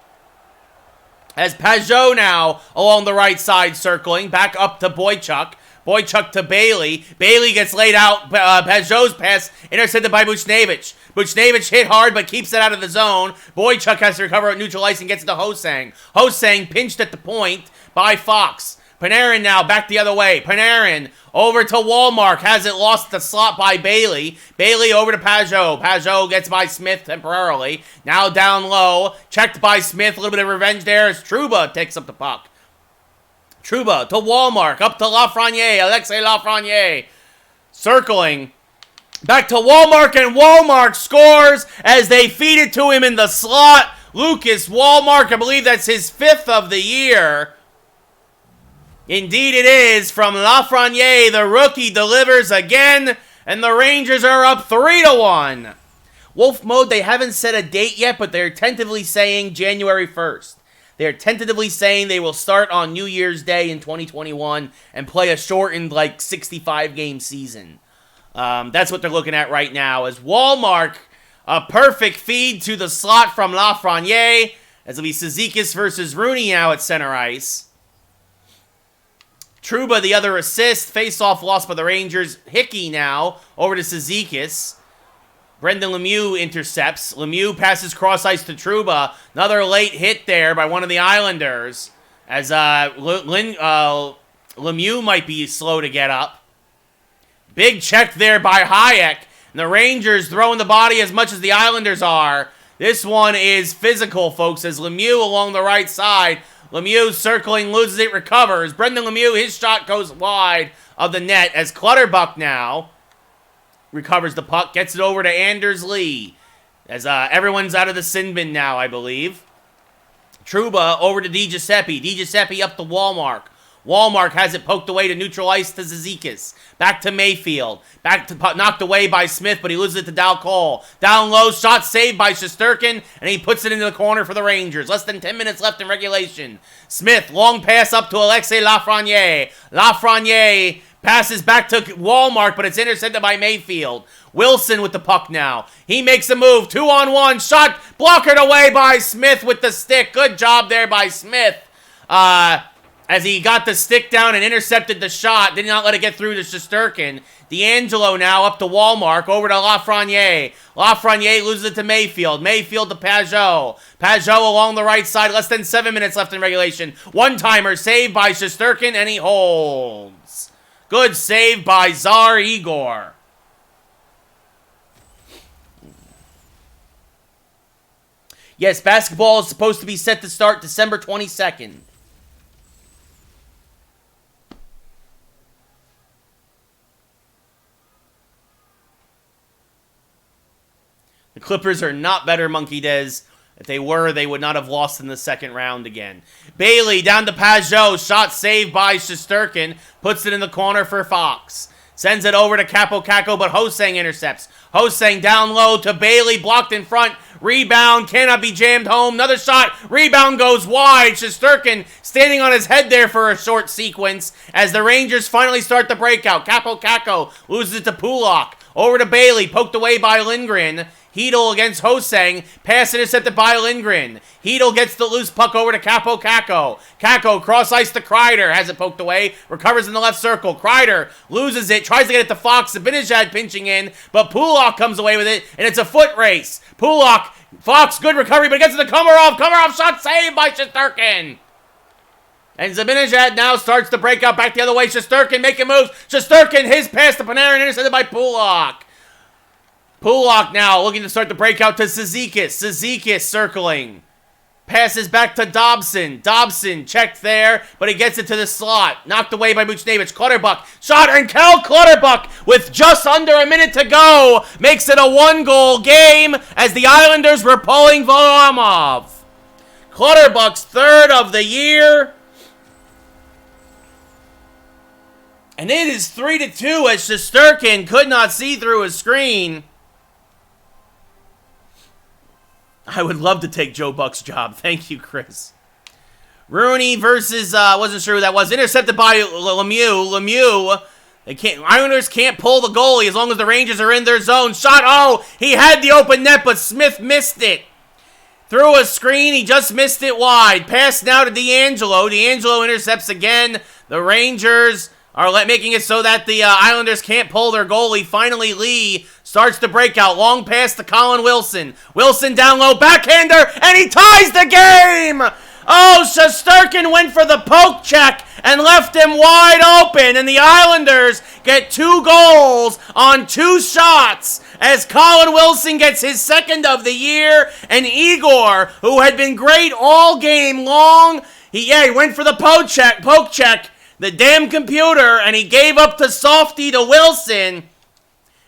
As Pajot now along the right side circling, back up to Boychuk. Boychuk to Bailey. Bailey gets laid out. Pajot's pass intercepted by Buchnevich. Buchnevich hit hard but keeps it out of the zone. Boychuk has to recover at neutral ice and gets it to Ho-Sang. Ho-Sang pinched at the point by Fox. Panarin now back the other way. Panarin over to Wallmark. Has it lost the slot by Bailey. Bailey over to Pajot. Pajot gets by Smith temporarily. Now down low. Checked by Smith. A little bit of revenge there as Trouba takes up the puck. Trouba to Wallmark, up to Lafreniere, Alexei Lafreniere, circling, back to Wallmark, and Wallmark scores as they feed it to him in the slot. Lucas Wallmark, I believe that's his 5th of the year. Indeed it is, from Lafreniere, the rookie delivers again, and the Rangers are up 3-1. Wolf Mode, they haven't set a date yet, but they're tentatively saying January 1st. They're tentatively saying they will start on New Year's Day in 2021 and play a shortened, 65-game season. That's what they're looking at right now. As Wallmark, a perfect feed to the slot from Lafreniere, as it'll be Cizikas versus Rooney now at center ice. Trouba, the other assist. Face-off lost by the Rangers. Hickey now over to Cizikas. Brendan Lemieux intercepts. Lemieux passes cross-ice to Trouba. Another late hit there by one of the Islanders. As Lemieux might be slow to get up. Big check there by Hayek. And the Rangers throwing the body as much as the Islanders are. This one is physical, folks, as Lemieux along the right side. Lemieux circling, loses it, recovers. Brendan Lemieux, his shot goes wide of the net as Clutterbuck now recovers the puck, gets it over to Anders Lee. As everyone's out of the sin bin now, I believe. Trouba over to DiGiuseppe. DiGiuseppe up to Wallmark. Wallmark has it poked away to neutral ice to Cizikas. Back to Mayfield. Back to knocked away by Smith, but he loses it to Dal Cole. Down low, shot saved by Shesterkin, and he puts it into the corner for the Rangers. Less than 10 minutes left in regulation. Smith, long pass up to Alexei Lafreniere. Lafreniere passes back to Wallmark, but it's intercepted by Mayfield. Wilson with the puck now. He makes a move. 2-on-1. Shot blockered away by Smith with the stick. Good job there by Smith. As he got the stick down and intercepted the shot. Did not let it get through to Shesterkin. D'Angelo now up to Wallmark. Over to Lafreniere. Lafreniere loses it to Mayfield. Mayfield to Pajot. Pajot along the right side. Less than 7 minutes left in regulation. One-timer saved by Shesterkin, and he holds. Good save by Tsar Igor. Yes, basketball is supposed to be set to start December 22nd. The Clippers are not better, Monkey Dez. If they were, they would not have lost in the second round again. Bailey down to Pajot. Shot saved by Shesterkin. Puts it in the corner for Fox. Sends it over to Capo Caco, but Hosang intercepts. Hosang down low to Bailey. Blocked in front. Rebound. Cannot be jammed home. Another shot. Rebound goes wide. Shesterkin standing on his head there for a short sequence as the Rangers finally start the breakout. Capo Caco loses it to Pulak. Over to Bailey. Poked away by Lindgren. Hedel against Hosang. Pass intercepted by Lindgren. Hedel gets the loose puck over to Capo Caco. Caco cross ice to Kreider. Has it poked away. Recovers in the left circle. Kreider loses it. Tries to get it to Fox. Zibanejad pinching in. But Pulak comes away with it. And it's a foot race. Pulak. Fox. Good recovery. But it gets to the Komarov. Komarov shot saved by Shesterkin. And Zibanejad now starts to break out back the other way. Shesterkin making moves. Shesterkin. His pass to Panarin. Intercepted by Pulak. Pulak now looking to start the breakout to Cizikas. Cizikas circling. Passes back to Dobson. Dobson checked there, but he gets it to the slot. Knocked away by Buchnevich. Clutterbuck. Shot, and Cal Clutterbuck, with just under a minute to go, makes it a one-goal game as the Islanders were pulling Varlamov. Clutterbuck's third of the year. And it is 3-2 as Shesterkin could not see through a screen. I would love to take Joe Buck's job. Thank you, Chris. Rooney versus, wasn't sure who that was. Intercepted by Lemieux. Lemieux, Islanders can't pull the goalie as long as the Rangers are in their zone. Shot, oh, he had the open net, but Smith missed it. Through a screen, he just missed it wide. Pass now to D'Angelo. D'Angelo intercepts again. The Rangers are making it so that the Islanders can't pull their goalie. Finally, Lee starts the breakout. Long pass to Colin Wilson. Wilson down low, backhander, and he ties the game! Oh, Shesterkin went for the poke check and left him wide open, and the Islanders get 2 goals on 2 shots as Colin Wilson gets his second of the year, and Igor, who had been great all game long, he went for the poke check, the damn computer, and he gave up to Softy to Wilson.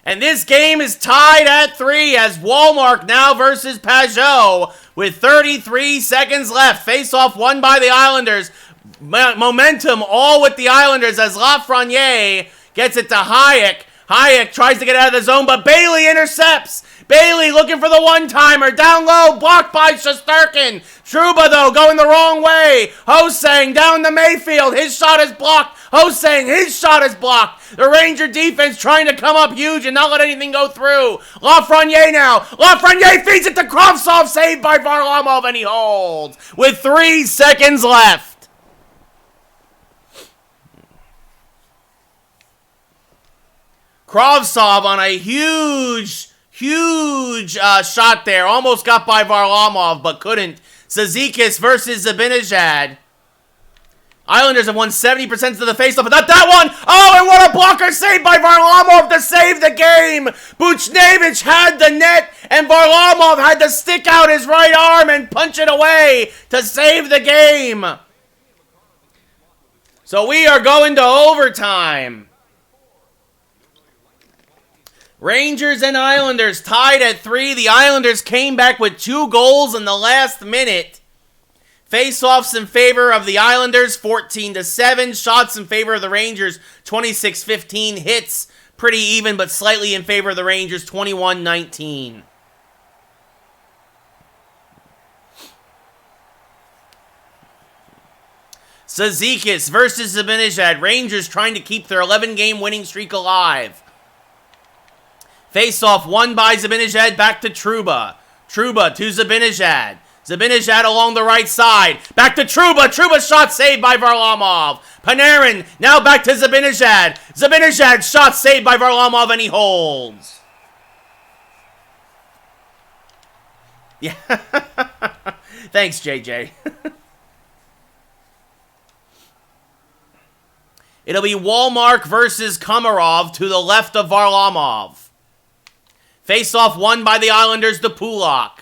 And this game is tied at 3 as Walmark now versus Pajot with 33 seconds left. Face-off won by the Islanders. Momentum all with the Islanders as Lafreniere gets it to Hayek. Hayek tries to get out of the zone, but Bailey intercepts. Bailey looking for the one-timer. Down low, blocked by Shesterkin. Trouba, though, going the wrong way. Hosang down to Mayfield. His shot is blocked. Hosang, his shot is blocked. The Ranger defense trying to come up huge and not let anything go through. Lafreniere now. Lafreniere feeds it to Kravtsov, saved by Varlamov, and he holds with 3 seconds left. Kravtsov on a huge shot there. Almost got by Varlamov, but couldn't. Cizikas versus Zibanejad. Islanders have won 70% of the faceoff, but not that one! Oh, and what a blocker saved by Varlamov to save the game! Buchnevich had the net, and Varlamov had to stick out his right arm and punch it away to save the game. So we are going to overtime. Rangers and Islanders tied at 3. The Islanders came back with 2 goals in the last minute. Face-offs in favor of the Islanders, 14-7. Shots in favor of the Rangers, 26-15. Hits, pretty even, but slightly in favor of the Rangers, 21-19. Cizikas versus Zibanejad. Rangers trying to keep their 11-game winning streak alive. Face-off won by Zibanejad, back to Trouba. Trouba to Zibanejad. Zibanejad along the right side. Back to Trouba. Trouba shot saved by Varlamov. Panarin now back to Zibanejad. Zibanejad shot saved by Varlamov, and he holds. Yeah. Thanks, JJ. It'll be Walmark versus Komarov to the left of Varlamov. Face-off won by the Islanders to Pulak.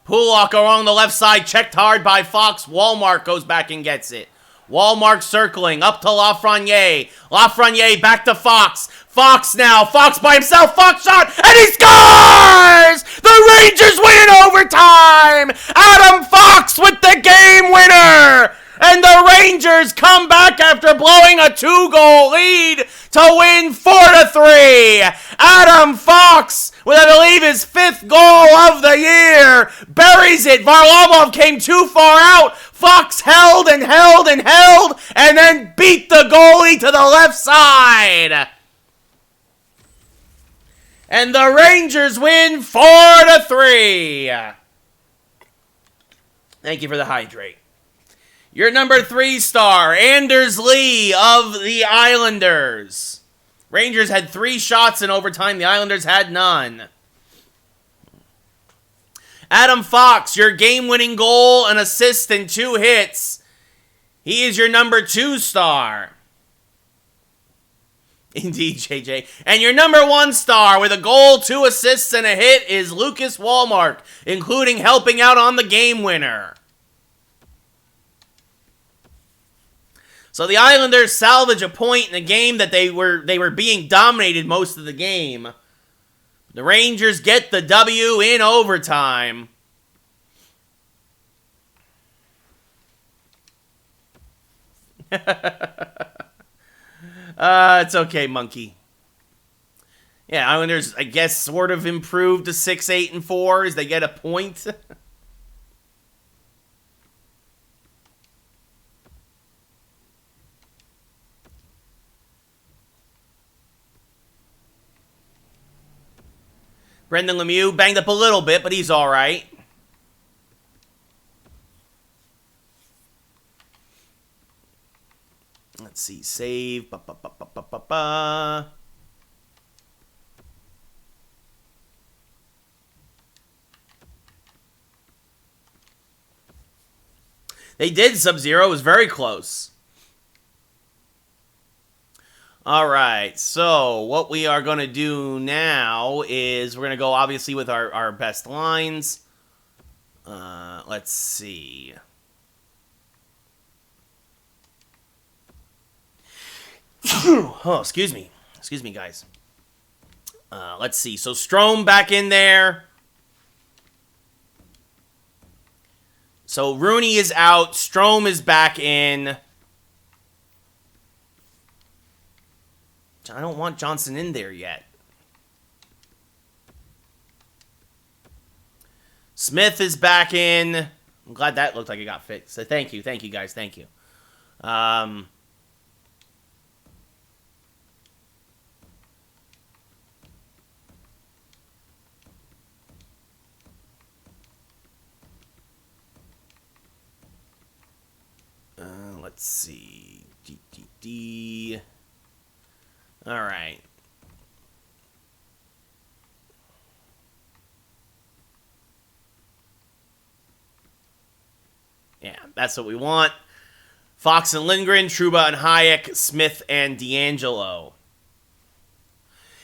Pullock along the left side, checked hard by Fox. Walmart goes back and gets it. Walmart circling, up to Lafreniere. Lafreniere back to Fox. Fox now, Fox by himself, Fox shot, and he scores! The Rangers win in overtime! Adam Fox with the game winner! And the Rangers come back after blowing a 2-goal lead to win 4-3. Adam Fox, with I believe his 5th goal of the year, buries it. Varlamov came too far out. Fox held and held and held, and then beat the goalie to the left side. And the Rangers win 4-3. Thank you for the hydrate. Your number 3 star, Anders Lee of the Islanders. Rangers had 3 shots in overtime. The Islanders had none. Adam Fox, your game-winning goal, an assist, and 2 hits. He is your number 2 star. Indeed, JJ. And your number 1 star with a goal, 2 assists, and a hit is Lucas Walmart, including helping out on the game winner. So the Islanders salvage a point in a game that they were being dominated most of the game. The Rangers get the W in overtime. It's okay, monkey. Yeah, Islanders, I guess, sort of improved to 6-8-4 as they get a point. Brendan Lemieux banged up a little bit, but he's all right. Let's see. Save. They did Sub-Zero. It was very close. All right, so what we are going to do now is we're going to go, obviously, with our best lines. Let's see. Oh, excuse me. Excuse me, guys. Let's see. So, Strome back in there. So, Rooney is out. Strome is back in. I don't want Johnson in there yet. Smith is back in. I'm glad that looked like it got fixed. So thank you, guys, thank you. Let's see. D. All right. Yeah, that's what we want. Fox and Lindgren, Trouba and Hayek, Smith and D'Angelo.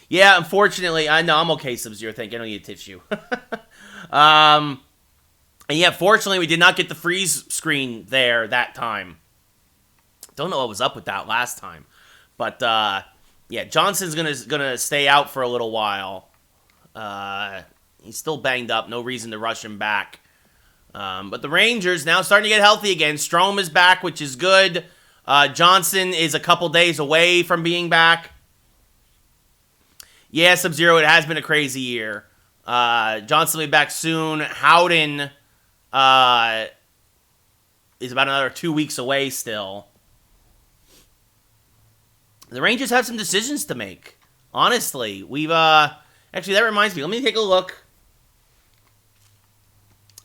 Yeah, unfortunately, I know I'm okay, Sub-Zero. Thank you. I don't need a tissue. And yeah, fortunately, we did not get the freeze screen there that time. Don't know what was up with that last time, but yeah, Johnson's gonna stay out for a little while. He's still banged up. No reason to rush him back. But the Rangers now starting to get healthy again. Strome is back, which is good. Johnson is a couple days away from being back. Yeah, Sub-Zero, it has been a crazy year. Johnson will be back soon. Howden is about another 2 weeks away still. The Rangers have some decisions to make. Honestly, we've actually, that reminds me. Let me take a look.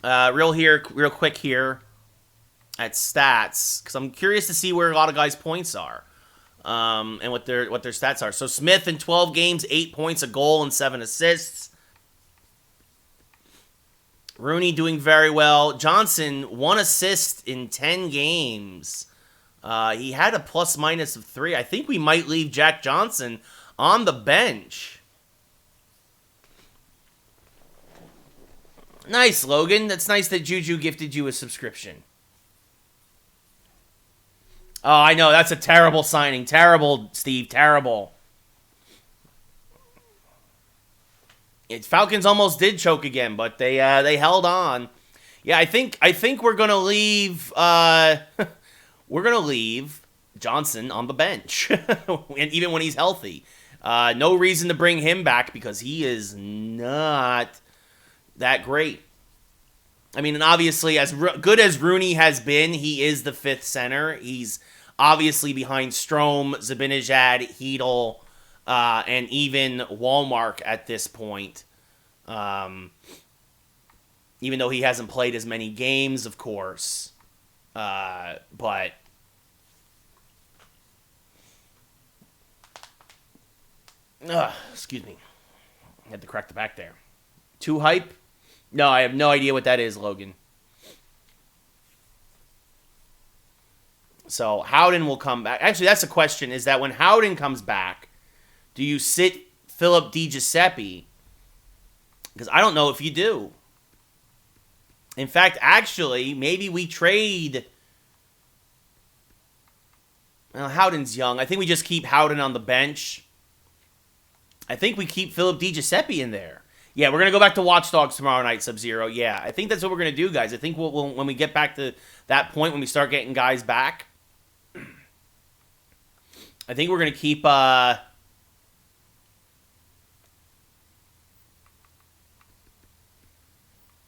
Real quick here at stats, because I'm curious to see where a lot of guys' points are, and what their stats are. So Smith in 12 games, 8 points, a goal, and 7 assists. Rooney doing very well. Johnson 1 assist in 10 games. He had a plus-minus of 3. I think we might leave Jack Johnson on the bench. Nice, Logan. That's nice that Juju gifted you a subscription. Oh, I know. That's a terrible signing. Terrible, Steve. Terrible. Falcons almost did choke again, but they held on. Yeah, I think we're gonna leave we're gonna leave Johnson on the bench, and even when he's healthy. No reason to bring him back because he is not that great. I mean, and obviously, as good as Rooney has been, he is the fifth center. He's obviously behind Strome, Zibanejad, Hedl, and even Walmark at this point. Even though he hasn't played as many games, of course. But excuse me. I had to crack the back there. Too hype? No, I have no idea what that is, Logan. So, Howden will come back. Actually, that's the question, is that when Howden comes back, do you sit Philip DiGiuseppe? Because I don't know if you do. In fact, actually, maybe we trade... Well, Howden's young. I think we just keep Howden on the bench. I think we keep Philip DiGiuseppe in there. Yeah, we're going to go back to Watch Dogs tomorrow night, Sub-Zero. Yeah, I think that's what we're going to do, guys. I think we'll when we get back to that point, when we start getting guys back, I think we're going to keep... I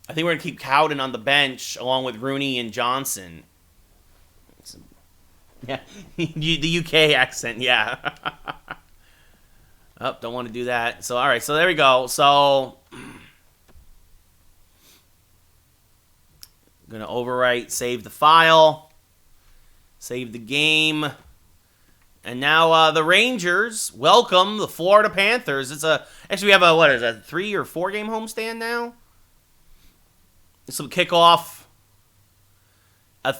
think we're going to keep Cowden on the bench along with Rooney and Johnson. Yeah, the UK accent, yeah. Oh, don't want to do that. So, all right, so there we go. So, I'm going to overwrite, save the file, save the game. And now the Rangers welcome the Florida Panthers. Actually, we have a 3 or 4 game homestand now? This will kick off a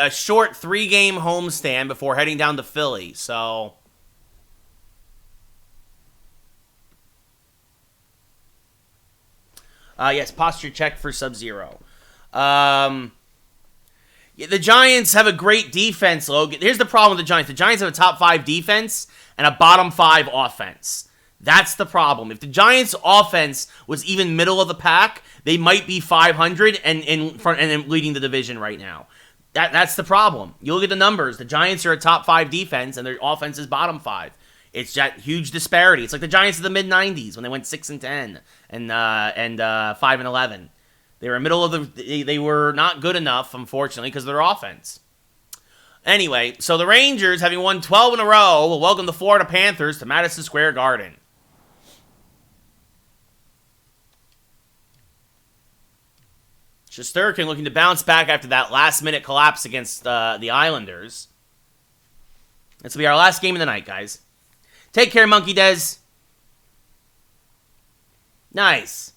short 3-game homestand before heading down to Philly. So, yes, posture check for Sub-Zero. Yeah, the Giants have a great defense, Logan. Here's the problem with the Giants. The Giants have a top 5 defense and a bottom 5 offense. That's the problem. If the Giants' offense was even middle of the pack, they might be 500 and in front and leading the division right now. That's the problem. You look at the numbers. The Giants are a top 5 defense, and their offense is bottom 5. It's that huge disparity. It's like the Giants of the mid '90s when they went 6-10 and 5-11. They were middle of they were not good enough, unfortunately, because of their offense. Anyway, so the Rangers, having won 12 in a row, will welcome the Florida Panthers to Madison Square Garden. Shesterkin looking to bounce back after that last-minute collapse against the Islanders. This will be our last game of the night, guys. Take care, Monkey Dez. Nice.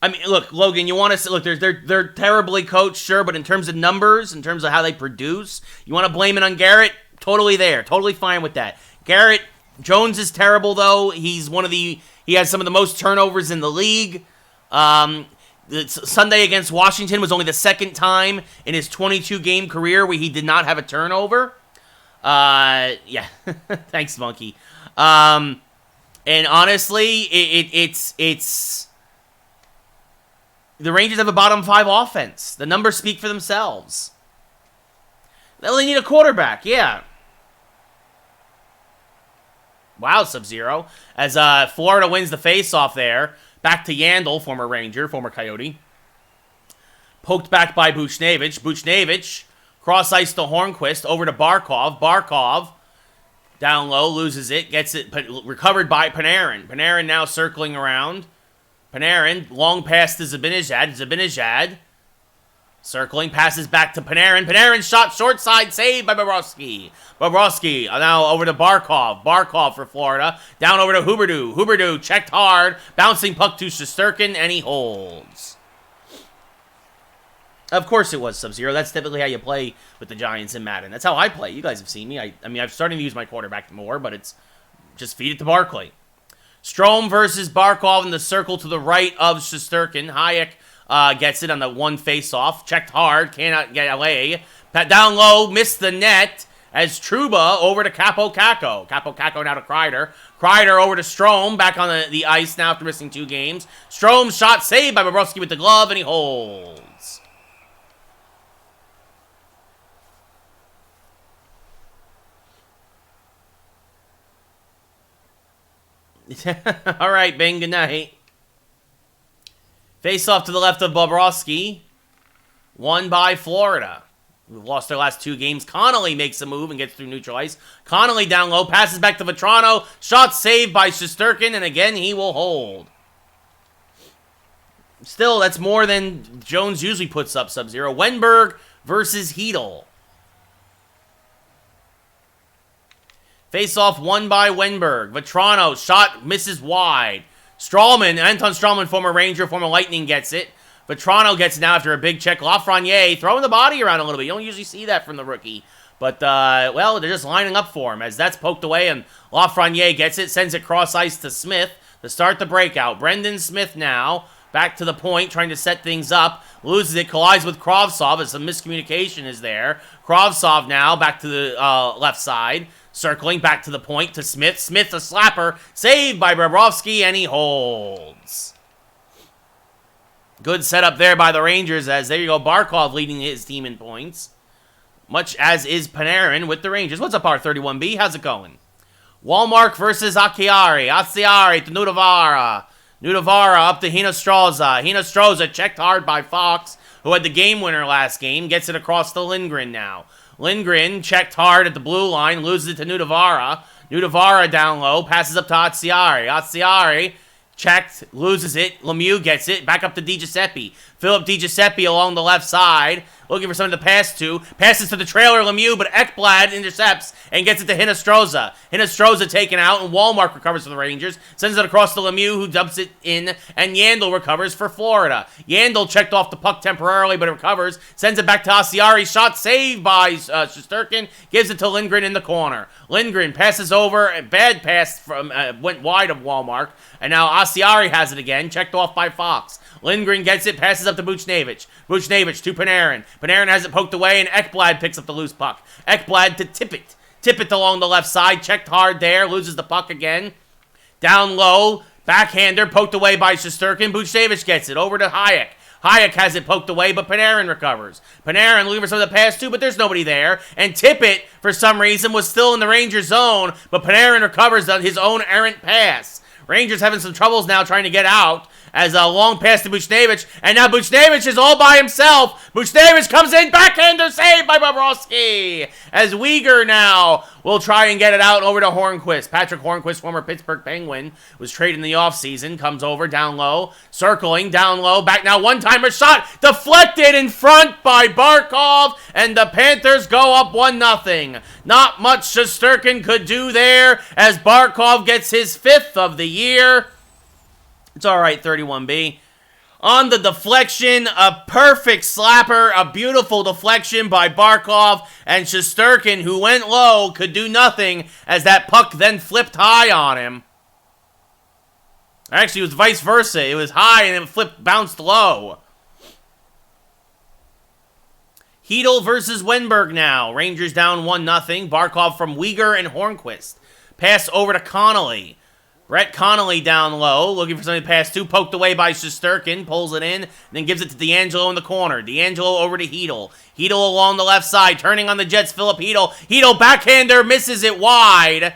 I mean, look, Logan, you want to look? They're terribly coached, sure, but in terms of numbers, in terms of how they produce, you want to blame it on Garrett? Totally there, totally fine with that. Garrett Jones is terrible though. He has some of the most turnovers in the league. Sunday against Washington was only the second time in his 22-game career where he did not have a turnover. Yeah, thanks, Monkey. And honestly, it's. The Rangers have a bottom 5 offense. The numbers speak for themselves. They only need a quarterback, yeah. Wow, Sub-Zero. As Florida wins the face-off there. Back to Yandel, former Ranger, former Coyote. Poked back by Buchnevich. Buchnevich, cross-ice to Hornquist, over to Barkov. Barkov, down low, loses it, gets it recovered by Panarin. Panarin now circling around. Panarin, long pass to Zibanejad. Zibanejad, circling, passes back to Panarin. Panarin shot short side, saved by Bobrovsky. Bobrovsky now over to Barkov. Barkov for Florida. Down over to Huberdeau. Huberdeau checked hard. Bouncing puck to Shesterkin, and he holds. Of course it was, Sub-Zero. That's typically how you play with the Giants in Madden. That's how I play. You guys have seen me. I mean, I'm starting to use my quarterback more, but it's just feed it to Barkley. Strome versus Barkov in the circle to the right of Shesterkin. Hayek gets it on the one face-off. Checked hard, cannot get away. Down low, missed the net as Trouba over to Capo Caco. Capo Caco now to Kreider. Kreider over to Strome, back on the ice now after missing 2 games. Strome shot saved by Bobrovsky with the glove, and he holds. All right, Bing, good night. Face off to the left of Bobrovsky. Won by Florida. We've lost their last 2 games. Connolly makes a move and gets through neutral ice. Connolly down low, passes back to Vetrano. Shot saved by Shesterkin, and again, he will hold. Still, that's more than Jones usually puts up Sub-Zero. Wenberg versus Hedel. Face-off won by Wenberg. Vetrano, shot misses wide. Anton Strawman, former Ranger, former Lightning, gets it. Vetrano gets it now after a big check. Lafreniere throwing the body around a little bit. You don't usually see that from the rookie. But, well, they're just lining up for him as that's poked away, and Lafreniere gets it, sends it cross ice to Smith to start the breakout. Brendan Smith now back to the point, trying to set things up. Loses it, collides with Kravtsov as some miscommunication is there. Kravtsov now back to the left side. Circling back to the point to Smith. Smith, a slapper. Saved by Bobrovsky, and he holds. Good setup there by the Rangers, as there you go, Barkov leading his team in points. Much as is Panarin with the Rangers. What's up, R31B? How's it going? Walmark versus Acciari. Acciari to Nudavara. Nudavara up to Hinostroza. Hinostroza checked hard by Fox, who had the game winner last game. Gets it across to Lindgren now. Lindgren checked hard at the blue line, loses it to Nudavara. Nudavara down low, passes up to Acciari. Acciari checked, loses it. Lemieux gets it, back up to DiGiuseppe. Philip DiGiuseppe along the left side, looking for someone to pass to. Passes to the trailer Lemieux, but Ekblad intercepts and gets it to Hinostroza. Hinostroza taken out, and Walmark recovers for the Rangers. Sends it across to Lemieux, who dumps it in, and Yandel recovers for Florida. Yandel checked off the puck temporarily, but it recovers. Sends it back to Acciari. Shot saved by Shesterkin. Gives it to Lindgren in the corner. Lindgren passes over. A bad pass from went wide of Walmark. And now Acciari has it again. Checked off by Fox. Lindgren gets it, passes up to Buchnevich. Buchnevich to Panarin. Panarin has it poked away, and Ekblad picks up the loose puck. Ekblad to Tippett. Tippett along the left side, checked hard there, loses the puck again. Down low, backhander, poked away by Shesterkin. Buchnevich gets it, over to Hayek. Hayek has it poked away, but Panarin recovers. Panarin looking for some of the pass too, but there's nobody there. And Tippett, for some reason, was still in the Rangers zone, but Panarin recovers his own errant pass. Rangers having some troubles now trying to get out. As a long pass to Buchnevich, and now Buchnevich is all by himself. Buchnevich comes in, backhander saved by Bobrovsky. As Weegar now will try and get it out over to Hornquist. Patrick Hornquist, former Pittsburgh Penguin, was traded in the offseason. Comes over, down low, circling, down low, back now, one-timer shot, deflected in front by Barkov, and the Panthers go up 1-0. Not much Shesterkin could do there, as Barkov gets his 5th of the year. It's all right, 31B. On the deflection, a perfect slapper, a beautiful deflection by Barkov, and Shesterkin, who went low, could do nothing as that puck then flipped high on him. Actually, it was vice versa. It was high and then bounced low. Hedel versus Wenberg now. Rangers down 1-0. Barkov from Weegar and Hornquist. Pass over to Connolly. Brett Connolly down low, looking for something to pass to, poked away by Shesterkin, pulls it in, then gives it to D'Angelo in the corner. D'Angelo over to Hedel. Hedel along the left side, turning on the Jets, Philip Hedel. Hedel backhander, misses it wide.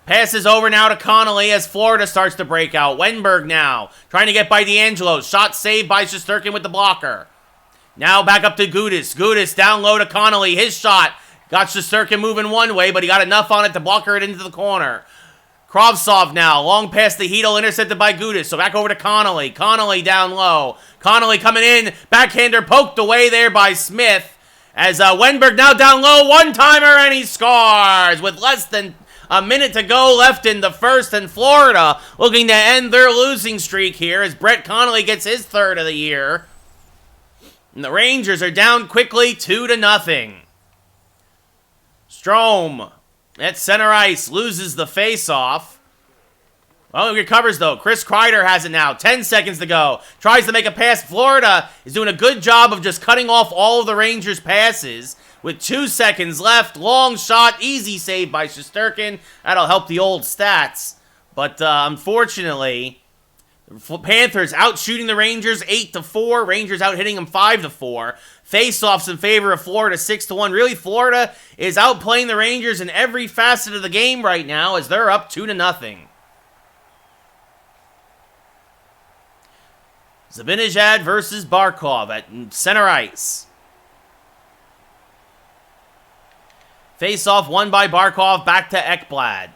Passes over now to Connolly as Florida starts to break out. Wenberg now, trying to get by D'Angelo. Shot saved by Shesterkin with the blocker. Now back up to Gudis. Gudis down low to Connolly. His shot got Shesterkin moving one way, but he got enough on it to blocker it into the corner. Kravtsov now, long past the Hedel, intercepted by Gudis. So back over to Connolly. Connolly down low. Connolly coming in. Backhander poked away there by Smith. As Wenberg now down low. One-timer, and he scores with less than a minute to go left in the first. And Florida looking to end their losing streak here as Brett Connolly gets his 3rd of the year. And the Rangers are down quickly 2-0. Strome at center ice loses the face-off. Well, he recovers, though. Chris Kreider has it now. 10 seconds to go. Tries to make a pass. Florida is doing a good job of just cutting off all of the Rangers' passes. With 2 seconds left. Long shot. Easy save by Shesterkin. That'll help the old stats. But unfortunately, the Panthers out shooting the Rangers 8-4. Rangers out hitting them 5-4. Face-offs in favor of Florida 6-1. Really, Florida is outplaying the Rangers in every facet of the game right now as they're up 2-0. Zibanejad versus Barkov at center ice. Face-off won by Barkov, back to Ekblad.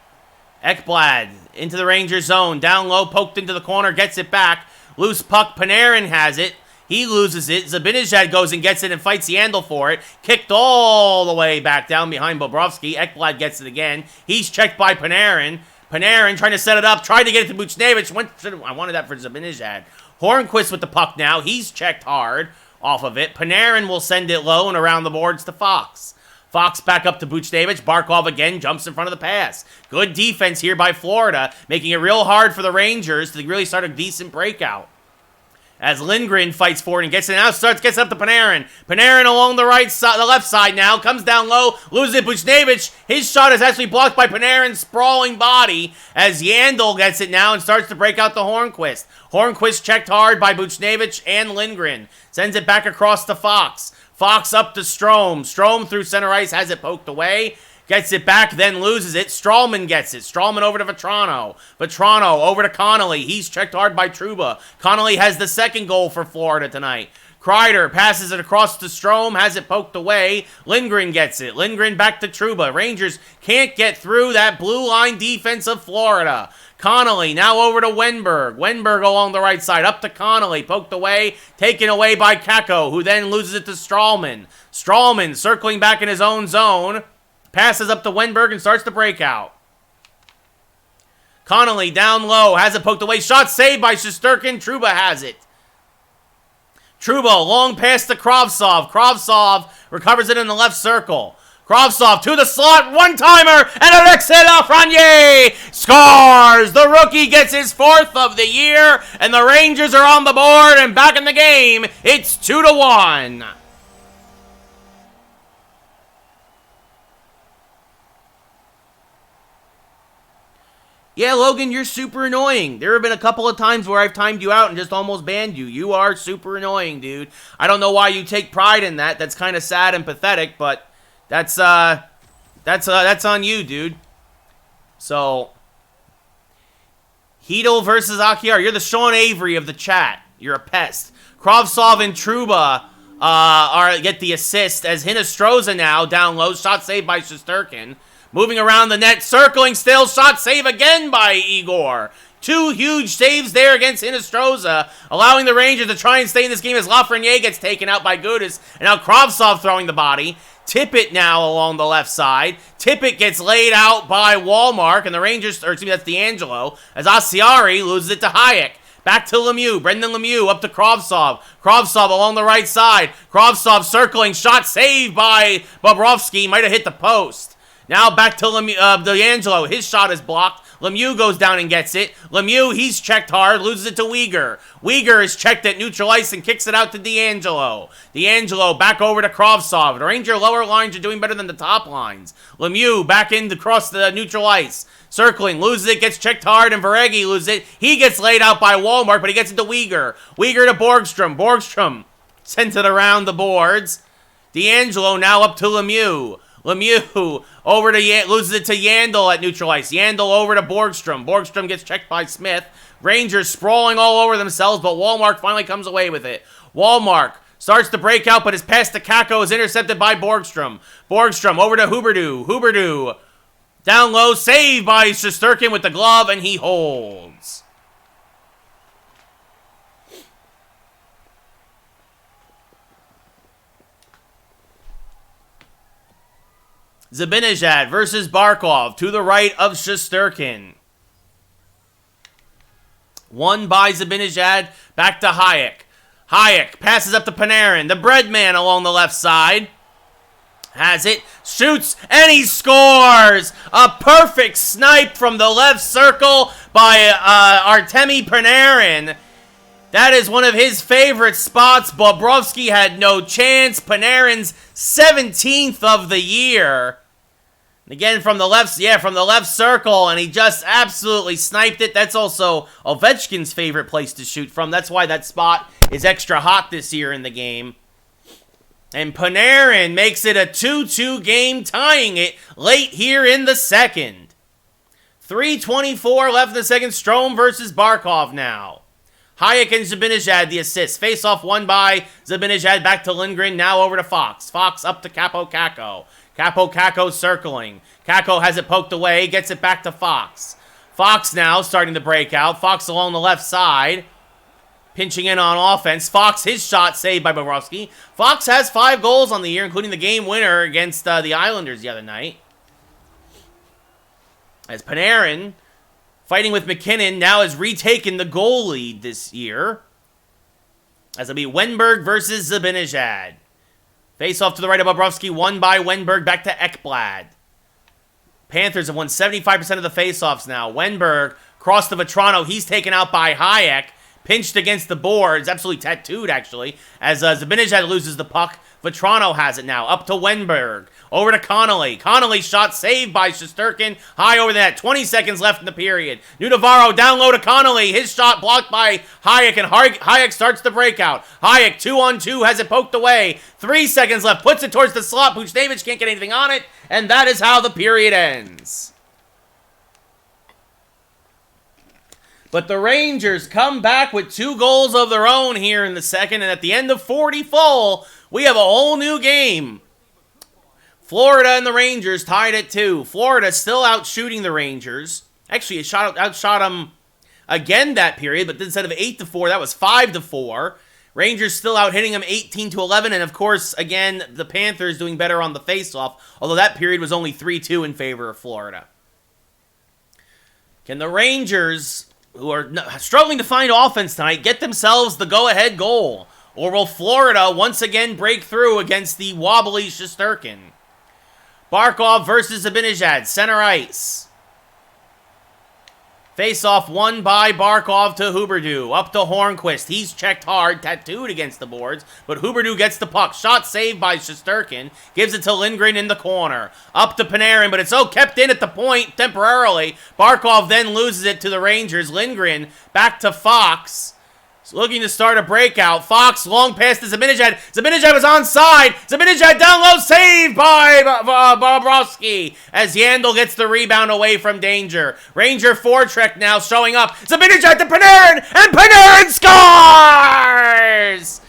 Ekblad into the Rangers zone, down low, poked into the corner, gets it back. Loose puck, Panarin has it. He loses it. Zibanejad goes and gets it and fights Yandel for it. Kicked all the way back down behind Bobrovsky. Ekblad gets it again. He's checked by Panarin. Panarin trying to set it up, tried to get it to Buchnevich. I wanted that for Zibanejad. Hornquist with the puck now. He's checked hard off of it. Panarin will send it low and around the boards to Fox. Fox back up to Buchnevich. Barkov again jumps in front of the pass. Good defense here by Florida, making it real hard for the Rangers to really start a decent breakout. As Lindgren fights forward and gets it out, gets up to Panarin. Panarin along the right side, the left side now, comes down low, loses it. Buchnevich, his shot is actually blocked by Panarin's sprawling body as Yandel gets it now and starts to break out the Hornquist. Hornquist checked hard by Buchnevich and Lindgren. Sends it back across to Fox. Fox up to Strome. Strome through center ice, has it poked away. Gets it back, then loses it. Strawman gets it. Strawman over to Vetrano. Vetrano over to Connolly. He's checked hard by Trouba. Connolly has the second goal for Florida tonight. Kreider passes it across to Strome, has it poked away. Lindgren gets it. Lindgren back to Trouba. Rangers can't get through that blue line defense of Florida. Connolly now over to Wenberg. Wenberg along the right side. Up to Connolly. Poked away. Taken away by Kakko, who then loses it to Strawman. Strawman circling back in his own zone. Passes up to Wenberg and starts to break out. Connolly down low. Has it poked away. Shot saved by Shesterkin. Trouba has it. Trouba long pass to Kravtsov. Kravtsov recovers it in the left circle. Kravtsov to the slot. One-timer. And Alexei Lafreniere scores. The rookie gets his 4th of the year. And the Rangers are on the board and back in the game. It's 2-1. Yeah, Logan, you're super annoying. There have been a couple of times where I've timed you out and just almost banned you. You are super annoying, dude. I don't know why you take pride in that. That's kind of sad and pathetic, but that's on you, dude. So, Hedel versus Akiar. You're the Sean Avery of the chat. You're a pest. Kravtsov and Trouba get the assist as Hinostroza now down low. Shot saved by Shesterkin. Moving around the net, circling still, shot save again by Igor. 2 huge saves there against Hinostroza, allowing the Rangers to try and stay in this game as Lafreniere gets taken out by Gudis. And now Kravtsov throwing the body. Tippett now along the left side. Tippett gets laid out by Wallmark, and the Rangers, or excuse me, that's D'Angelo, as Asiari loses it to Hayek. Back to Lemieux. Brendan Lemieux up to Kravtsov. Kravtsov along the right side. Kravtsov circling, shot saved by Bobrovsky. Might have hit the post. Now back to D'Angelo. His shot is blocked. Lemieux goes down and gets it. Lemieux, he's checked hard, loses it to Weegar. Weegar is checked at neutral ice and kicks it out to D'Angelo. D'Angelo back over to Kravtsov. The Ranger lower lines are doing better than the top lines. Lemieux back in across the neutral ice. Circling, loses it, gets checked hard, and Veregi loses it. He gets laid out by Walmart, but he gets it to Weegar. Weegar to Borgstrom. Borgstrom sends it around the boards. D'Angelo now up to Lemieux. Lemieux over to loses it to Yandel at neutral ice. Yandel over to Borgstrom. Borgstrom gets checked by Smith. Rangers sprawling all over themselves, but Wallmark finally comes away with it. Wallmark starts to break out, but his pass to Kakko is intercepted by Borgstrom. Borgstrom over to Huberdeau. Huberdeau down low, saved by Shesterkin with the glove, and he holds. Zibanejad versus Barkov to the right of Shesterkin. Won by Zibanejad, back to Hayek. Hayek passes up to Panarin, the bread man along the left side. Has it. shoots, and he scores! A perfect snipe from the left circle by Artemi Panarin. That is one of his favorite spots. Bobrovsky had no chance. Panarin's 17th of the year. Again, from the left circle, and he just absolutely sniped it. That's also Ovechkin's favorite place to shoot from. That's why that spot is extra hot this year in the game. And Panarin makes it a 2-2 game, tying it late here in the second. 3:24 left in the second. Strome versus Barkov now. Hayek and Zibanejad the assist. Face-off won by Zibanejad. Back to Lindgren. Now over to Fox. Fox up to Capo Caco. Capo Caco circling. Caco has it poked away. Gets it back to Fox. Fox now starting to break out. Fox along the left side. Pinching in on offense. Fox, his shot saved by Bobrovsky. Fox has 5 goals on the year, including the game winner against the Islanders the other night. As Panarin, fighting with McKinnon, now has retaken the goal lead this year. As it'll be Wenberg versus Zibanejad. Face off to the right of Bobrovsky, won by Wenberg, back to Ekblad. Panthers have won 75% of the face-offs now. Wenberg, cross to Vetrano, he's taken out by Hayek. Pinched against the boards, absolutely tattooed, actually, as Zibanejad loses the puck. Vetrano has it now, up to Wenberg. Over to Connolly. Connolly shot saved by Shesterkin. High over the net. 20 seconds left in the period. New Navarro down low to Connolly. His shot blocked by Hayek, and Hayek starts the breakout. Hayek, 2-on-2, has it poked away. 3 seconds left. Puts it towards the slot. Buchnevich can't get anything on it, and that is how the period ends. But the Rangers come back with 2 goals of their own here in the second, and at the end of 40 full, we have a whole new game. Florida and the Rangers tied at 2. Florida still out shooting the Rangers. Actually, it outshot them again that period, but instead of 8-4, that was 5-4. Rangers still out hitting them 18-11, and of course, again, the Panthers doing better on the faceoff, although that period was only 3-2 in favor of Florida. Can the Rangers, who are struggling to find offense tonight, get themselves the go-ahead goal? Or will Florida once again break through against the wobbly Shesterkin? Barkov versus Zibanejad, center ice. Face-off won by Barkov to Huberdeau. Up to Hornquist. He's checked hard, tattooed against the boards, but Huberdeau gets the puck. Shot saved by Shesterkin. Gives it to Lindgren in the corner. Up to Panarin, but it's kept in at the point temporarily. Barkov then loses it to the Rangers. Lindgren back to Fox. Looking to start a breakout. Fox, long pass to Zibanejad. Zibanejad was onside. Zibanejad down low, saved by Bobrovsky as Yandel gets the rebound away from danger. Ranger forecheck now showing up. Zibanejad to Panarin, and Panarin scores!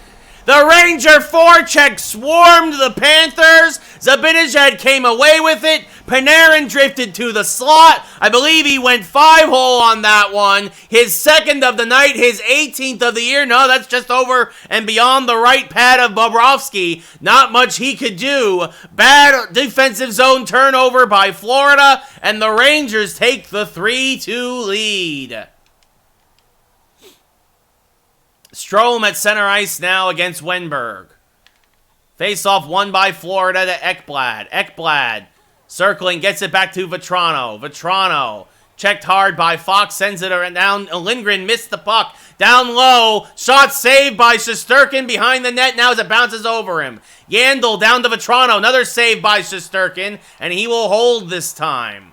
The Ranger forecheck swarmed the Panthers. Zibanejad came away with it. Panarin drifted to the slot. I believe he went 5-hole on that one. His second of the night, his 18th of the year. No, that's just over and beyond the right pad of Bobrovsky. Not much he could do. Bad defensive zone turnover by Florida, and the Rangers take the 3-2 lead. Strome at center ice now against Wenberg. Face-off won by Florida to Ekblad. Ekblad circling, gets it back to Vetrano. Vetrano checked hard by Fox, sends it down. Lindgren missed the puck. Down low, shot saved by Shesterkin behind the net now as it bounces over him. Yandel down to Vetrano. Another save by Shesterkin, and he will hold this time.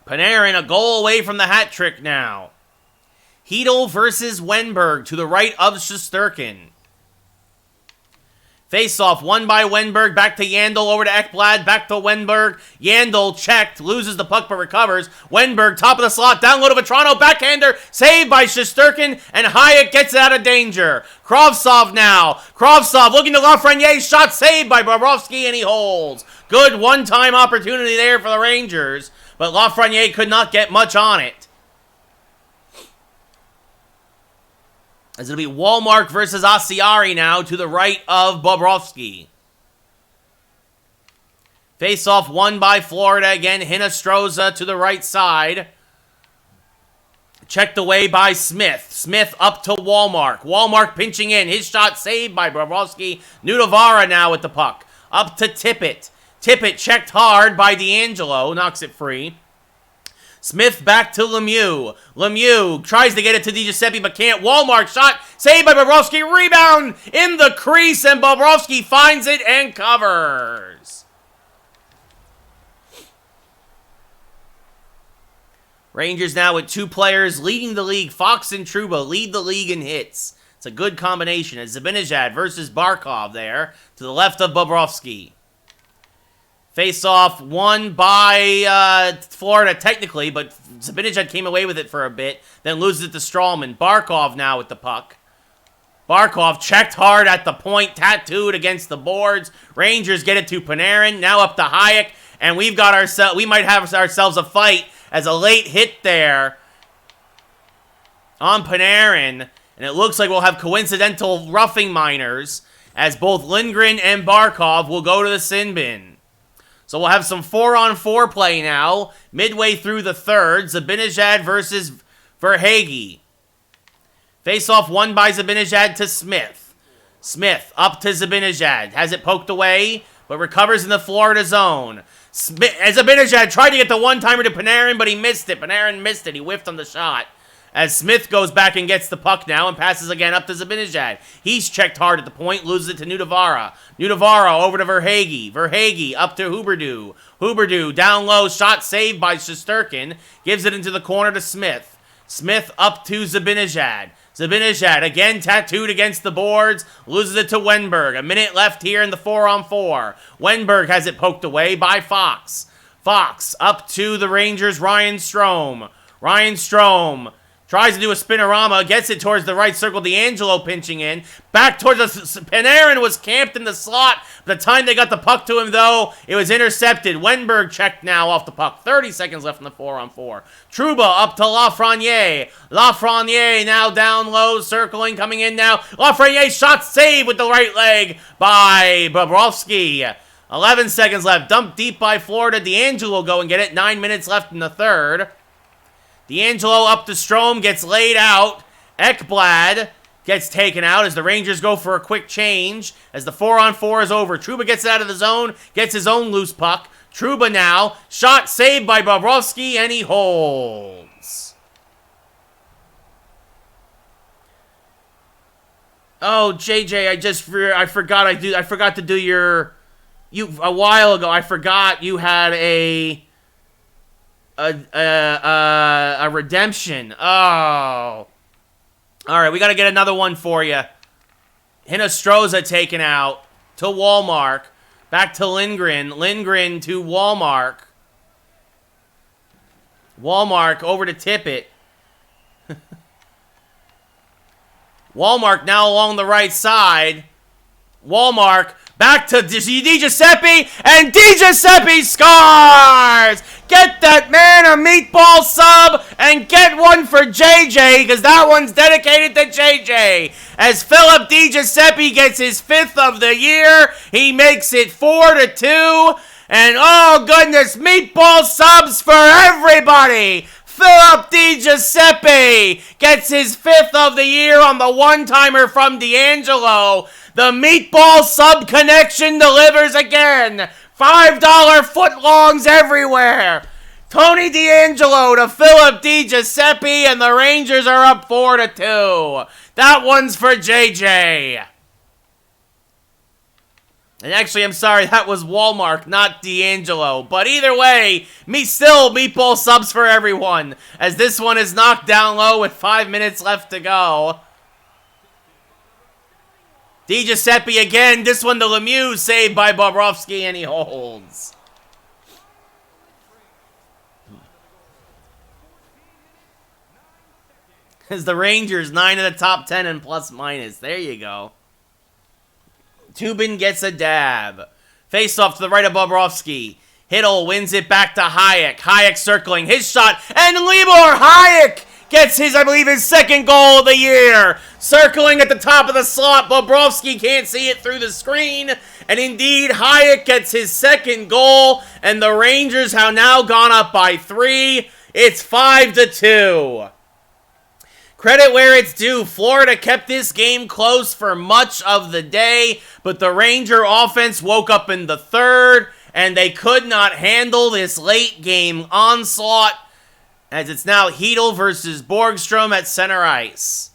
Panarin a goal away from the hat trick now. Hedl versus Wenberg to the right of Shesterkin. Face-off won by Wenberg, back to Yandel, over to Ekblad, back to Wenberg. Yandel checked, loses the puck but recovers. Wenberg, top of the slot, down low to Vetrano, backhander, saved by Shesterkin, and Hayek gets it out of danger. Kravtsov now. Kravtsov looking to Lafreniere, shot saved by Bobrovsky, and he holds. Good one-time opportunity there for the Rangers, but Lafreniere could not get much on it. As it'll be Wallmark versus Asiari now to the right of Bobrovsky. Face-off won by Florida again. Hinostroza to the right side. Checked away by Smith. Smith up to Wallmark. Wallmark pinching in. His shot saved by Bobrovsky. Nudavara now with the puck. Up to Tippett. Tippett checked hard by D'Angelo. Knocks it free. Smith back to Lemieux. Lemieux tries to get it to DiGiuseppe but can't. Wallmark shot saved by Bobrovsky. Rebound in the crease and Bobrovsky finds it and covers. Rangers now with 2 players leading the league. Fox and Trouba lead the league in hits. It's a good combination. As Zibanejad versus Barkov there to the left of Bobrovsky. Face-off won by Florida technically, but Zibanejad came away with it for a bit, then loses it to Strawman. Barkov now with the puck. Barkov checked hard at the point, tattooed against the boards. Rangers get it to Panarin, now up to Hayek, and we might have ourselves a fight as a late hit there on Panarin, and it looks like we'll have coincidental roughing minors as both Lindgren and Barkov will go to the sin bin. So we'll have some 4-on-4 play now, midway through the third. Zibanejad versus Verhaeghe. Face-off won by Zibanejad to Smith. Smith up to Zibanejad. Has it poked away, but recovers in the Florida zone. Zibanejad tried to get the one-timer to Panarin, but he missed it. Panarin missed it. He whiffed on the shot. As Smith goes back and gets the puck now and passes again up to Zibanejad. He's checked hard at the point, loses it to Nudavara. Nudavara over to Verhaeghe. Verhaeghe up to Huberdeau. Huberdeau down low, shot saved by Shesterkin. Gives it into the corner to Smith. Smith up to Zibanejad. Zibanejad again tattooed against the boards. Loses it to Wenberg. A minute left here in the 4-on-4. Wenberg has it poked away by Fox. Fox up to the Rangers' Ryan Strome. Ryan Strome tries to do a spinorama, gets it towards the right circle. D'Angelo pinching in. Back towards the... Panarin was camped in the slot. By the time they got the puck to him, though, it was intercepted. Wenberg checked now off the puck. 30 seconds left in the 4-on-4. Trouba up to Lafreniere. Lafreniere now down low, circling, coming in now. Lafreniere shot saved with the right leg by Bobrovsky. 11 seconds left. Dumped deep by Florida. D'Angelo go and get it. 9 minutes left in the third. D'Angelo up to Strome, gets laid out. Ekblad gets taken out as the Rangers go for a quick change. As the 4-on-4 is over, Trouba gets it out of the zone, gets his own loose puck. Trouba now, shot saved by Bobrovsky, and he holds. Oh, JJ, I forgot to do your... a while ago, I forgot you had a redemption. Oh. Alright, we got to get another one for you. Hinostroza taken out to Wallmark. Back to Lindgren. Lindgren to Wallmark. Wallmark over to Tippett. Wallmark now along the right side. Wallmark back to DiGiuseppe, and DiGiuseppe scores! Get that man a meatball sub, and get one for JJ, because that one's dedicated to JJ. As Philip DiGiuseppe gets his 5th of the year, he makes it 4-2, and oh goodness, meatball subs for everybody! Philip DiGiuseppe gets his 5th of the year on the one-timer from D'Angelo. The meatball sub connection delivers again. $5 footlongs everywhere. Tony D'Angelo to Philip DiGiuseppe, and the Rangers are up 4-2. That one's for JJ. And actually, I'm sorry, that was Wallmark, not D'Angelo. But either way, still meatball subs for everyone, as this one is knocked down low with 5 minutes left to go. DiGiuseppe again, this one to Lemieux, saved by Bobrovsky, and he holds. As the Rangers, 9 of the top 10 in plus-minus. There you go. Tubin gets a dab. Face-off to the right of Bobrovsky. Hiddle wins it back to Hayek. Hayek circling his shot, and Libor Hayek gets his, I believe, his 2nd goal of the year. Circling at the top of the slot. Bobrovsky can't see it through the screen. And indeed, Hayek gets his 2nd goal. And the Rangers have now gone up by 3. It's 5-2. Credit where it's due. Florida kept this game close for much of the day, but the Ranger offense woke up in the third, and they could not handle this late game onslaught, as it's now Hedel versus Borgstrom at center ice.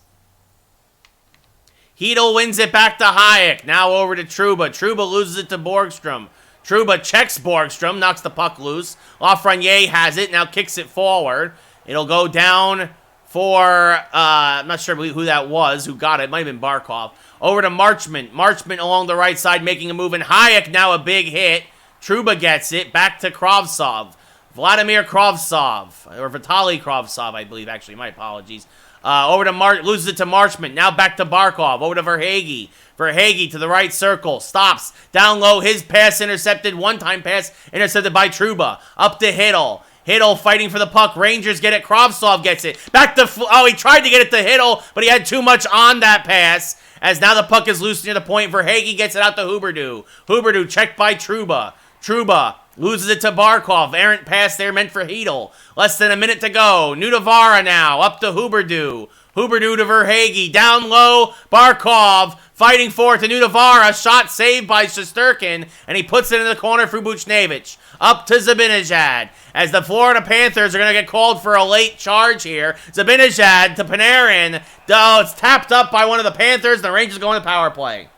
Hedel wins it back to Hayek. Now over to Trouba. Trouba loses it to Borgstrom. Trouba checks Borgstrom, knocks the puck loose. Lafreniere has it, now kicks it forward. It'll go down for, I'm not sure who that was, who got it. Might have been Barkov. Over to Marchment. Marchment along the right side making a move, and Hayek now a big hit. Trouba gets it, back to Kravtsov. Vladimir Kravtsov, or Vitaly Kravtsov, I believe, actually. My apologies. Over to loses it to Marchment. Now back to Barkov. Over to Verhaeghe. Verhaeghe to the right circle. Stops. Down low. His pass intercepted. One-time pass intercepted by Trouba. Up to Hedel. Hedel fighting for the puck. Rangers get it. Kravtsov gets it. Back to... Oh, he tried to get it to Hedel, but he had too much on that pass. As now the puck is loose near the point. Verhaeghe gets it out to Huberdeau. Huberdeau checked by Trouba. Trouba loses it to Barkov. Errant pass there meant for Hedel. Less than a minute to go. Nudavara now. Up to Huberdeau. Huberdeau to Verhaeghe. Down low. Barkov fighting for it to Nudavara. Shot saved by Shesterkin. And he puts it in the corner for Buchnevich. Up to Zibanejad. As the Florida Panthers are going to get called for a late charge here. Zibanejad to Panarin. Oh, it's tapped up by one of the Panthers. The Rangers go on the power play.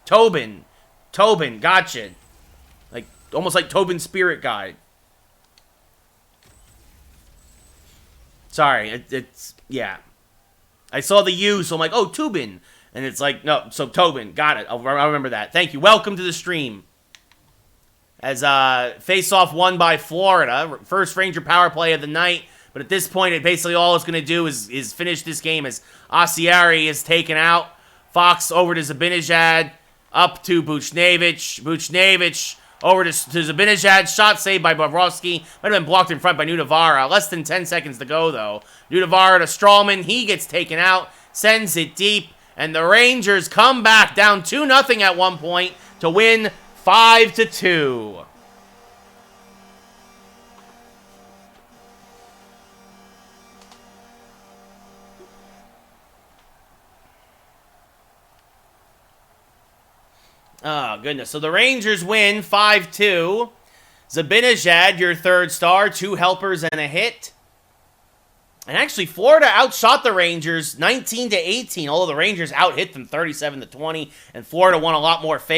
Tobin, gotcha. Almost like Tobin's Spirit Guide. Sorry, it's yeah. I saw the U, so I'm like, oh, Tubin. And it's like, no, so Tobin. Got it. I'll remember that. Thank you. Welcome to the stream. As face-off won by Florida. First Ranger power play of the night. But at this point, it basically all it's going to do is finish this game as Asiari is taken out. Fox over to Zibanejad. Up to Buchnevich. Buchnevich over to Zibanejad. Shot saved by Bobrovsky. Might have been blocked in front by Nudavara. Less than 10 seconds to go, though. Nudavara to Strawman. He gets taken out. Sends it deep. And the Rangers come back down 2-0 at one point to win 5-2. Oh, goodness. So the Rangers win 5-2. Zibanejad, your third star, 2 helpers and a hit. And actually, Florida outshot the Rangers 19-18, although the Rangers out-hit them 37-20, and Florida won a lot more face.